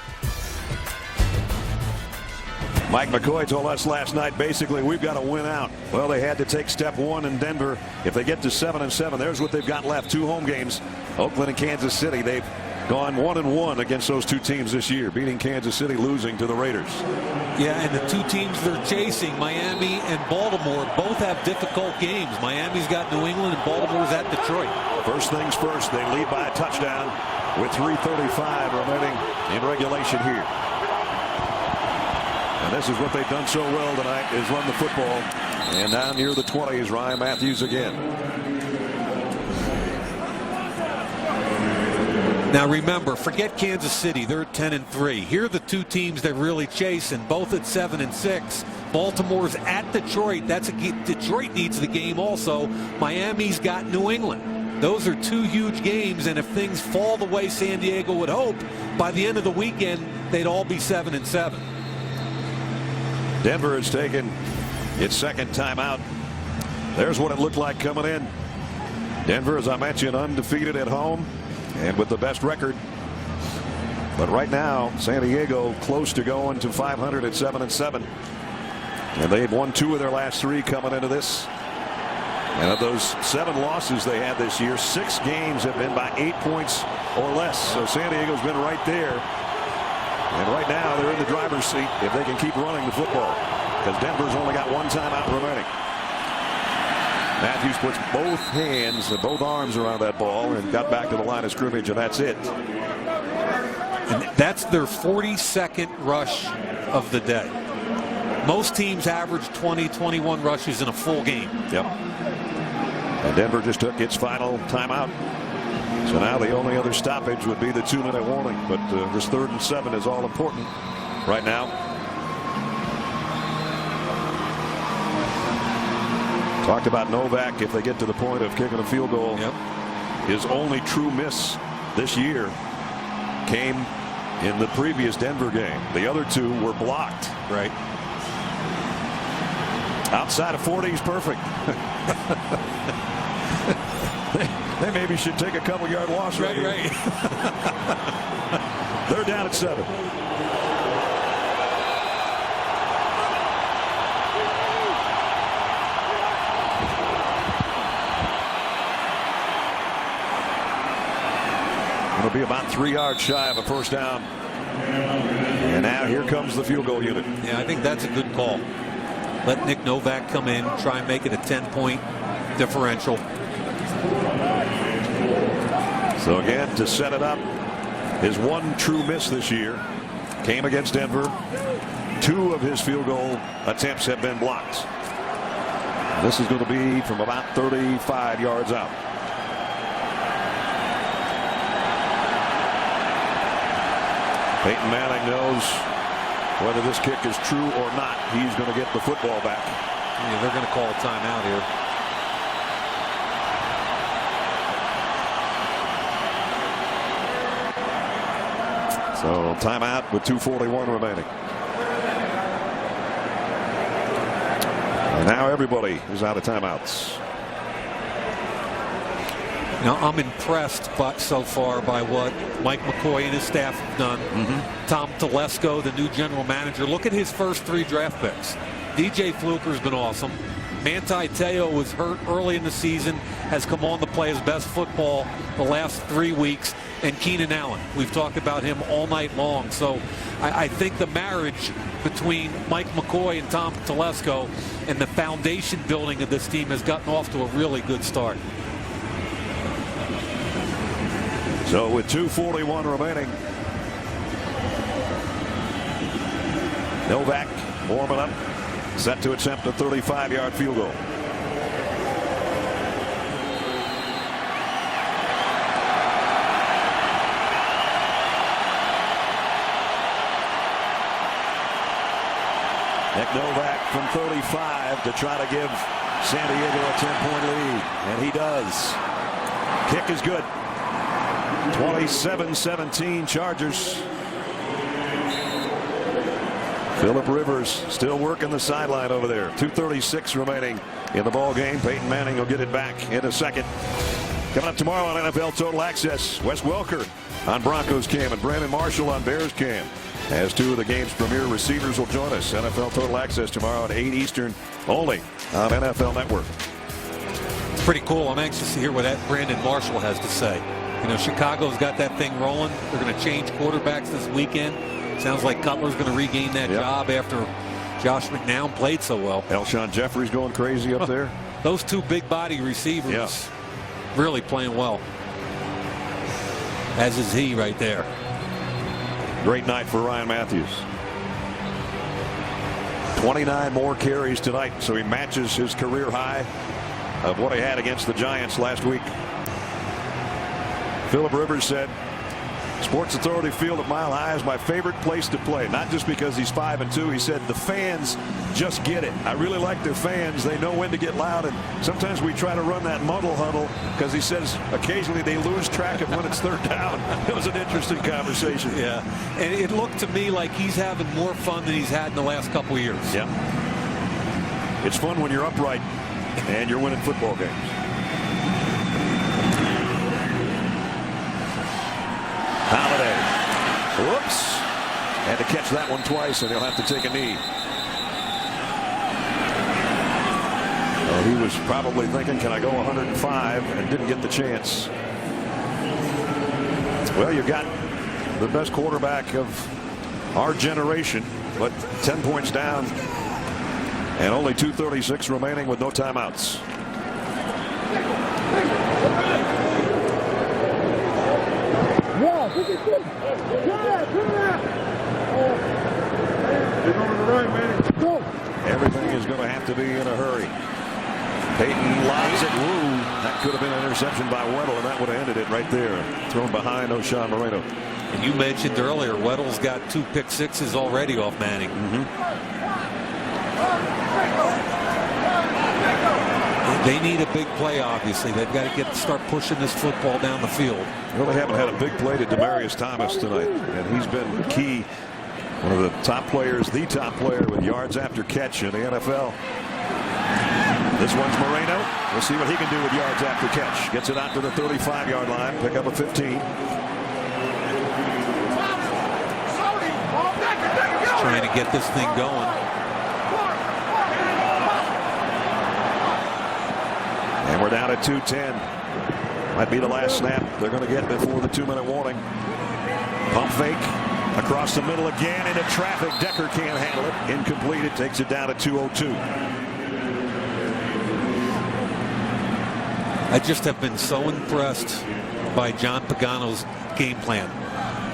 Mike McCoy told us last night, basically, we've got to win out. Well, they had to take step one in Denver. If they get to 7-7, there's what they've got left. 2 home games, Oakland and Kansas City. They've gone 1-1 against those 2 teams this year, beating Kansas City, losing to the Raiders. Yeah, and the 2 teams they're chasing, Miami and Baltimore, both have difficult games. Miami's got New England and Baltimore's at Detroit. First things first, they lead by a touchdown with 3:35 remaining in regulation here. And this is what they've done so well tonight, is run the football. And now near the 20s, Ryan Matthews again. Now remember, forget Kansas City. They're at 10-3. Here are the 2 teams they're really chasing, both at 7-6. Baltimore's at Detroit. Detroit needs the game also. Miami's got New England. Those are 2 huge games, and if things fall the way San Diego would hope, by the end of the weekend, they'd all be 7-7. Denver has taken its second timeout. There's what it looked like coming in. Denver, as I mentioned, undefeated at home and with the best record. But right now, San Diego close to going to 500 at 7-7. And they've won 2 of their last 3 coming into this. And of those 7 losses they had this year, 6 games have been by 8 points or less. So San Diego's been right there. And right now they're in the driver's seat if they can keep running the football, because Denver's only got 1 timeout remaining. Matthews puts both hands and both arms around that ball and got back to the line of scrimmage, and that's it. And that's their 42nd rush of the day. Most teams average 20-21 rushes in a full game. Yep. And Denver just took its final timeout. So now the only other stoppage would be the 2-minute warning. But this 3rd and 7 is all important right now. Talked about Novak, if they get to the point of kicking a field goal. Yep. His only true miss this year came in the previous Denver game. The other 2 were blocked. Right. Outside of 40 is perfect. They maybe should take a couple-yard loss right here. They're down at 7. It'll be about 3 yards shy of a first down. And now here comes the field goal unit. Yeah, I think that's a good call. Let Nick Novak come in, try and make it a 10-point differential. So again, to set it up, his 1 true miss this year came against Denver. 2 of his field goal attempts have been blocked. This is going to be from about 35 yards out. Peyton Manning knows whether this kick is true or not. He's going to get the football back. Yeah, they're going to call a timeout here. So timeout with 2:41 remaining. And now everybody is out of timeouts. Now, I'm impressed so far by what Mike McCoy and his staff have done. Tom Telesco, the new general manager. Look at his first 3 draft picks. DJ Fluker's been awesome. Manti Te'o was hurt early in the season, has come on to play his best football the last 3 weeks. And Keenan Allen, we've talked about him all night long. So I think the marriage between Mike McCoy and Tom Telesco and the foundation building of this team has gotten off to a really good start. So with 2:41 remaining, Novak warming up, set to attempt a 35-yard field goal. Nick Novak from 35 to try to give San Diego a 10-point lead, and he does. Kick is good. 27-17 Chargers. Phillip Rivers still working the sideline over there. 2:36 remaining in the ball game. Peyton Manning will get it back in a second. Coming up tomorrow on NFL Total Access, Wes Welker on Broncos Cam and Brandon Marshall on Bears Cam. as two of the game's premier receivers will join us. NFL Total Access tomorrow at 8 Eastern, only on NFL Network. It's pretty cool. I'm anxious to hear what that Brandon Marshall has to say. You know, Chicago's got that thing rolling. They're going to change quarterbacks this weekend. Sounds like Cutler's going to regain that job after Josh McNown played so well. Alshon Jeffrey's going crazy up there. Those two big body receivers really playing well. As is he right there. Great night for Ryan Matthews. 29 more carries tonight, so he matches his career high of what he had against the Giants last week. Phillip Rivers said, Sports Authority Field at Mile High is my favorite place to play. Not just because he's 5-2. He said the fans just get it. I really like their fans. They know when to get loud, and sometimes we try to run that muddle huddle because he says occasionally they lose track of when it's third down. It was an interesting conversation. Yeah, and it looked to me like he's having more fun than he's had in the last couple of years. Yeah. It's fun when you're upright and you're winning football games. Holiday. Whoops. Had to catch that one twice, and he'll have to take a knee. Well, he was probably thinking, can I go 105, and didn't get the chance. Well, you got the best quarterback of our generation, but 10 points down, and only 2:36 remaining with no timeouts. Everything is going to have to be in a hurry. Peyton lobs it. Woo. That could have been an interception by Weddle, and that would have ended it right there. Thrown behind O'Shawn Moreno. And you mentioned earlier, Weddle's got 2 pick sixes already off Manning. They need a big play, obviously. They've got to start pushing this football down the field. Well, they haven't had a big play to Demaryius Thomas tonight, and he's been key. One of the top players, the top player with yards after catch in the NFL. This one's Moreno. We'll see what he can do with yards after catch. Gets it out to the 35-yard line. Pick up a 15. Trying to get this thing going. And we're down at 2:10. Might be the last snap they're going to get before the 2-minute warning. Pump fake across the middle again into traffic. Decker can't handle it. Incomplete. It takes it down to 2:02. I just have been so impressed by John Pagano's game plan.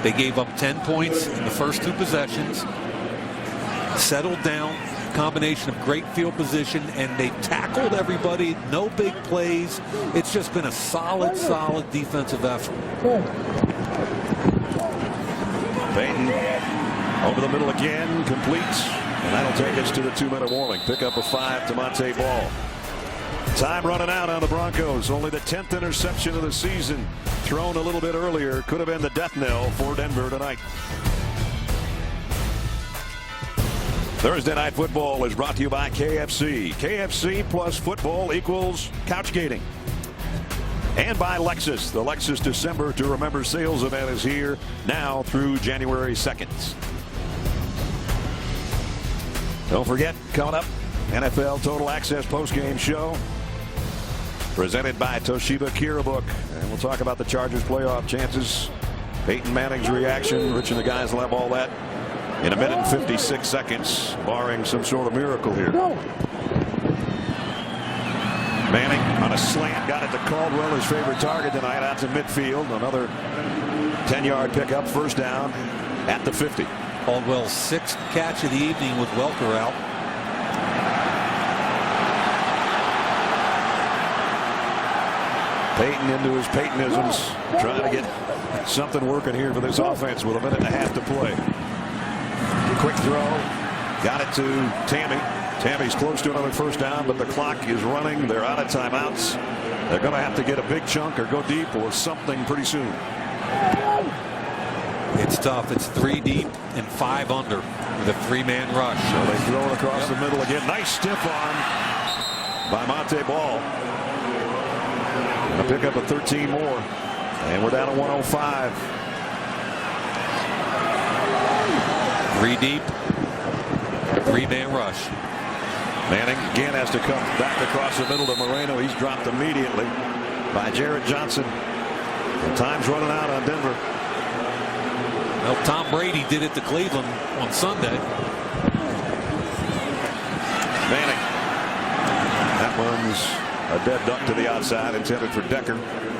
They gave up 10 points in the first 2 possessions, settled down, combination of great field position, and they tackled everybody. No big plays. It's just been a solid defensive effort. Peyton over the middle again, complete, and that'll take us to the 2-minute warning. Pick up a 5 to Monte Ball. Time running out on the Broncos. Only the 10th interception of the season, thrown a little bit earlier. Could have been the death knell for Denver tonight. Thursday Night Football is brought to you by KFC. KFC plus football equals couchgating. And by Lexus. The Lexus December to Remember sales event is here now through January 2nd. Don't forget, coming up, NFL Total Access postgame show presented by Toshiba Kirabook. And we'll talk about the Chargers playoff chances, Peyton Manning's reaction. Rich and the guys will have all that in 1 minute and 56 seconds, barring some sort of miracle here. Manning on a slant, got it to Caldwell, his favorite target tonight, out to midfield. Another 10-yard pickup, first down at the 50. Caldwell's 6th catch of the evening with Welker out. Peyton into his Peytonisms, trying to get something working here for this offense with 1.5 minutes to play. Quick throw, got it to Tammy. Tammy's close to another first down, but the clock is running. They're out of timeouts. They're going to have to get a big chunk or go deep or something pretty soon. It's tough. It's 3 deep and 5 under with a 3-man rush. So they throw it across the middle again. Nice stiff arm by Monte Ball. Going to pick up a 13 more. And we're down to 105. Three deep. 3-man rush. Manning again has to come back across the middle to Moreno. He's dropped immediately by Jarrett Johnson. And time's running out on Denver. Well, Tom Brady did it to Cleveland on Sunday. Manning. That one's a dead duck to the outside, intended for Decker.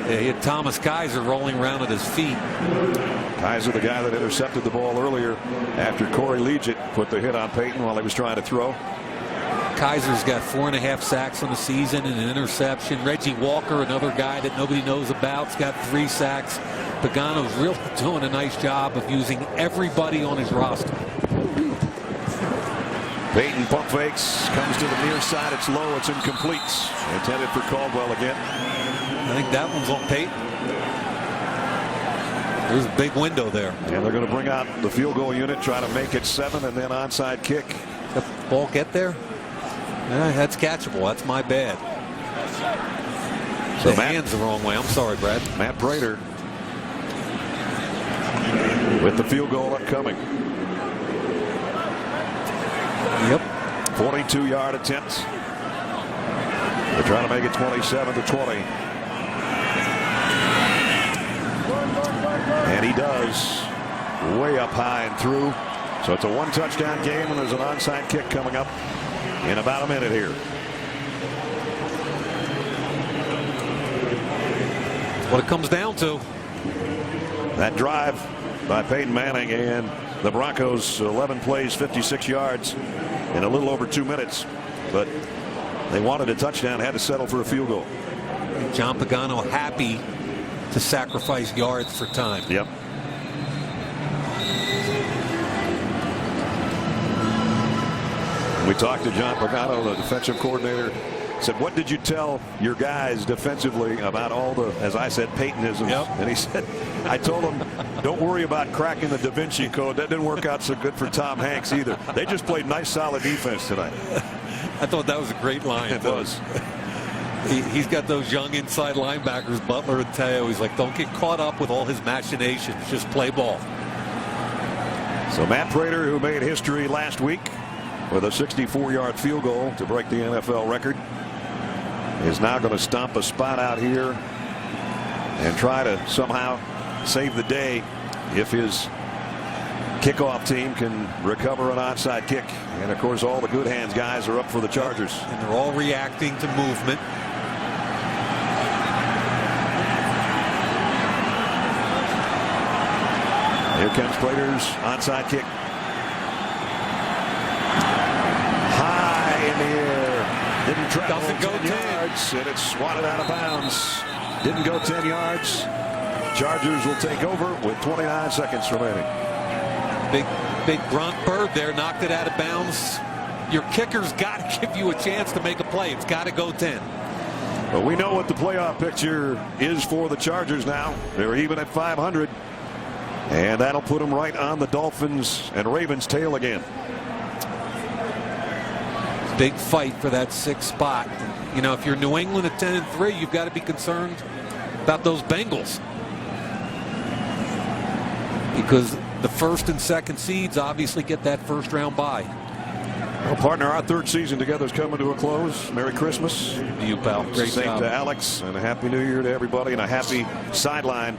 Yeah, he had Thomas Kaiser rolling around at his feet. Kaiser, the guy that intercepted the ball earlier after Corey Legit put the hit on Peyton while he was trying to throw. Kaiser's got 4.5 sacks on the season and an interception. Reggie Walker, another guy that nobody knows about, has got 3 sacks. Pagano's really doing a nice job of using everybody on his roster. Peyton pump fakes, comes to the near side. It's low. It's incomplete. Intended for Caldwell again. I think that one's on Peyton. There's a big window there. And they're going to bring out the field goal unit, try to make it 7, and then onside kick. The ball get there? Yeah, that's catchable. That's my bad. So the hand's the wrong way. I'm sorry, Brad. Matt Prater with the field goal upcoming. Yep. 42-yard attempt. They're trying to make it 27-20. And he does. Way up high and through. So it's a 1-touchdown game, and there's an onside kick coming up in about a minute here. What it comes down to. That drive by Peyton Manning and the Broncos, 11 plays, 56 yards in a little over 2 minutes. But they wanted a touchdown, had to settle for a field goal. John Pagano happy to sacrifice yards for time. Yep. We talked to John Pagano, the defensive coordinator. Said, what did you tell your guys defensively about all the, as I said, Peytonisms? Yep. And he said, I told them, don't worry about cracking the Da Vinci Code. That didn't work out so good for Tom Hanks either. They just played nice, solid defense tonight. I thought that was a great line. It was. He's got those young inside linebackers, Butler and Teo. He's like, don't get caught up with all his machinations. Just play ball. So Matt Prater, who made history last week with a 64-yard field goal to break the NFL record, is now going to stomp a spot out here and try to somehow save the day if his kickoff team can recover an onside kick. And of course, all the good hands guys are up for the Chargers. And they're all reacting to movement. Here comes Prater's onside kick. High in the air. Didn't travel Doesn't go 10 yards, and it's swatted out of bounds. Didn't go 10 yards. Chargers will take over with 29 seconds remaining. Big Bronc Bird there knocked it out of bounds. Your kicker's got to give you a chance to make a play. It's got to go 10. But we know what the playoff picture is for the Chargers now. They're even at 500. And that'll put them right on the Dolphins and Ravens tail again. Big fight for that 6th spot. You know, if you're New England at 10-3, you've got to be concerned about those Bengals. Because the 1st and 2nd seeds obviously get that 1st round bye. Well, partner, our 3rd season together is coming to a close. Merry Christmas to you, pal. Great Same job. to Alex, and a Happy New Year to everybody, and a happy sideline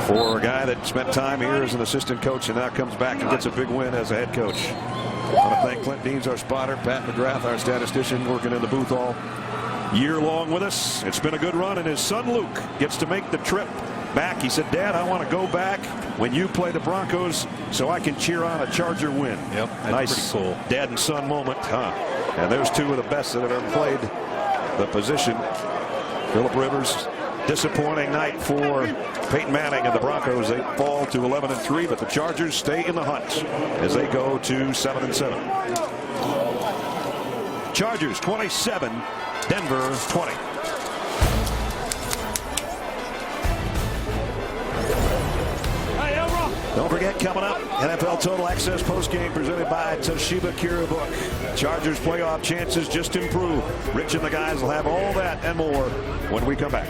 for a guy that spent time here as an assistant coach and now comes back and gets a big win as a head coach. I want to thank Clint Deans, our spotter, Pat McGrath, our statistician, working in the booth all year long with us. It's been a good run, and his son Luke gets to make the trip back. He said, Dad, I want to go back when you play the Broncos so I can cheer on a Charger win. Yep, that's nice, pretty cool. dad and son moment, huh? And there's 2 of the best that have ever played the position. Phillip Rivers, disappointing night for Peyton Manning and the Broncos. They fall to 11-3, but the Chargers stay in the hunt as they go to 7-7. Chargers 27, Denver 20. Don't forget, coming up, NFL Total Access postgame presented by Toshiba Cura Book. Chargers playoff chances just improve. Rich and the guys will have all that and more when we come back.